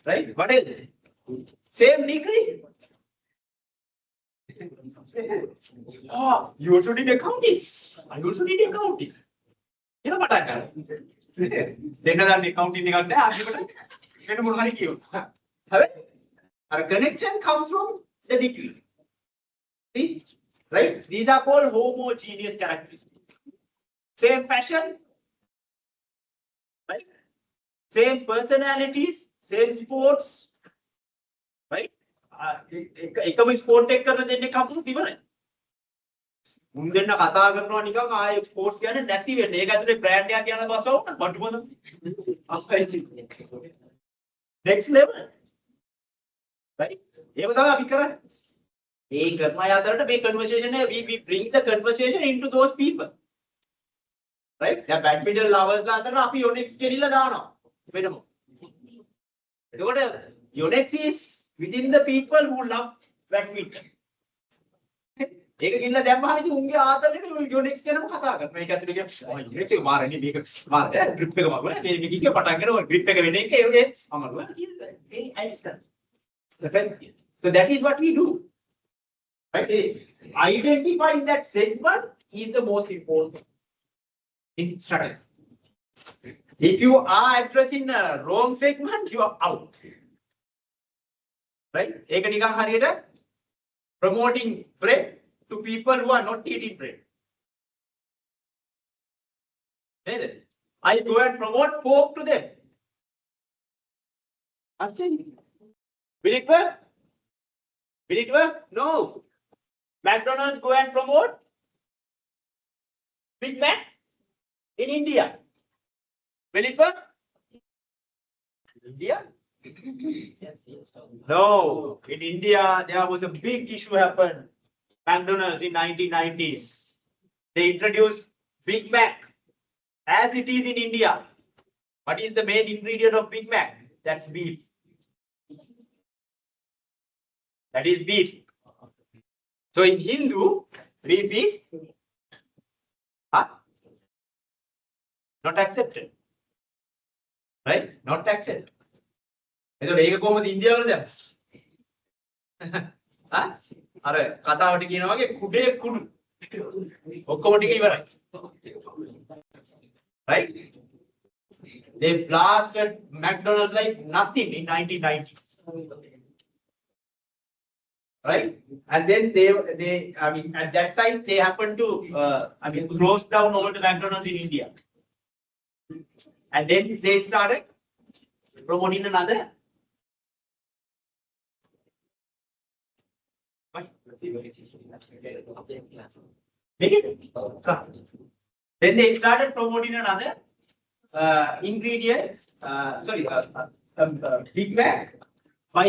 Right? What else? Same degree. Oh, you also did accounting. I also did accounting. You know what I got? Then I accounting එකක් නෑ අපිට වෙන මොන හරි කියනවා. හැබැයි our connection comes from the degree. See? Right? These are called homogeneous characteristics. Same fashion, right? Same personalities, same sports, right? එකම sport එක කරන දෙන්නේ කවුරුත් ඉවරයි. මුන් දෙන්න කතා කරනවා නිකන් ආයේ ස්පෝර්ට්ස් කියන්නේ නැති වෙන්නේ. ඒක ඇතුලේ බ්‍රෑන්ඩ් එකක් කියන බසව බඩුවද? අපයි next level. Right? ඒක තමයි අපි කරන්නේ. ඒ කරන අය අතරට මේ conversation එක we bring the conversation into those people. Right? දැන් badminton lovers ලා අතර අපි yonex ගෙනිලා දානවා. වෙනම. එතකොට yonex is within the people who love badminton. ඒක ගිල්ල දැම්මහම ඉතින් උන්ගේ ආතලෙක yonex ගැනම කතා කරනවා. මේක ඇතුලේ yonex එක මාරනේ මේක මාර grip එක මාරුවා. මේ කික්ක පටන් කරනවා grip එක වෙන එක ඒ අමාරුවා. ඒ I understand. So that is what we do. Right? Identifying that segment is the most important in strategy. If you are addressing a wrong segment, you are out. Right? ඒක නිකන් හරියට promoting bread to people who are not eating bread. I go and promote pork to them. I'm saying, will it work? Will it work? No. McDonald's go and promote Big Mac in India. Will it work? India? No. In India, there was a big issue happened. McDonald's in 1990s. They introduced Big Mac as it is in India. What is the main ingredient of Big Mac? That's beef. That is beef. So in Hindu, beef is not accepted. Right? Not accepted. එතකොට ඒක කොහොමද ඉන්දියාවල දැම්ම? අර කතාවට කියනවා වගේ කුඩේ කුඩු. ඔක්කොම ටික ඉවරයි. Right? They blasted McDonald's like nothing in 1990s. Right? And then they I mean at that time they happened to close down all the McDonald's in India. And then they started promoting another. Then they started promoting another ingredient, Big Mac by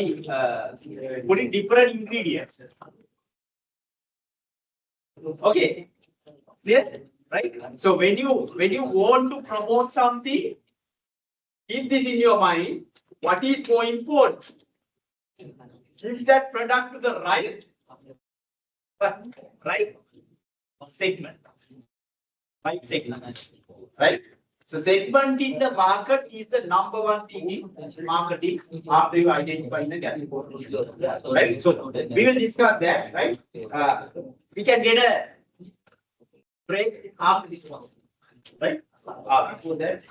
putting different ingredients. Okay, clear? Right? So when you want to promote something, keep this in your mind. What is more important? Give that product to the right segment. Right segment. Right? So segment in the market is the number one thing in marketing after you identify the gap. Right? So we will discuss that, right? We can get a break after this one. Right? Before that,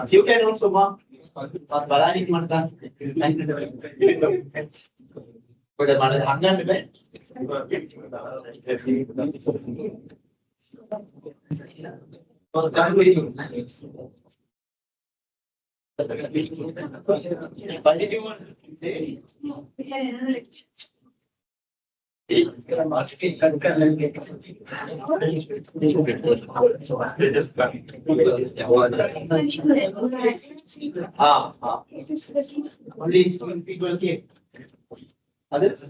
You can also mark. Balani Mata. But the Mata Hanga. Only people came. Others?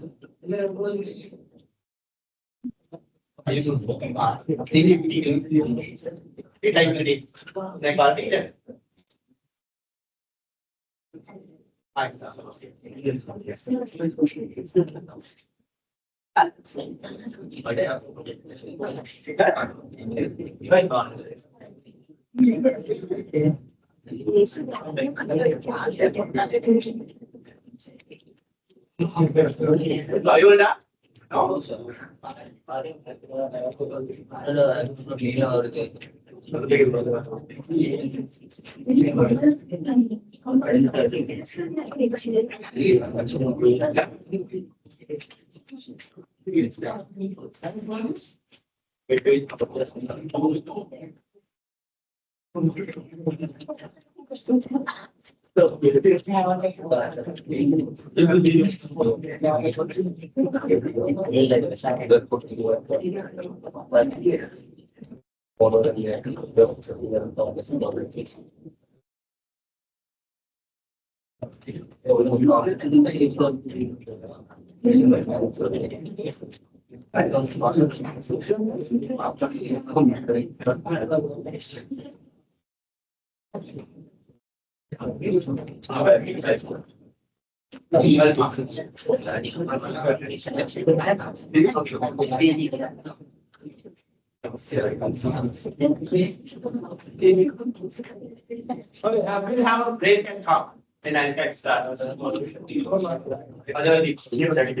Are you done? No, sir. So we'll have a break and talk. And I can start. Otherwise, it's new break.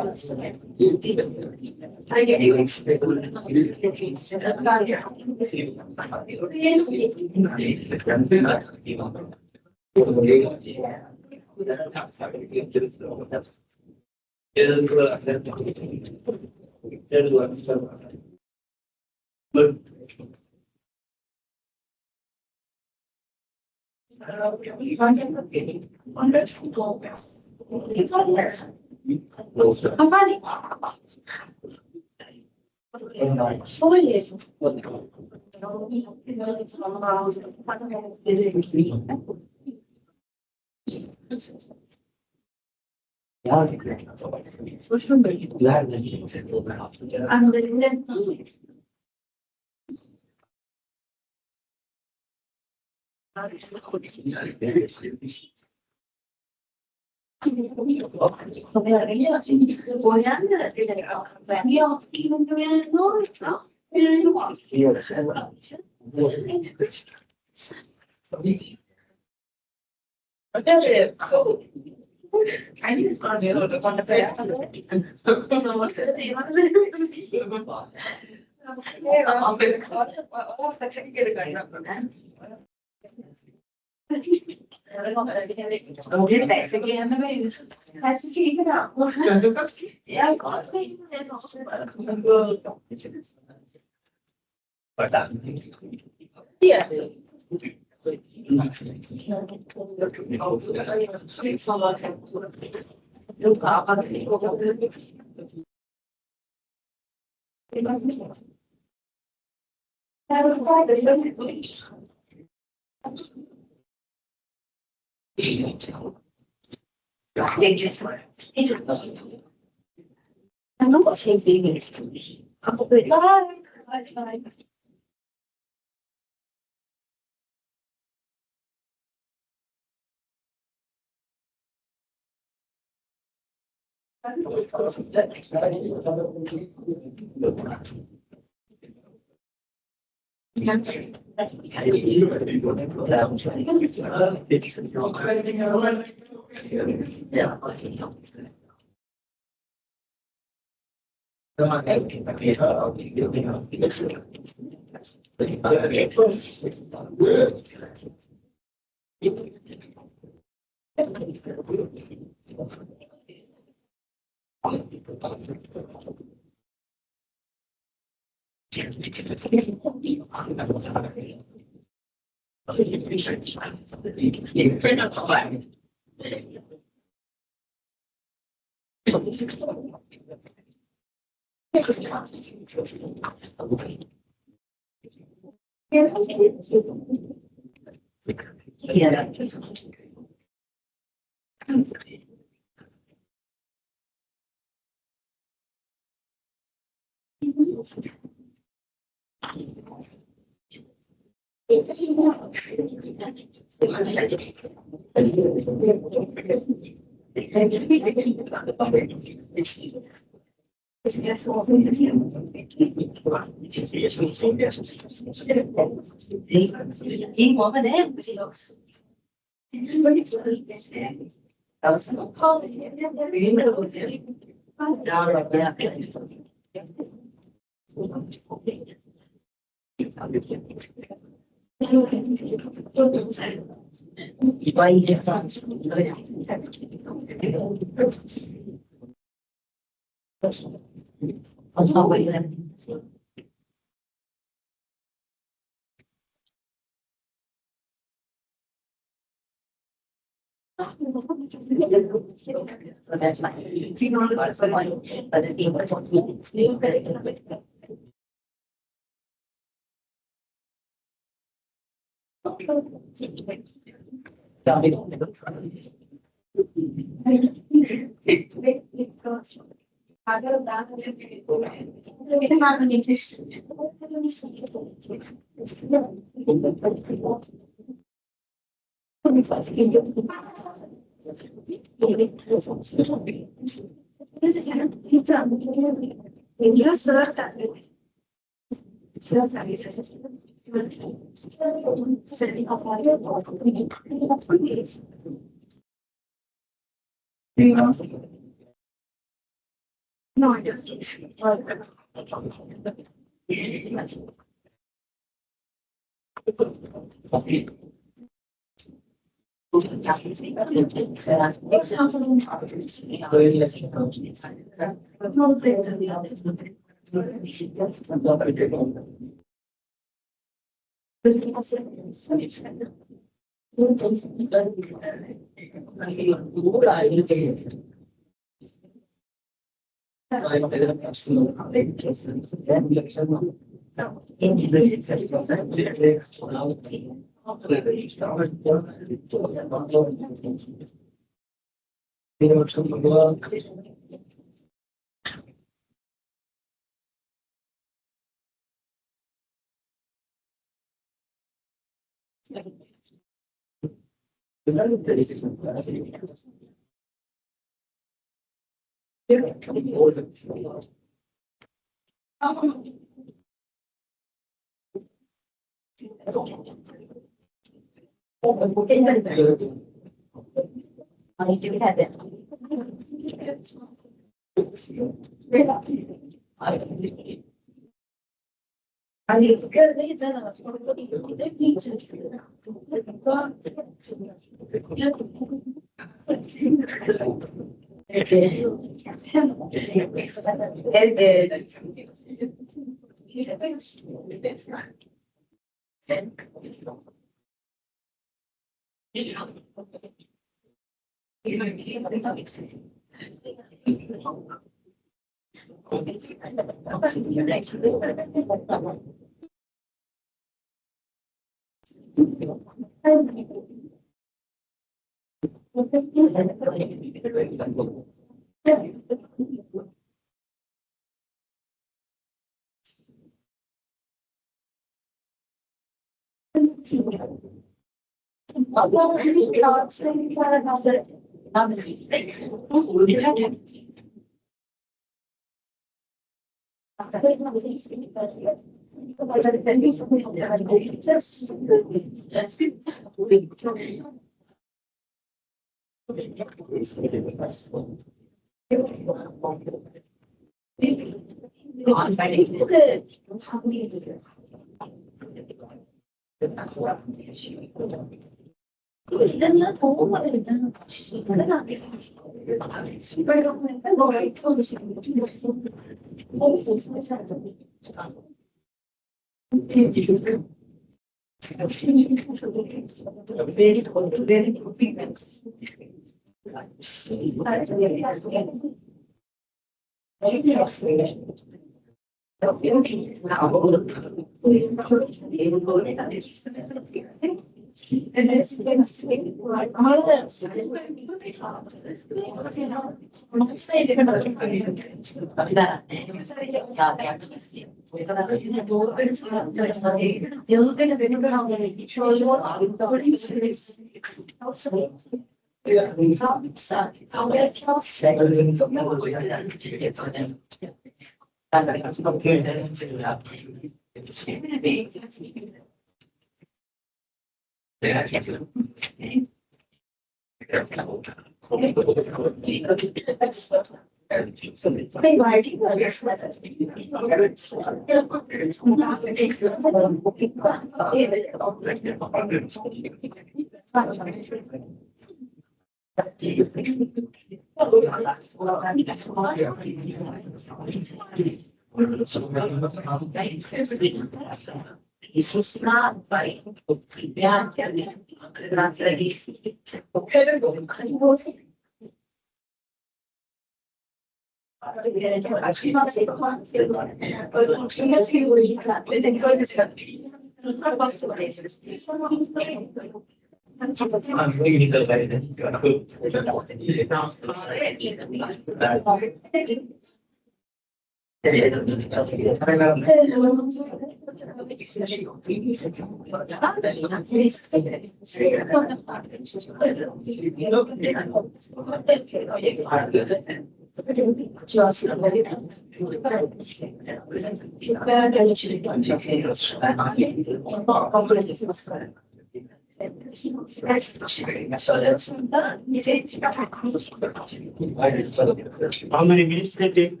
How many minutes they take?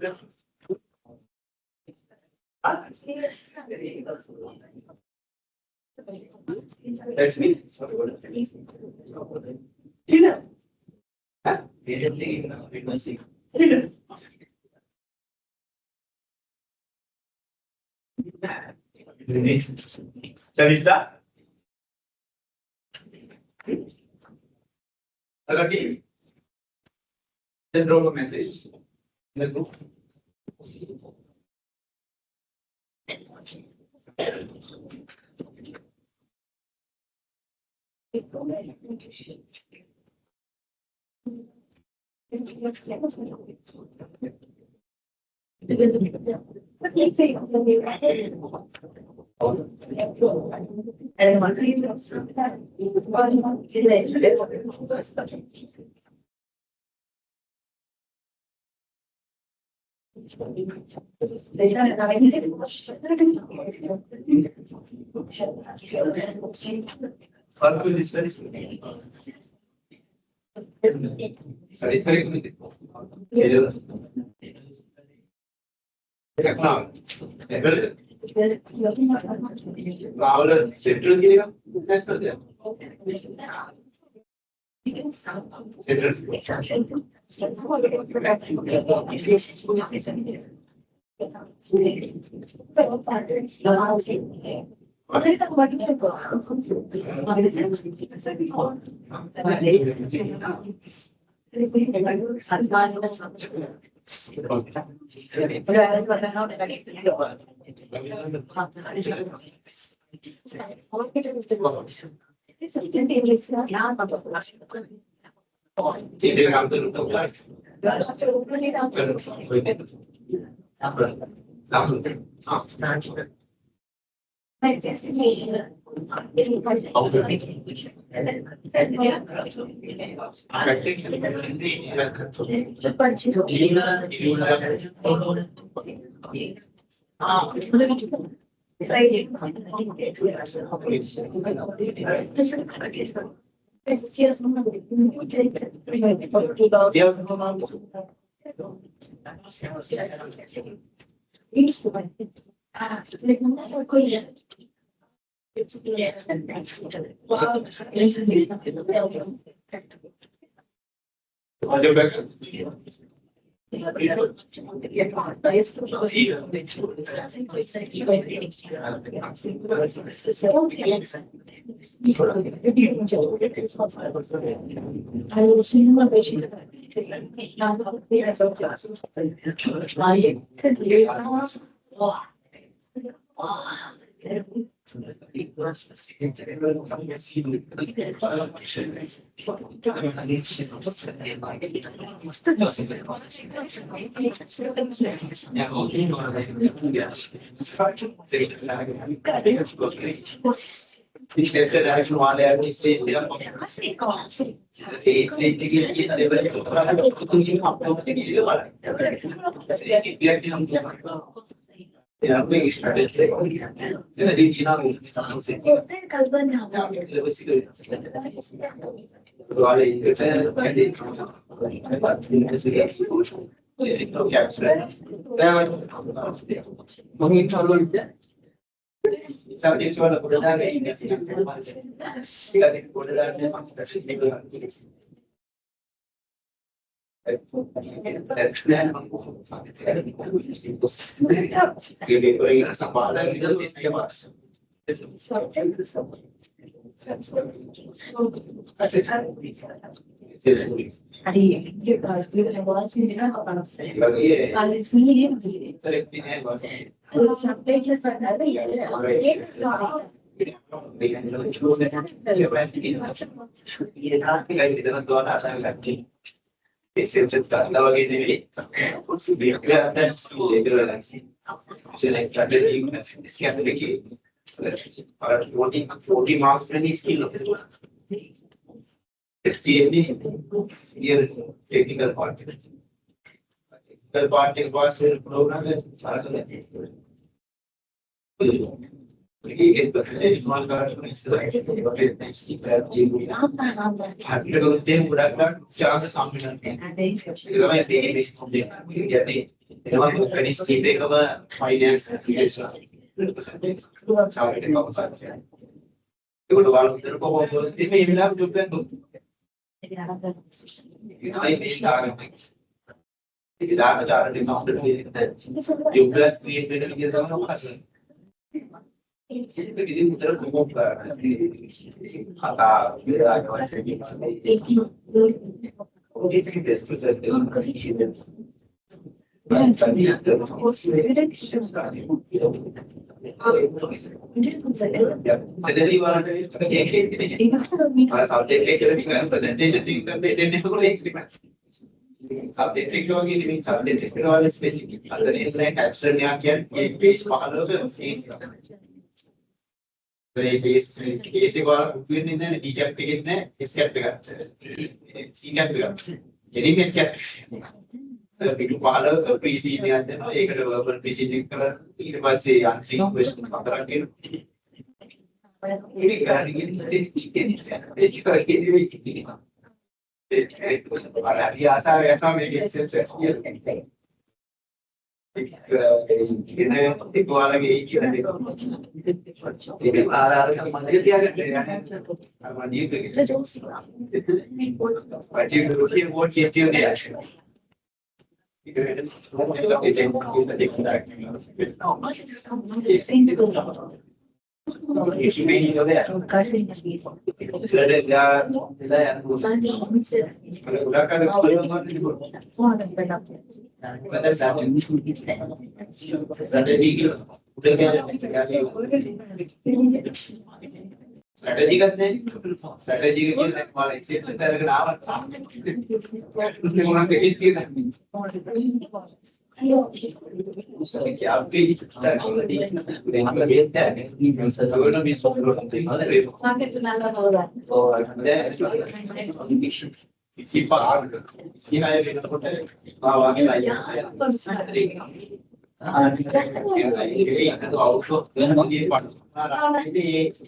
That's me. Shall we start? Okay. Just drop a message in the group. පිටු 15ක ප්‍රීසීඩ් එකක් දෙනවා. ඒකට verbal ප්‍රීසීඩ් එක කරලා ඊට පස්සේ අන්සින් question 4ක් දෙනවා. ඒක කරන්නේ අර ආසාව යනවා මේක එක්සෙප්ට් කියලා. ඒක ඔයාලගේ ඒ කියන දේ. ඒක ආරාධක මැදිය තියාගන්න. අර මැදිය දෙක. මැදිය දෙකේ වෝට් කියතිය දෙයක්. Strategi kan nih, strategi kita malah exit dari kenapa? Orang kayak gitu. क्या आपके इसी पार इसी है आगे लाइए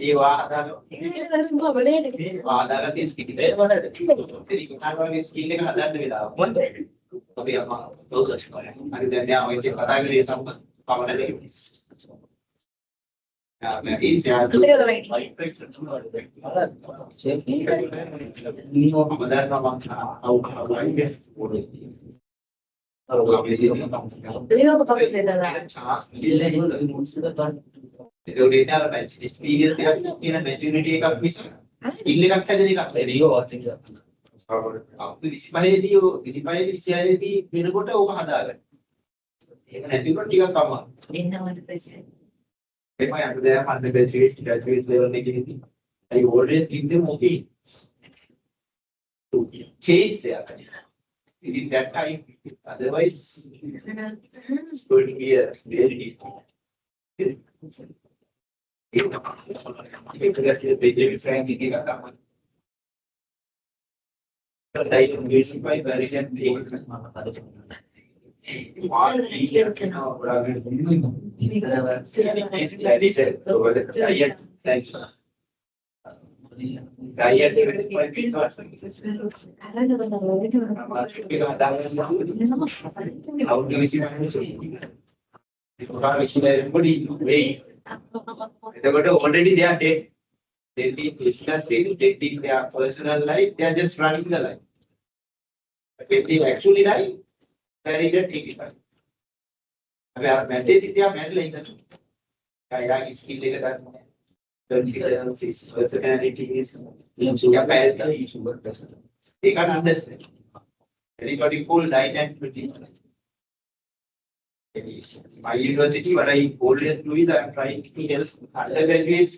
ये वादा की स्किल है स्किल का आधार नहीं अभी हम दो अरे धन्यवाद वैसे पता के लिए सब पावना दे मैं इन से मदर का मामला आउट आएंगे और वो भी वीडियो को पकड़ लेता था जो डेटा एक्सपीरियंस या इन मैच्योरिटी का भी स्किल का क्या देने का वीडियो और आप किसी पाए दी मेरे को तो वो हटा गए एक ऐसी पर टीका कम है इन नंबर पे से if I am there on the graduate level negativity, I always give them okay to change their career. Within that time, otherwise, it's going to be a very difficult. I engaged by the recent already they are dead. They think they think their personal life, they are just running the life. But if they actually die, they are take it back. अगर आप बैठे थे क्या बैठ लेंगे क्या यार इसकी लेकर the personality is क्या पैर का they can't understand everybody full died and pretty my university what I always do is I am trying to help undergraduates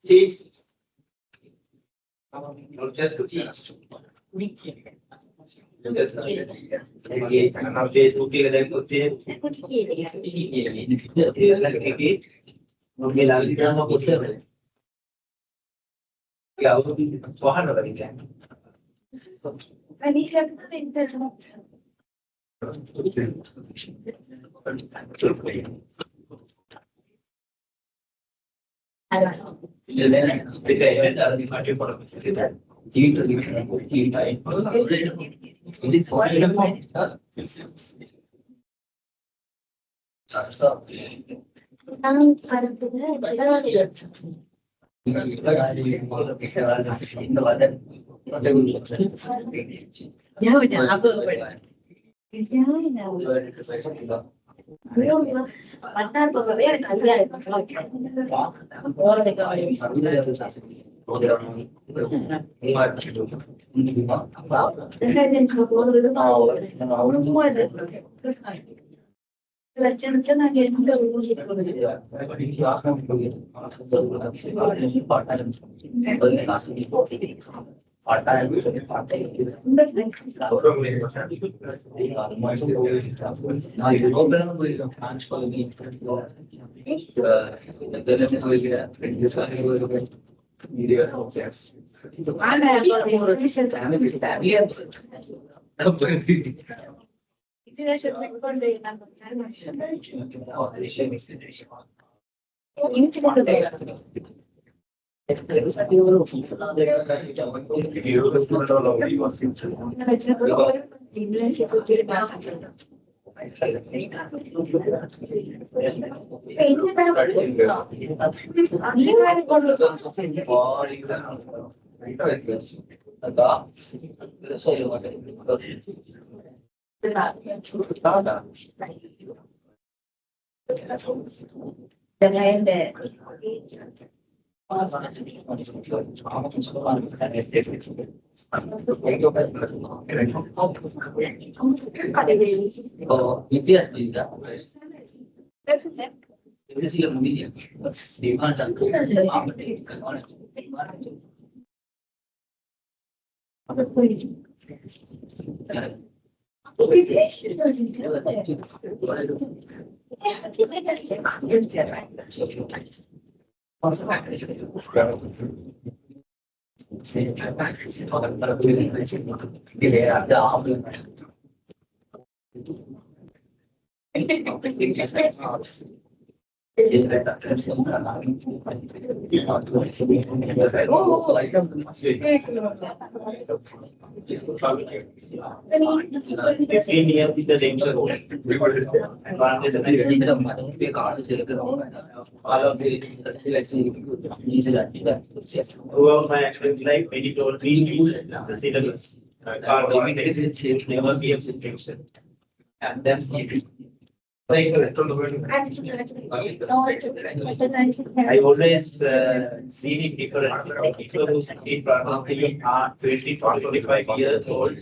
change this not just to teach हम फेसबुक के कदम होते हैं मिला दिया हम कुछ क्या वो बाहर लगा दिया नहीं करते internet Ya udah apa? Mantar por ver calidad de persona. Ahora de Throughout my academic life, many told me the syllabus. Never be a situation. And that's I always seen it different. People who study probably are 20 to 25 years old,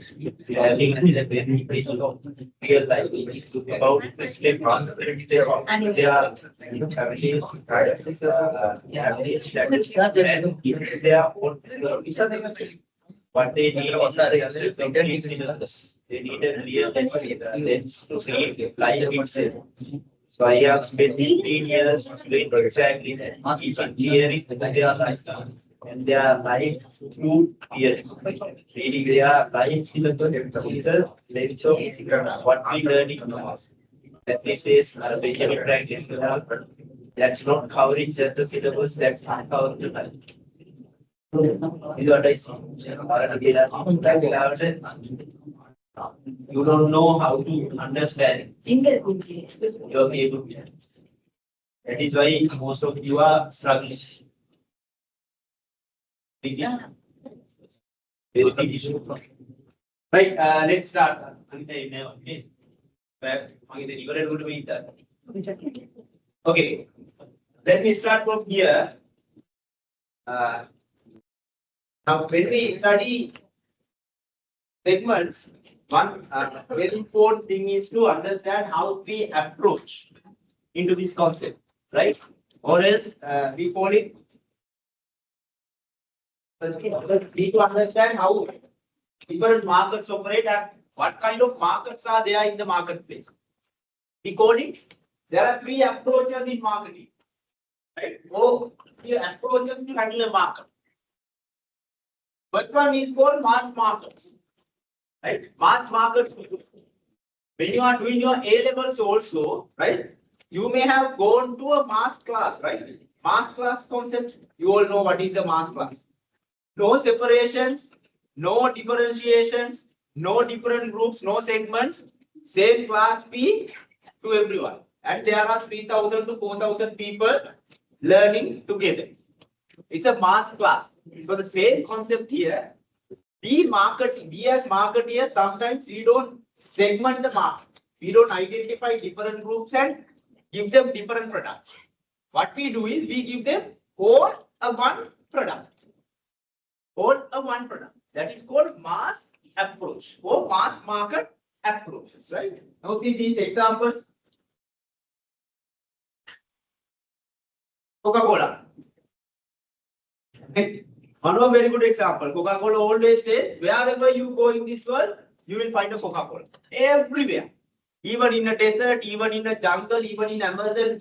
having a very real life about especially problems they are families, their own what they need is they need a real lens to see life itself. So I have spent 15 years doing exactly that, hearing their life and their life through hearing. Reading their life in the lens of what we learn in the class. That this is Benjamin practice. That's not covering just the syllabus, that's not covering the life. Is what I see. You don't know how to understand. You are able to. That is why most of you are struggling. Big issue. Very big issue. Right, let's start. Okay, let me start from here. Now, when we study segments, one very important thing is to understand how we approach into this concept, right? Or else we call it. We need to understand how different markets operate and what kind of markets are there in the marketplace. We call it. There are three approaches in marketing, right? Oh, three approaches to handle a market. First one is called mass markets, right? Mass markets. When you are doing your A levels also, right? You may have gone to a mass class, right? Mass class concept. You all know what is a mass class. No separations, no differentiations, no different groups, no segments. Same class P to everyone, and there are 3,000 to 4,000 people learning together. It's a mass class. So the same concept here. We as marketeers, sometimes we don't segment the market. We don't identify different groups and give them different products. What we do is we give them all a one product. All a one product. That is called mass approach or mass market approaches, right? Now see these examples. Coca-Cola. One very good example. Coca-Cola always says, wherever you go in this world, you will find a Coca-Cola. Everywhere. Even in a desert, even in a jungle, even in Amazon,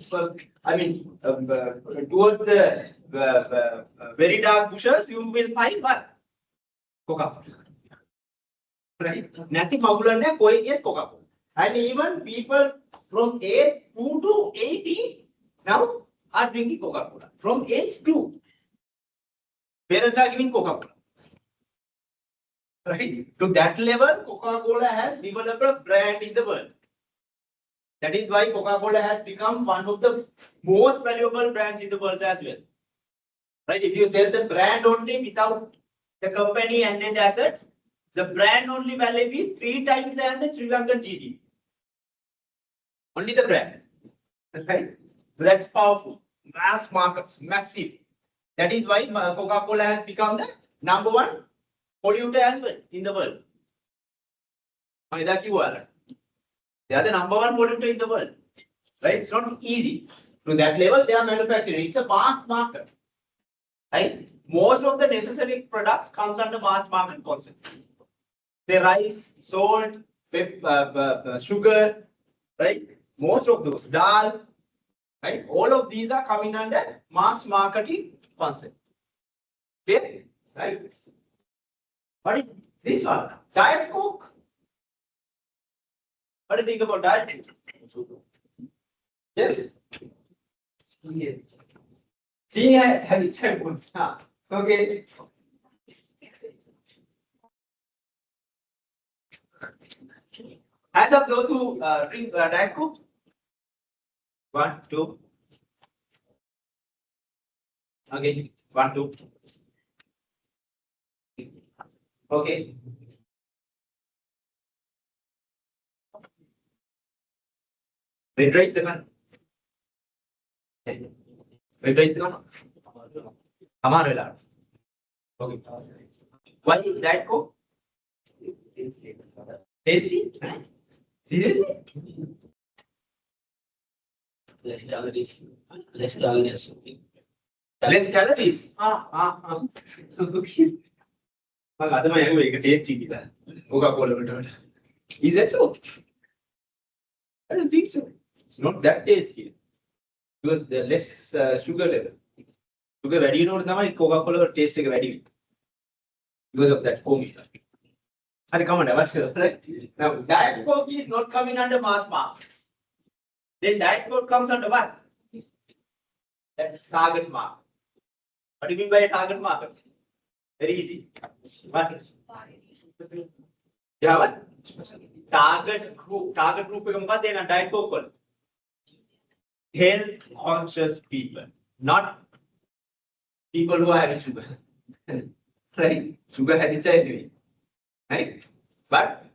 towards the very dark bushes, you will find what? Coca-Cola. Right? Nothing popular, Coca-Cola. And even people from age 2 to 80 now are drinking Coca-Cola. From age 2, parents are giving Coca-Cola. Right? To that level, Coca-Cola has developed a brand in the world. That is why Coca-Cola has become one of the most valuable brands in the world as well. Right? If you sell the brand only without the company and then the assets, the brand only value is 3 times than the Sri Lankan GDP. Only the brand. Right? So that's powerful. Mass markets, massive. That is why Coca-Cola has become the #1 polluter as well in the world. They are the #1 polluter in the world. Right? It's not easy. To that level, they are manufacturing. It's a mass market. Right? Most of the necessary products comes under mass market concept. Say rice, salt, sugar, right? Most of those, dal, right? All of these are coming under mass marketing concept. Clear? Right? What is this one? Diet Coke. What do you think about Diet Coke? Yes? Senior has okay. Hands up those who drink Diet Coke. 1, 2. Again, 1, 2. Okay. Raise the gun. Raise the gun. Come on, relax. Okay. Why Diet Coke? Tasty? Seriously? Less calories. Less calories. Less calories. Okay. Tasty. Coca-Cola. Is that so? I don't think so. It's not that tasty. Because the less sugar level. Sugar ready, you know, Coca-Cola taste like ready. Because of that coffee. Come on, right? Now, Diet Coke is not coming under mass markets. Then Diet Coke comes under what? That's target market. What do you mean by a target market? Very easy. What? Yeah, what? Target group. Target group is Diet Coke. Health conscious people, not people who are having sugar. Right? Sugar has anyway. Right? But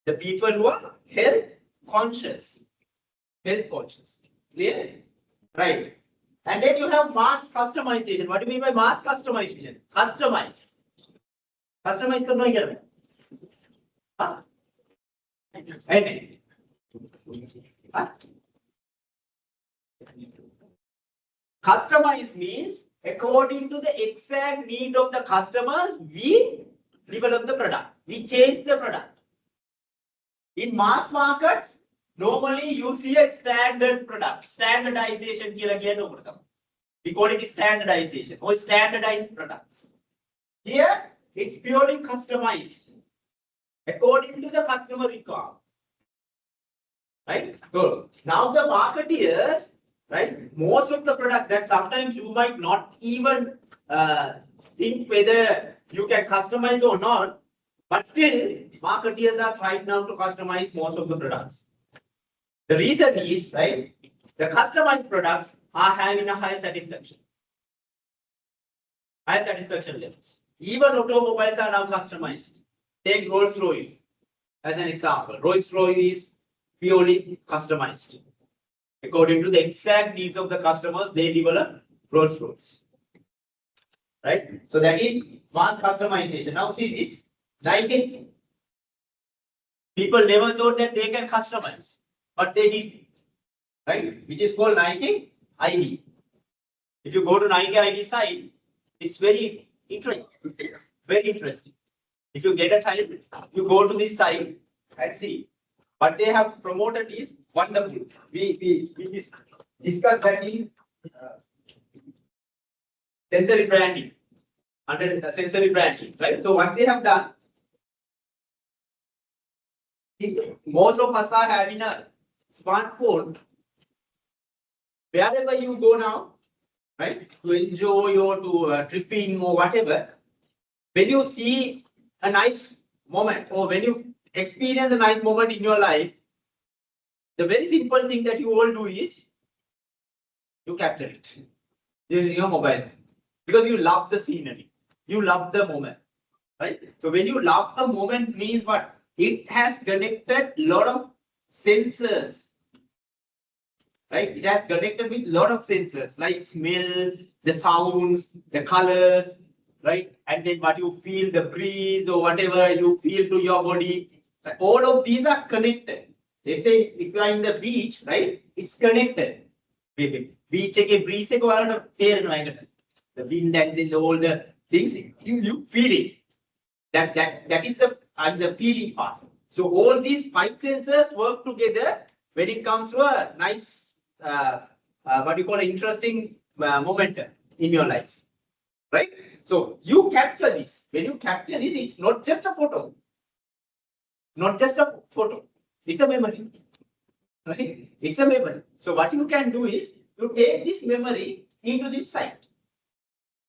the people who are health conscious. Health conscious. Clear? Right. And then you have mass customization. What do you mean by mass customization? Customize. Customize करना ही क्या है? हाँ? नहीं. हाँ? Customize means according to the exact need of the customers, we develop the product. We change the product. In mass markets, normally you see a standard product. Standardization. We call it standardization or standardized products. Here, it's purely customized according to the customer requirement. Right? Good. Now the marketeers, right? Most of the products that sometimes you might not even think whether you can customize or not, but still, marketeers are trying now to customize most of the products. The reason is, right, the customized products are having a high satisfaction. High satisfaction levels. Even automobiles are now customized. Take Rolls-Royce as an example. Rolls-Royce is purely customized. According to the exact needs of the customers, they develop Rolls-Royce. Right? So that is mass customization. Now see this. Nike. People never thought that they can customize, but they did. Right? Which is called Nike ID. If you go to Nike ID site, it's very interesting. Very interesting. If you get a time, you go to this site and see. What they have promoted is wonderful. We discussed that in sensory branding. Under sensory branding, right? So what they have done, Most of us are having a smartphone wherever you go now, right? To enjoy or to tripping or whatever. When you see a nice moment or when you experience a nice moment in your life, the very simple thing that you all do is you capture it using your mobile because you love the scenery, you love the moment, right? So when you love the moment means what? It has connected a lot of sensors, right? It has connected with a lot of sensors like smell, the sounds, the colors, right? And then what you feel, the breeze or whatever you feel to your body. All of these are connected. Let's say if you are in the beach, right? It's connected. Beach එක breeze එක ඔයාලට තේරෙනවා ඒකට. The wind and then all the things you feel it. That is the feeling part. So all these five sensors work together when it comes to a nice what you call interesting moment in your life, right? So you capture this. When you capture this, it's not just a photo. Not just a photo. It's a memory. Right? It's a memory. So what you can do is you take this memory into this site.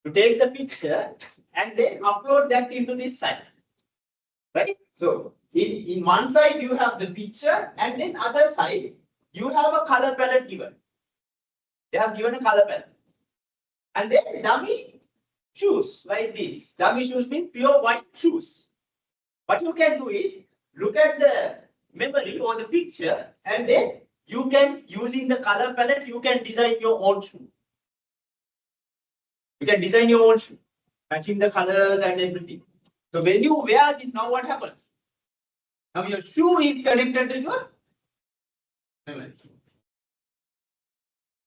You take the picture and then upload that into this site. Right? So in one side you have the picture and then other side you have a color palette given. They have given a color palette. And then dummy shoes like this. Dummy shoes means pure white shoes. What you can do is look at the memory or the picture and then you can, using the color palette, you can design your own shoe. You can design your own shoe, matching the colors and everything. So when you wear this, now what happens? Now your shoe is connected to your memory.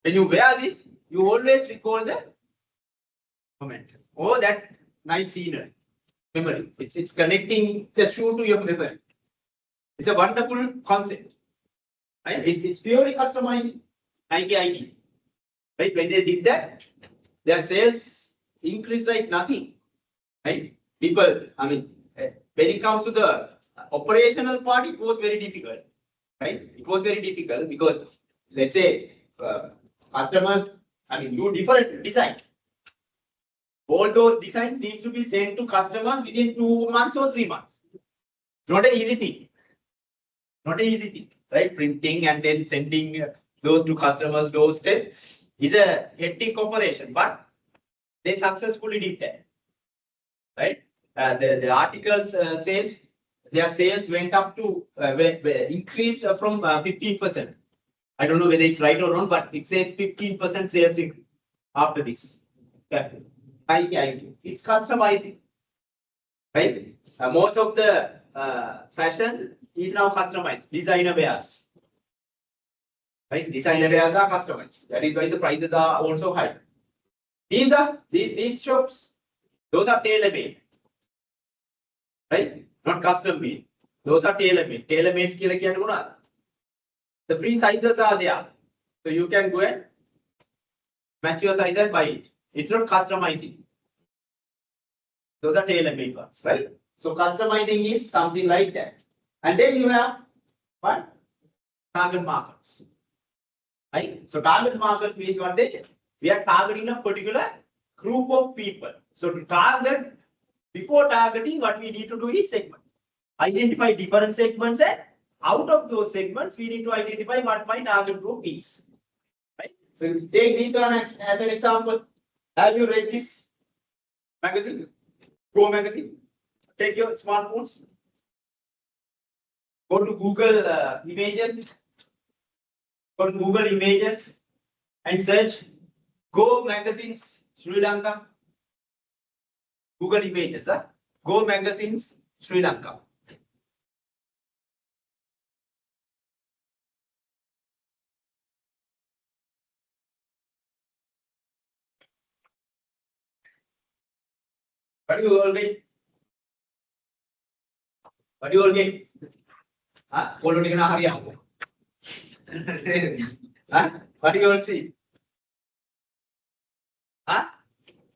When you wear this, you always recall the moment. Oh, that nice scenery. Memory. It's connecting the shoe to your memory. It's a wonderful concept. Right? It's purely customizing Nike ID. Right? When they did that, their sales increased like nothing. Right? People, I mean, when it comes to the operational part, it was very difficult. Right? It was very difficult because let's say customers, I mean, do different designs. All those designs need to be sent to customers within 2 months or 3 months. Not an easy thing. Not an easy thing, right? Printing and then sending those to customers' doorstep is a hectic operation, but they successfully did that, right? The articles says their sales went up to increased from 15%. I don't know whether it's right or wrong, but it says 15% sales increase after this. It's customizing, right? Most of the fashion is now customized. Designer wears, right? Designer wears are customized. That is why the prices are also high. These shops, those are tailor-made, right? Not custom-made. Those are tailor-made. Tailor-made කියලා කියන්නේ මොනවද? The free sizes are there, so you can go and match your size and buy it. It's not customizing. Those are tailor-made ones, right? So customizing is something like that. And then you have what? Target markets. Right? So target markets means what they do? We are targeting a particular group of people. So to target, before targeting, what we need to do is segment. Identify different segments, and out of those segments, we need to identify what my target group is. Right? So take this one as an example. Have you read this magazine? Go magazine. Take your smartphones. Go to Google Images. Go to Google Images and search Go Magazines Sri Lanka. Google Images. Go Magazines Sri Lanka. What do you all get? What do you all get? What do you all see?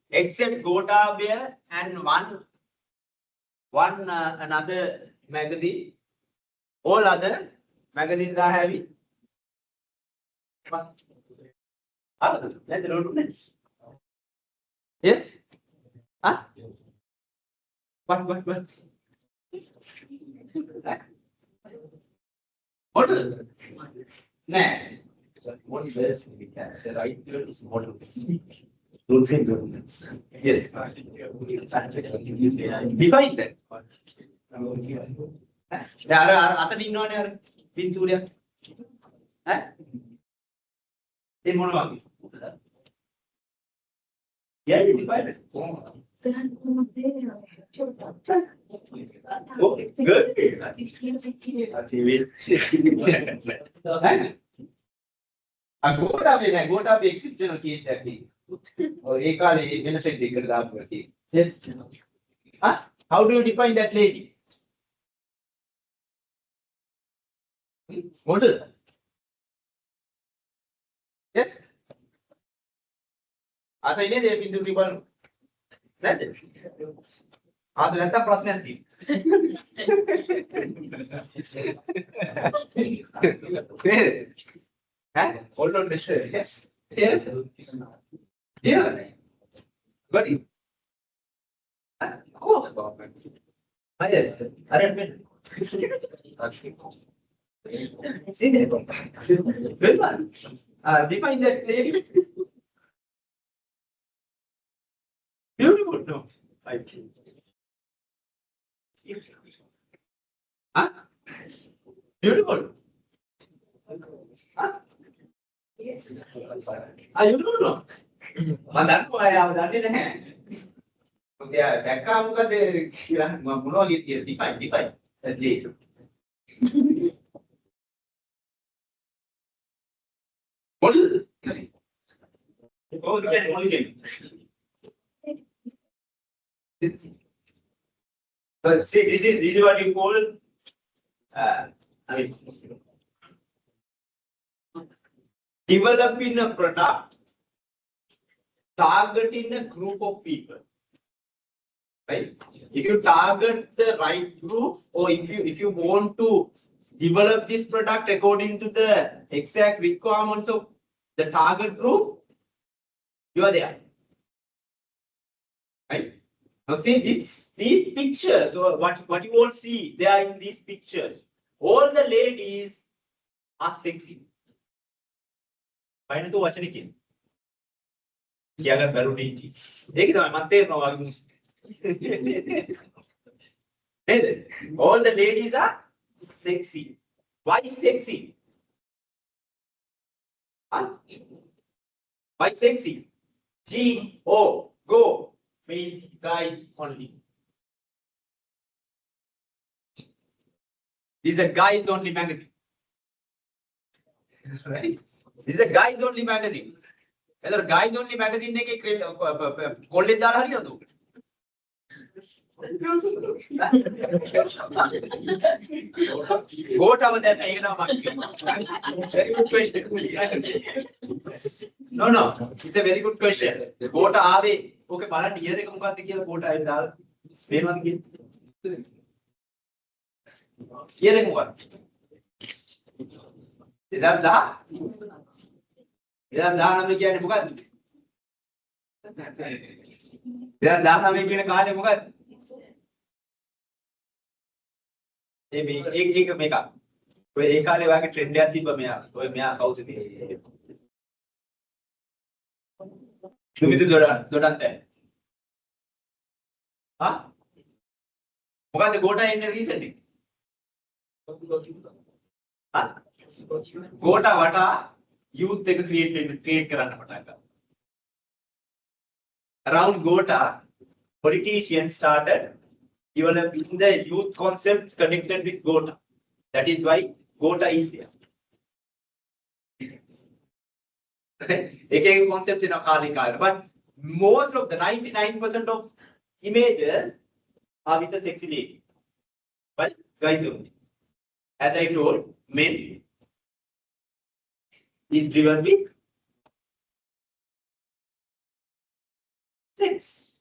Except Gota Bear and one another magazine. All other magazines are having. Yes? Huh? What? What is it? Nah. What is this? The right here is model. Yes. Define that. අතට ඉන්නවනේ අර පින්තූරයක්. ඈ? ඒ මොන වගේ? Yeah, define it. Oh, good. Gotabaya exceptional case එකක් තියෙනවා. ඒ කාලේ benefit එකට දාපු එකක්. Yes. How do you define that lady? Model. Yes. ආසයි නේද මේ පින්තූරේ බලන්න? නැද්ද? ආස නැත්තම් ප්‍රශ්නයක් තියෙනවා. ඈ? Hold on, Mr. Yes. Yes. Yeah. Got it. Of course. Yes. Arrangement. See there. Good one. Define that lady. Beautiful, no? I think. Huh? Beautiful. Huh? You don't know. That's why I have done it. Okay, දැක්කා මොකද කියලා මොනවා කියතියි define that lady. Model. Oh, again. But see, this is what you call, developing a product, targeting a group of people. Right? If you target the right group, or if you want to develop this product according to the exact requirements of the target group, you are there. Right? Now see these pictures, or what you all see, they are in these pictures. All the ladies are sexy. Why not to watch it again? Yaga Ferruditi. Take it on Mate. All the ladies are sexy. Why sexy? Huh? Why sexy? G-O, go, means guys only. This is a guys only magazine. Right? This is a guys only magazine. Whether guys only magazine ne ke kolle dala hari na tu. What about that? Very good question. No. It's a very good question. What are they? Okay, balan year එක මොකක්ද කියලා කොට අය දාලා වෙනවද කියන්නේ? year එක මොකක්ද? 2019 කියන්නේ මොකක්ද? 2019 කියන කාලේ මොකක්ද? ඒක මේක. ඔය ඒ කාලේ වාගේ ට්‍රෙන්ඩ් එකක් තිබ්බ මෙයා. ඔය මෙයා කවුද මේ? Dumitu Dodante. Huh? මොකද්ද ගෝඨා එන්නේ recently? Huh? ගෝඨා වටා youth එක create කරන්න පටන් ගත්තා. Around Gotha, politicians started developing the youth concepts connected with Gotha. That is why Gotha is there. Ek concepts in a car, but most of the 99% of images are with the sexy lady. But guys only. As I told, men is driven with sex.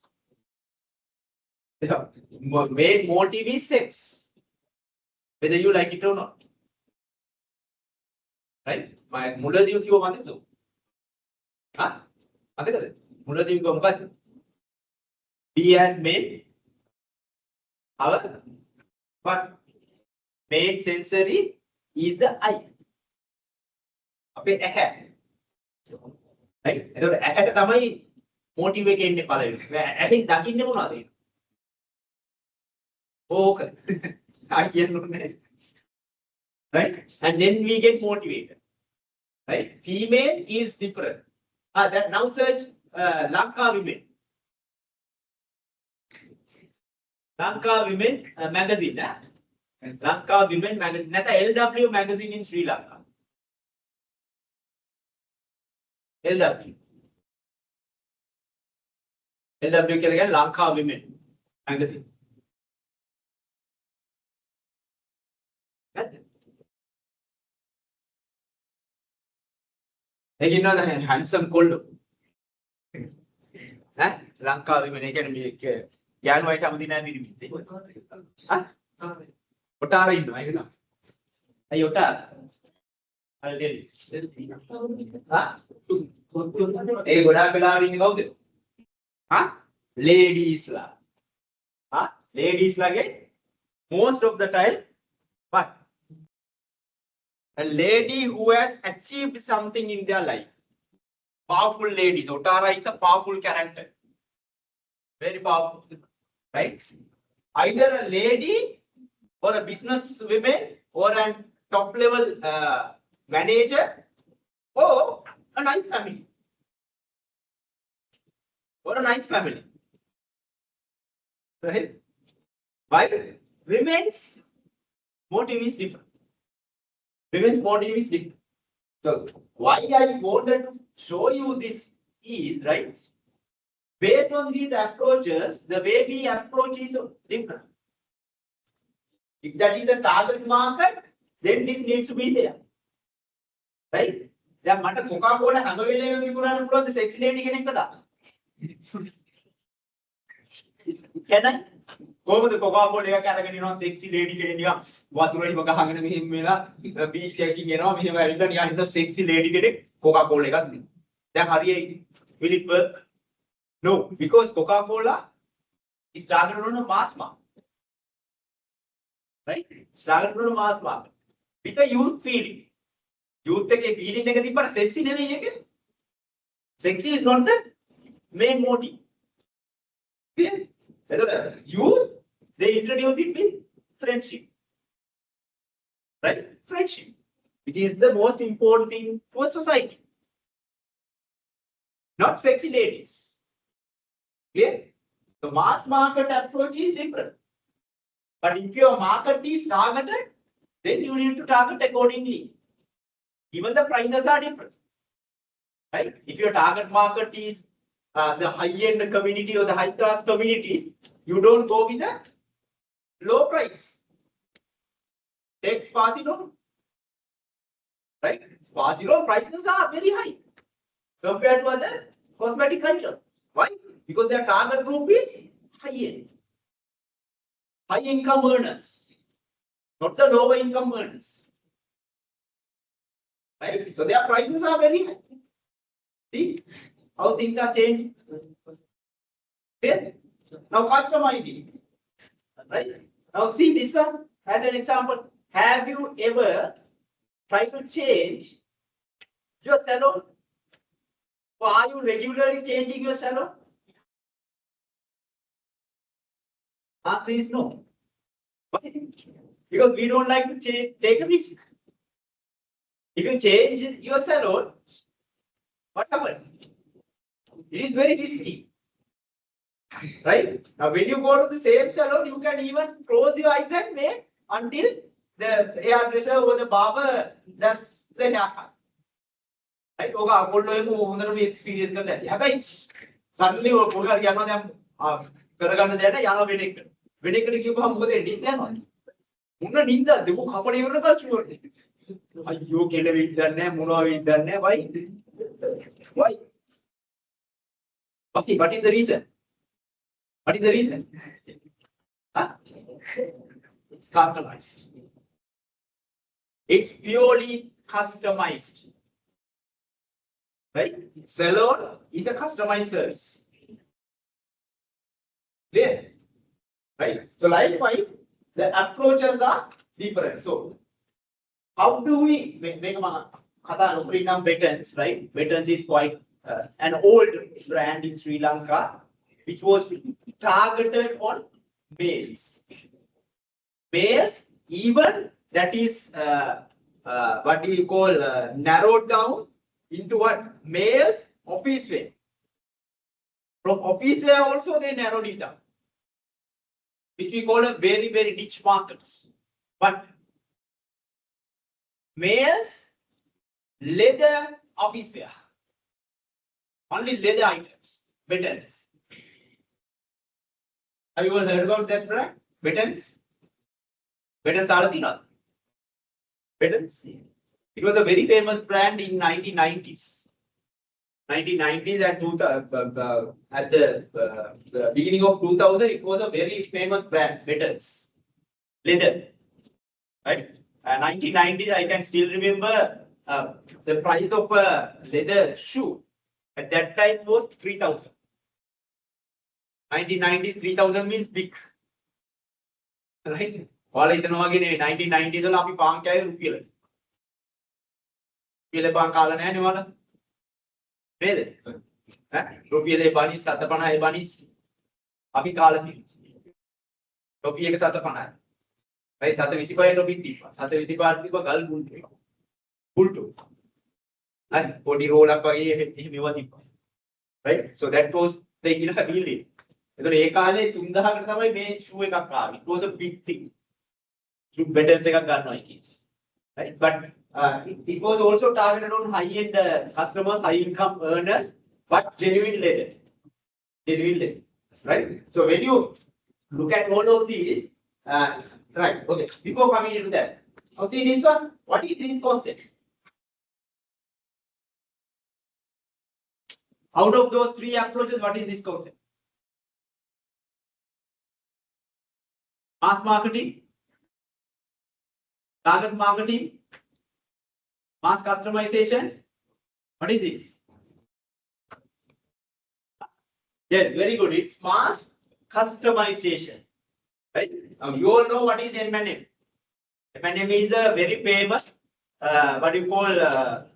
The main motive is sex. whether you like it or not. Right? මුලදී කිව්ව මතකද? හා? මතකද? මුලදී කිව්ව මොකද්ද? He has made our what? Main sensory is the eye. අපේ ඇහැ. Right? එතකොට ඇහැට තමයි motive එක එන්නේ පළවෙනි. ඇහෙන් දකින්නේ මොනවද? ඕක. ආ කියන්නේ. Right? And then we get motivated. Right? Female is different. That now search Lanka women. Lanka women magazine. Lanka women magazine. That's LW magazine in Sri Lanka. LW. LW කියන්නේ Lanka women magazine. You know the handsome Colombo. Lanka women කියන්නේ මේ යානුවයි කැමති නැහැ නිරිමිත්තේ. ඔටාර ඉන්නවා ඒක තමයි. අයි ඔටාර. අර දෙලි. ඒ ගොඩාක් වෙලාවට ඉන්නේ කවුද? Ladies ලා. Ladies ලාගේ most of the time what? A lady who has achieved something in their life. Powerful ladies. Otara is a powerful character. Very powerful. Right? Either a lady or a business woman or a top level manager or a nice family. Or a nice family. Right? Why? Women's motive is different. Women's motive is different. So why I wanted to show you this is, right? Based on these approaches, the way we approach is different. If that is a target market, then this needs to be there. Right? දැන් මට Coca-Cola හැම වෙලේම විකුණන්න පුළුවන් sexy lady කෙනෙක්ව දාන්න. Can I? කොහොමද Coca-Cola එකක් අරගෙන යනවා sexy lady කෙනෙක් නිකන් වතුරේ ඉව ගහගෙන මෙහෙම වෙලා beach එකකින් එනවා මෙහෙම ඇවිල්ලා නිකන් ඉන්න sexy lady කෙනෙක් Coca-Cola එකක් දෙන්න. දැන් හරියයි. Will it work? No, because Coca-Cola is targeted on a mass market. Right? It's targeted on a mass market. With a youth feeling. Youth එකේ feeling එක තිබ්බට sexy නෙවෙයි එක. Sexy is not the main motive. Clear? Youth, they introduce it with friendship. Right? Friendship. It is the most important thing for society. Not sexy ladies. Clear? The mass market approach is different. But if your market is targeted, then you need to target accordingly. Even the prices are different. Right? If your target market is the high-end community or the high-class communities, you don't go with a low price. Take Spasilo. Right? Spasilo prices are very high compared to other cosmetic items. Why? Because their target group is high-end. High-income earners. Not the lower-income earners. Right? So their prices are very high. See how things are changing. Okay? Now customizing. Right? Now see this one as an example. Have you ever tried to change your salon? Or are you regularly changing your salon? Answer is no. Why? Because we don't like to take a risk. If you change your salon, what happens? It is very risky. Right? Now, when you go to the same salon, you can even close your eyes and wait until the hairdresser or the barber does the haircut. Right? Okay, I will show you experience. Suddenly, you will get කරගන්න දෙයට යනවා වෙන එකට. වෙන එකට කියපුවම මොකද වෙන්නේ? යනවා. මුන්න නින්ද දෙමු කපණ ඉවරන පස්සේ අයියෝ කෙල වෙයිද නැහැ මොනවා වෙයිද නැහැ why? Why? Okay, what is the reason? What is the reason? It's calculated. It's purely customized. Right? Salon is a customized service. Clear? Right? So likewise, the approaches are different. So how do we make Veterans, right? Veterans is quite an old brand in Sri Lanka, which was targeted on males. Males, even that is what we call narrowed down into what? Males office wear. From office wear also they narrowed it down, which we call a very, very niche markets. But males, leather office wear. Only leather items, buttons. Have you ever heard about that brand? Buttons? Buttons are the buttons. It was a very famous brand in 1990s. 1990s and at the beginning of 2000, it was a very famous brand, buttons, leather, right? 1990s, I can still remember the price of a leather shoe at that time was 3,000. 1990s, 3,000 means big, right? All in the 1990s, all අපි පාන් කෑවේ රුපියල. රුපියල පාන් කාලා නැහැ නේ වල. නේද? ඈ රුපියලේ බනිස් 750 බනිස් අපි කාලා තියෙනවා. ටොපි එක 750. right? 725 ටොපි තිබ්බා. 725 තිබ්බා ගල් බුල්ටු. බුල්ටු. හරි පොඩි රෝලක් වගේ මෙව තිබ්බා. right? So that was the era really. එතකොට ඒ කාලේ 3000කට තමයි මේ shoe එකක් ආවේ. It was a big thing. shoe buttons එකක් ගන්නවා කියන්නේ. right? But it was also targeted on high-end customers, high-income earners, but genuine leather. Genuine leather. Right? So when you look at all of these, right, okay, before coming into that, now see this one, what is this concept? Out of those three approaches, what is this concept? Mass marketing, target marketing, mass customization. What is this? Yes, very good. It's mass customization. Right? Now you all know what is M&M. M&M is a very famous, what you call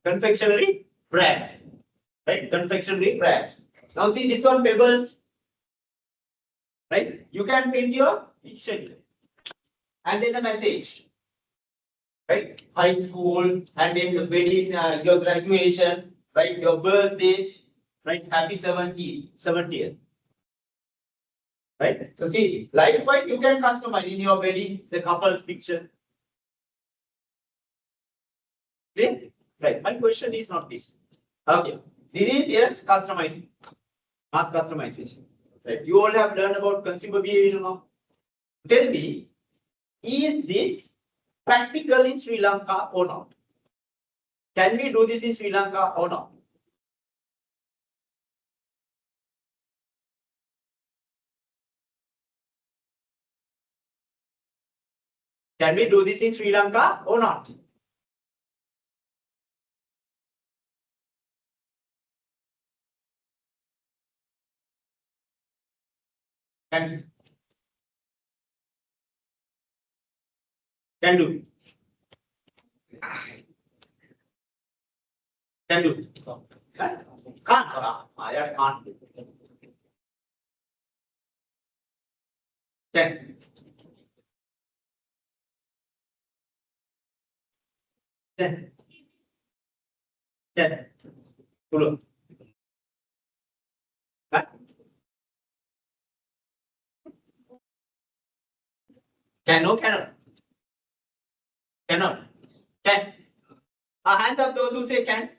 confectionery brand. Right? Confectionery brand. Now see this one, Pebbles. Right? You can print your picture here. And then a message. Right? High school, and then the wedding, your graduation, right? Your birthdays, right? Happy 70th. Right? So see, likewise, you can customize in your wedding the couple's picture. Okay? Right. My question is not this. Okay. This is yes, customizing. Mass customization. Right? You all have learned about consumer behavior now. Tell me, is this practical in Sri Lanka or not? Can we do this in Sri Lanka or not? Can we do this in Sri Lanka or not? Can do. Can do. Can't. Can't. Can. Can. Can. Pull. Can or cannot? Cannot. Can. Hands up those who say can.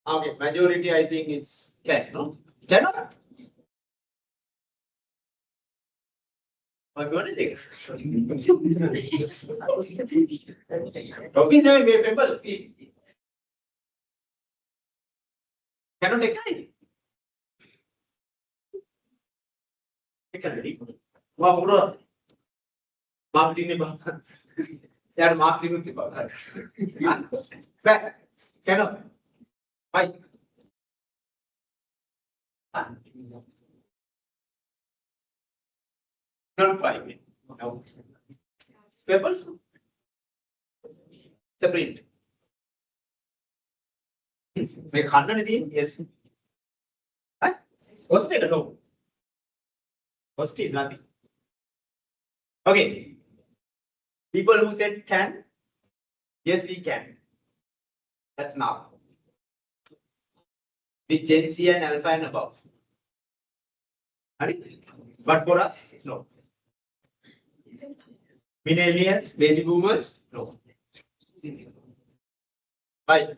Okay, majority I think it's can, no? Cannot? What is it? Office papers. Cannot decline. ready? Wow, bro. Marketing ba? Yaar marketing utti ba? Back. Cannot. Bye. Not 5 minutes. No. Pebbles? Separate. Make 100 yes. First it no. First is nothing. Okay. People who said can, yes, we can. That's now. With Gen Z and Alpha and above. Right? But for us, no. Millennials, baby boomers, no. Bye.